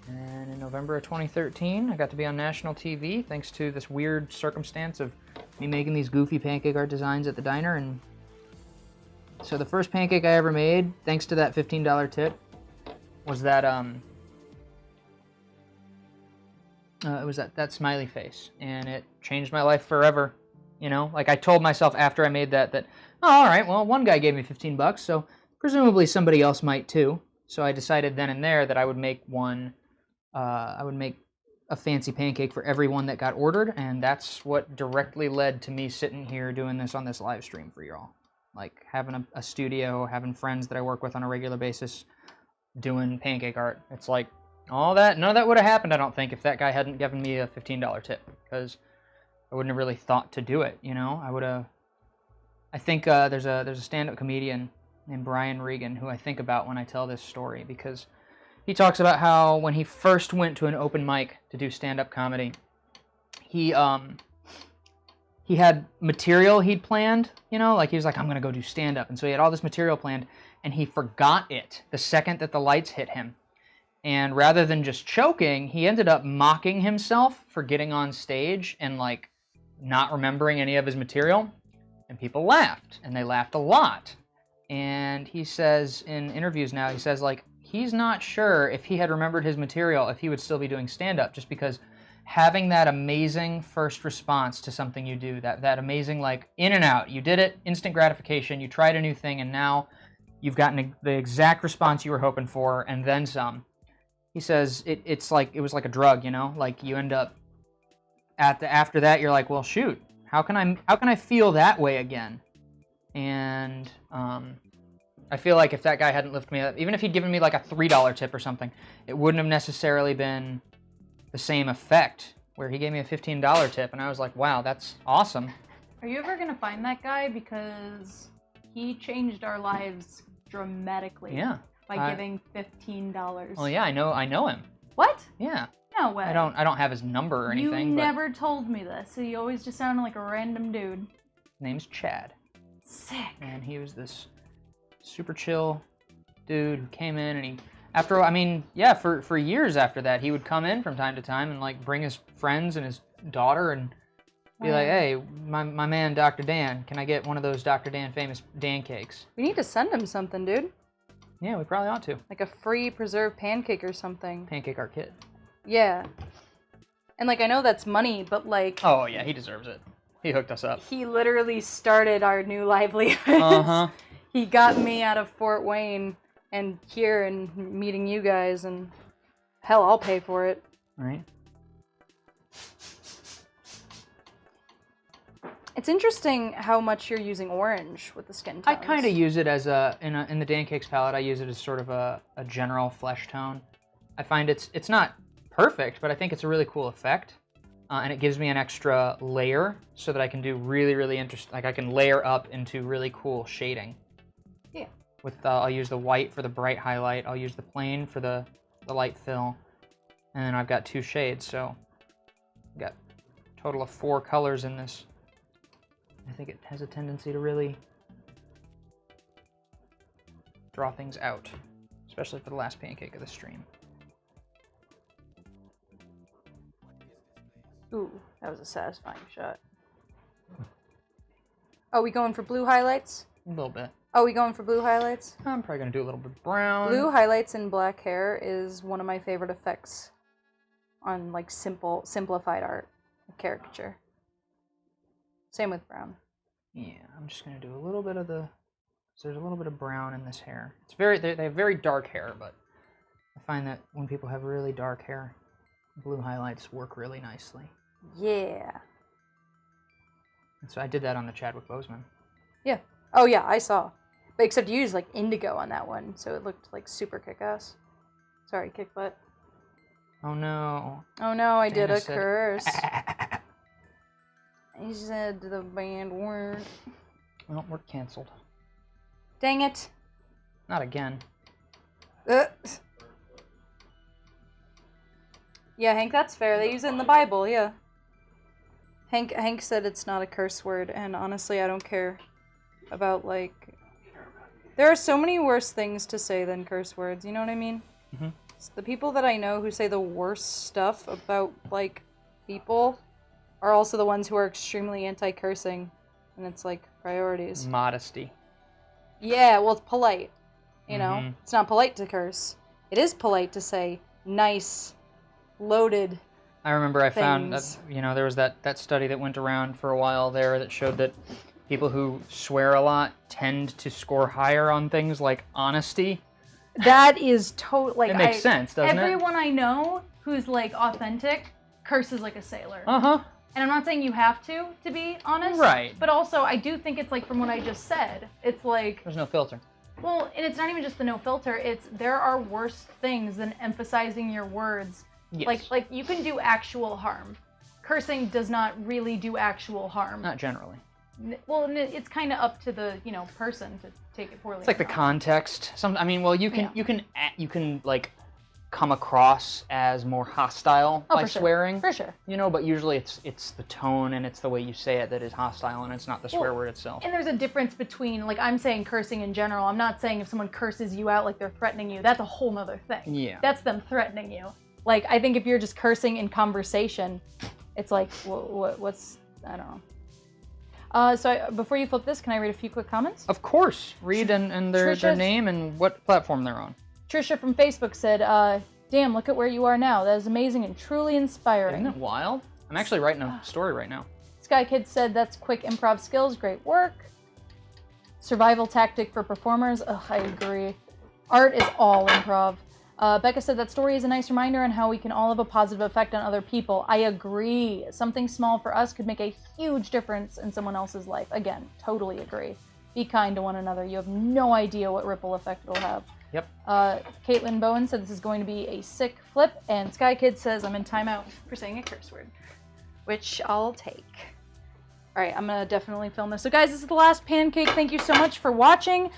And in November of 2013, I got to be on national TV thanks to this weird circumstance of me making these goofy pancake art designs at the diner. And so the first pancake I ever made, thanks to that $15 tip, was that it was that smiley face, and it changed my life forever. You know, like I told myself after I made that oh, all right, well, one guy gave me $15, so presumably somebody else might too. So I decided then and there that I would make a fancy pancake for everyone that got ordered, and that's what directly led to me sitting here doing this on this live stream for y'all. Like having a studio, having friends that I work with on a regular basis doing pancake art. It's like none of that would have happened, I don't think, if that guy hadn't given me a $15 tip, because I wouldn't have really thought to do it, you know? I think there's a stand-up comedian named Brian Regan, who I think about when I tell this story, because he talks about how when he first went to an open mic to do stand-up comedy, he had material he'd planned, like he was like, I'm going to go do stand-up. And so he had all this material planned, and he forgot it the second that the lights hit him. And rather than just choking, he ended up mocking himself for getting on stage and, like, not remembering any of his material. And people laughed, and they laughed a lot. And he says in interviews now, he says, like, he's not sure if he had remembered his material, if he would still be doing stand-up, just because having that amazing first response to something you do, that amazing, like, in and out, you did it, instant gratification, you tried a new thing, and now you've gotten the exact response you were hoping for, and then some. He says it's like, it was like a drug, like you end up after that, you're like, well, shoot, how can I feel that way again? And I feel like if that guy hadn't lifted me up, even if he'd given me like a $3 tip or something, it wouldn't have necessarily been the same effect, where he gave me a $15 tip, and I was like, wow, that's awesome. Are you ever gonna find that guy? Because he changed our lives dramatically. Yeah. By giving $15. Well, yeah, I know him. What? Yeah. No way. I don't have his number or anything. You but never told me this. So you always just sounded like a random dude. his name's Chad. Sick. And he was this super chill dude who came in, and for years after that, he would come in from time to time and like bring his friends and his daughter and be like, hey, my man Dr. Dan, can I get one of those Dr. Dan famous Dancakes? We need to send him something, dude. Yeah, we probably ought to. Like a free preserved pancake or something. Pancake Art kit. Yeah. And like, I know that's money, but like... Oh yeah, he deserves it. He hooked us up. He literally started our new livelihood. Uh-huh. He got me out of Fort Wayne and here and meeting you guys, and hell, I'll pay for it. Right. It's interesting how much you're using orange with the skin tones. I kind of use it as in the Dancakes palette, I use it as sort of a general flesh tone. I find it's not perfect, but I think it's a really cool effect. And it gives me an extra layer so that I can do really, really interesting, like I can layer up into really cool shading. Yeah. With I'll use the white for the bright highlight, I'll use the plain for the light fill, and then I've got 2 shades, so I've got a total of 4 colors in this. I think it has a tendency to really draw things out, especially for the last pancake of the stream. Ooh, that was a satisfying shot. Oh, we going for blue highlights? A little bit. Oh, we going for blue highlights? I'm probably going to do a little bit brown. Blue highlights and black hair is one of my favorite effects on like simplified art, caricature. Same with brown. Yeah, I'm just going to do a little bit of so there's a little bit of brown in this hair. It's they have very dark hair, but I find that when people have really dark hair, blue highlights work really nicely. Yeah. And so I did that on the Chadwick Boseman. Yeah. Oh yeah, I saw. But except you used like indigo on that one, so it looked like super kick-ass. Sorry, kick butt. Oh no. Oh no, I did a said, curse. He said the banned word. Well, we're canceled. Dang it. Not again. Yeah, Hank, that's fair. They use it in the Bible, yeah. Hank said it's not a curse word, and honestly, I don't care about, like... There are so many worse things to say than curse words, you know what I mean? Mm-hmm. So the people that I know who say the worst stuff about, like, people are also the ones who are extremely anti-cursing, and it's, like, priorities. Modesty. Yeah, well, it's polite, you know? Mm-hmm. It's not polite to curse. It is polite to say nice, loaded I remember I found that, things. there was that study that went around for a while there that showed that people who swear a lot tend to score higher on things like honesty. That is totally... It makes sense, doesn't it? Everyone I know who's, like, authentic curses like a sailor. Uh-huh. And I'm not saying you have to be honest. Right. But also, I do think it's, like, from what I just said, it's like... There's no filter. Well, and it's not even just the no filter, it's there are worse things than emphasizing your words. Yes. Like you can do actual harm. Cursing does not really do actual harm. Not generally. well, it's kind of up to the person to take it poorly. It's like the context. You can like come across as more hostile by swearing. For sure. But usually it's the tone and it's the way you say it that is hostile, and it's not the swear word itself. And there's a difference between, like, I'm saying cursing in general. I'm not saying if someone curses you out like they're threatening you. That's a whole nother thing. Yeah. That's them threatening you. Like, I think if you're just cursing in conversation, it's like, what's, I don't know. Before you flip this, can I read a few quick comments? Of course. Read and their name and what platform they're on. Trisha from Facebook said, damn, look at where you are now. That is amazing and truly inspiring. Isn't it wild? I'm actually writing a story right now. Sky Kid said, that's quick improv skills. Great work. Survival tactic for performers. Ugh, I agree. Art is all improv. Becca said that story is a nice reminder on how we can all have a positive effect on other people. I agree. Something small for us could make a huge difference in someone else's life. Again, totally agree. Be kind to one another. You have no idea what ripple effect it'll have. Yep. Caitlin Bowen said this is going to be a sick flip, and Sky Kid says I'm in timeout for saying a curse word, which I'll take. All right, I'm going to definitely film this. So guys, this is the last pancake. Thank you so much for watching.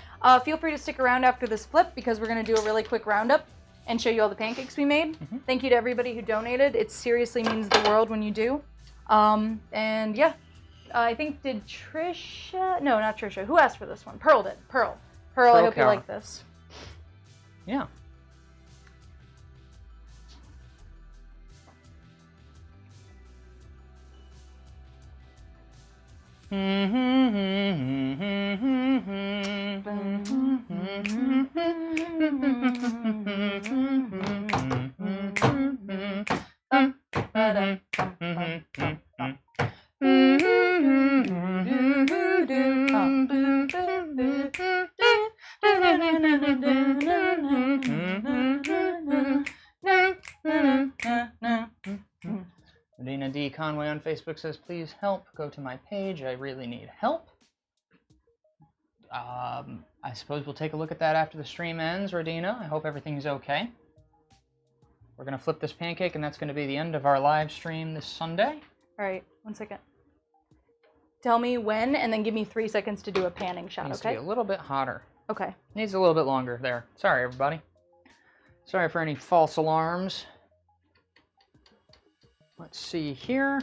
Feel free to stick around after this flip because we're going to do a really quick roundup and show you all the pancakes we made. Mm-hmm. Thank you to everybody who donated. It seriously means the world when you do. And yeah, I think did Trisha? No, not Trisha. Who asked for this one? Pearl did. Pearl, I hope you like this. Yeah. Dina D. Conway on Facebook says, please help. Go to my page. I really need help. I suppose we'll take a look at that after the stream ends, Rodina. I hope everything's okay. We're going to flip this pancake, and that's going to be the end of our live stream this Sunday. All right, 1 second. Tell me when, and then give me 3 seconds to do a panning shot, Needs okay? to be a little bit hotter. Okay. Needs a little bit longer there. Sorry, everybody. Sorry for any false alarms. Let's see here.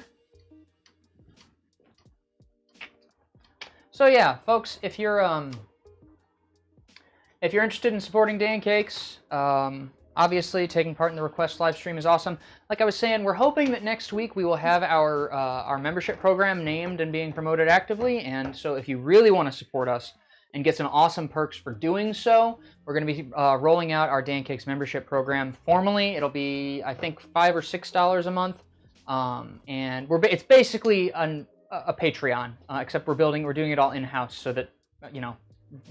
So yeah, folks, if you're interested in supporting Dancakes, obviously taking part in the request live stream is awesome. Like I was saying, we're hoping that next week we will have our membership program named and being promoted actively. And so if you really want to support us and get some awesome perks for doing so, we're going to be rolling out our Dancakes membership program formally. It'll be, I think, $5 or $6 a month. And it's basically a Patreon, except we're doing it all in-house so that,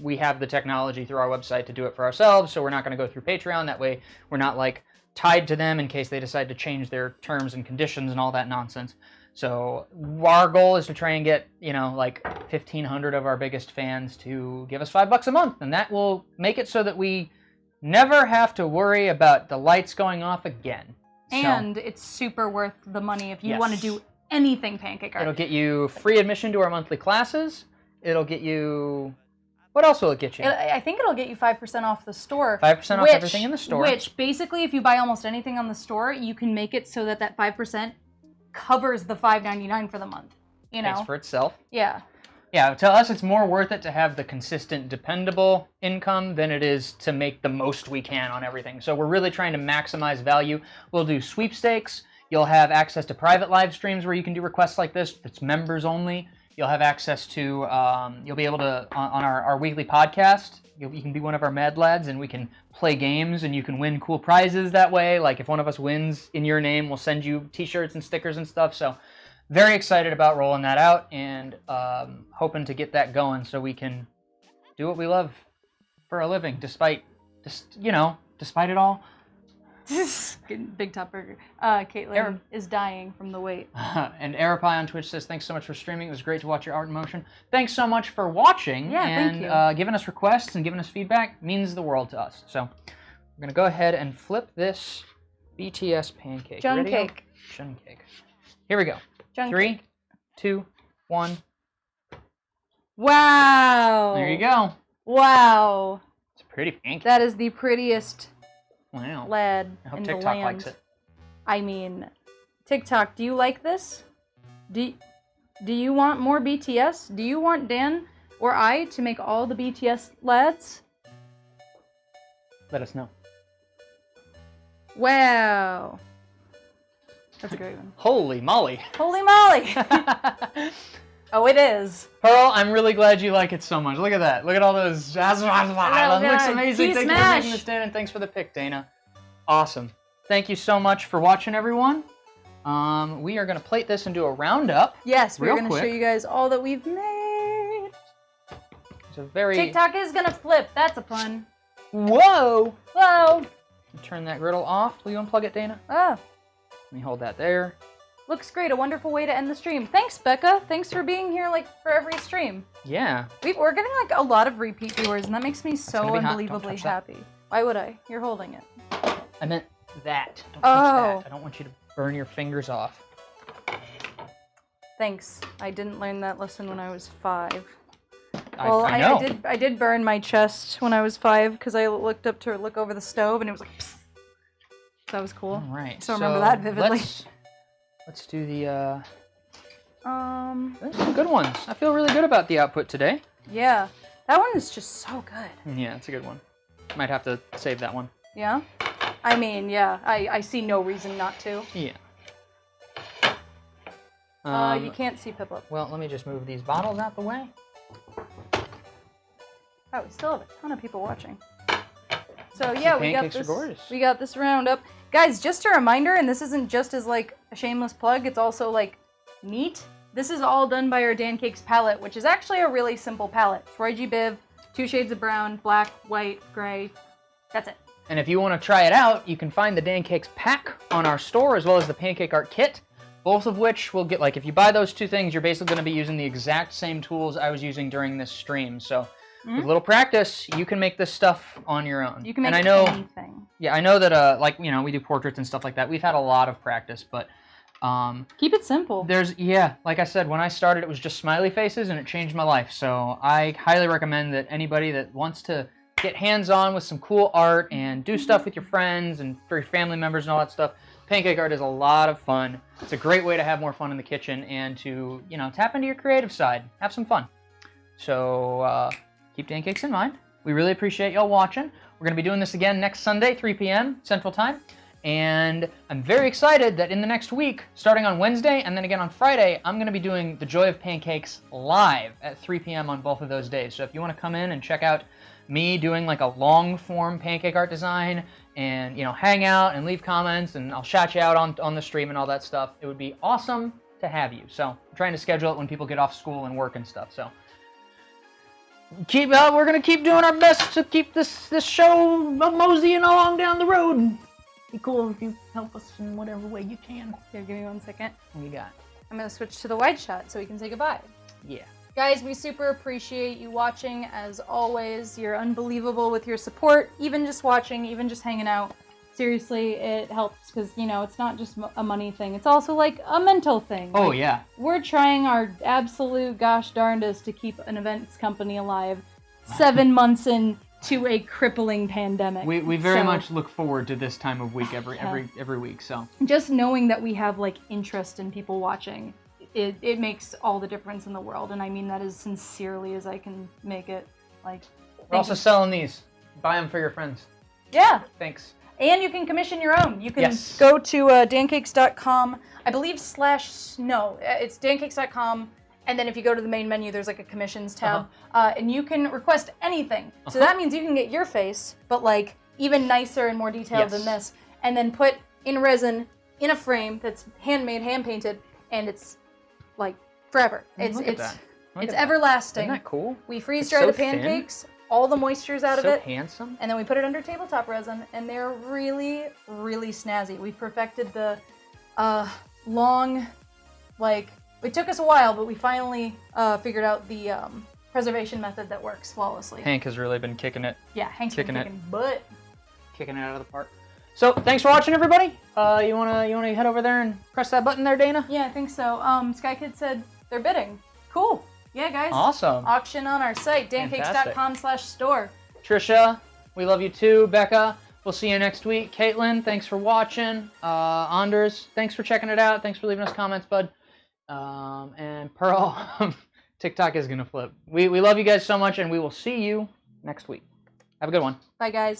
we have the technology through our website to do it for ourselves, so we're not going to go through Patreon. That way we're not, like, tied to them in case they decide to change their terms and conditions and all that nonsense. So our goal is to try and get, like 1,500 of our biggest fans to give us $5 a month, and that will make it so that we never have to worry about the lights going off again. And it's super worth the money if you want to do anything Pancake Art. It'll get you free admission to our monthly classes. It'll get you... What else will it get you? I think it'll get you 5% off the store. 5% off everything in the store. Which, basically, if you buy almost anything on the store, you can make it so that 5% covers the $5.99 for the month. Pays for itself. Yeah. Yeah, to us, it's more worth it to have the consistent, dependable income than it is to make the most we can on everything. So we're really trying to maximize value. We'll do sweepstakes. You'll have access to private live streams where you can do requests like this. It's members only. You'll have access to, you'll be able to, on our weekly podcast, you can be one of our Mad Lads and we can play games and you can win cool prizes that way. Like if one of us wins in your name, we'll send you t-shirts and stickers and stuff. So very excited about rolling that out and hoping to get that going so we can do what we love for a living, despite it all. Big top burger. Caitlin is dying from the wait. And Arapai on Twitch says, thanks so much for streaming. It was great to watch your art in motion. Thanks so much for watching and giving us requests and giving us feedback. It means the world to us. So we're going to go ahead and flip this BTS pancake. Jun cake. Jun cake. Here we go. 3, 2, 1. Wow. There you go. Wow. It's a pretty pancake. That is the prettiest Wow. lad I hope in the TikTok land. likes it. I mean, TikTok, do you like this? Do you want more BTS? Do you want Dan or I to make all the BTS lads? Let us know. Wow. That's a great one. Holy moly. Holy moly! Oh, it is. Pearl, I'm really glad you like it so much. Look at that. Look at all those. It looks God. amazing. Key Thank you for smash. making this, Dan, and thanks for the pick, Dana. Awesome. Thank you so much for watching, everyone. We are going to plate this and do a roundup. Yes, we're Real going to show quick. you guys all that we've made. It's a very... TikTok is going to flip. That's a pun. Whoa! Whoa. Turn that griddle off. Will you unplug it, Dana? Oh, Let me hold that there. looks great. A wonderful way to end the stream. Thanks, Becca. Thanks for being here, like, for every stream. Yeah. We're getting, like, a lot of repeat viewers, and that makes me gonna so be hot. Don't unbelievably touch that. happy. Why would I? You're holding it. I meant that. Don't touch Oh. that. I don't want you to burn your fingers off. Thanks. I didn't learn that lesson when I was 5. I Well, know. I did burn my chest when I was 5 because I looked up to look over the stove and it was like, psst. That was cool. All right. So remember that vividly. Let's do the, There's some good ones. I feel really good about the output today. yeah. That one is just so good. Yeah, it's a good one. Might have to save that one. Yeah? I mean, yeah, I see no reason not to. Yeah. You can't see Piplup. Well, let me just move these bottles out the way. Oh, we still have a ton of people watching. So yeah, we got Pancakes are this. gorgeous. We got this roundup, guys. Just a reminder, and this isn't just as like a shameless plug. It's also like neat. This is all done by our Dancakes palette, which is actually a really simple palette. It's Roy G. Biv, 2 shades of brown, black, white, gray. That's it. And if you want to try it out, you can find the Dancakes pack on our store as well as the Pancake Art kit. Both of which will get, like, if you buy those two things, you're basically going to be using the exact same tools I was using during this stream. So, with a little practice, you can make this stuff on your own. You can make and I know, anything. Yeah, I know that, like, you know, we do portraits and stuff like that. We've had a lot of practice, but Keep it simple. yeah, like I said, when I started, it was just smiley faces, and it changed my life. So I highly recommend that anybody that wants to get hands-on with some cool art and do stuff with your friends and for your family members and all that stuff, Pancake Art is a lot of fun. It's a great way to have more fun in the kitchen and to, you know, tap into your creative side. Have some fun. So keep Dancakes in mind. We really appreciate y'all watching. We're going to be doing this again next Sunday, 3 p.m. Central Time. And I'm very excited that in the next week, starting on Wednesday and then again on Friday, I'm going to be doing The Joy of Pancakes live at 3 p.m. on both of those days. So if you want to come in and check out me doing like a long-form pancake art design and, you know, hang out and leave comments and I'll shout you out on the stream and all that stuff, it would be awesome to have you. So I'm trying to schedule it when people get off school and work and stuff. So we're going to keep doing our best to keep this show moseying along down the road. Be cool if you help us in whatever way you can. Here, give me 1 second. What you got? I'm gonna switch to the wide shot so we can say goodbye. Yeah. Guys, we super appreciate you watching as always. You're unbelievable with your support, even just watching, even just hanging out. Seriously, it helps because, you know, it's not just a money thing. It's also like a mental thing. Oh, Like, yeah. we're trying our absolute gosh darndest to keep an events company alive 7 months into a crippling pandemic. We very So, much look forward to this time of week every week. So just knowing that we have like interest in people watching, it makes all the difference in the world, and I mean that as sincerely as I can make it. Like, we're also selling these. Buy them for your friends. yeah. Thanks. And you can commission your own. You can Yes. go to dancakes.com, I believe it's dancakes.com, and then if you go to the main menu, there's like a commissions tab, and you can request anything. So that means you can get your face, but like even nicer and more detailed than this, and then put in resin in a frame that's handmade, hand-painted, and it's like forever. It's everlasting. Isn't that cool? We freeze It's dry so the thin. pancakes, all the moisture's out of So it. handsome. And then we put it under tabletop resin, and they're really, really snazzy. We perfected the long, like, it took us a while, but we finally figured out the preservation method that works flawlessly. Hank has really been kicking it Hank's been kicking it. kicking butt. out of the park. So thanks for watching, everybody. You wanna head over there and press that button there, Dana? Yeah, I think so. Sky Kid said they're bidding. Cool. Yeah, guys. Awesome. Auction on our site, dancakes.com/store. Trisha, we love you too. Becca, we'll see you next week. Caitlin, thanks for watching. Anders, thanks for checking it out. Thanks for leaving us comments, bud. And Pearl, TikTok is going to flip. We love you guys so much, and we will see you next week. Have a good one. Bye, guys.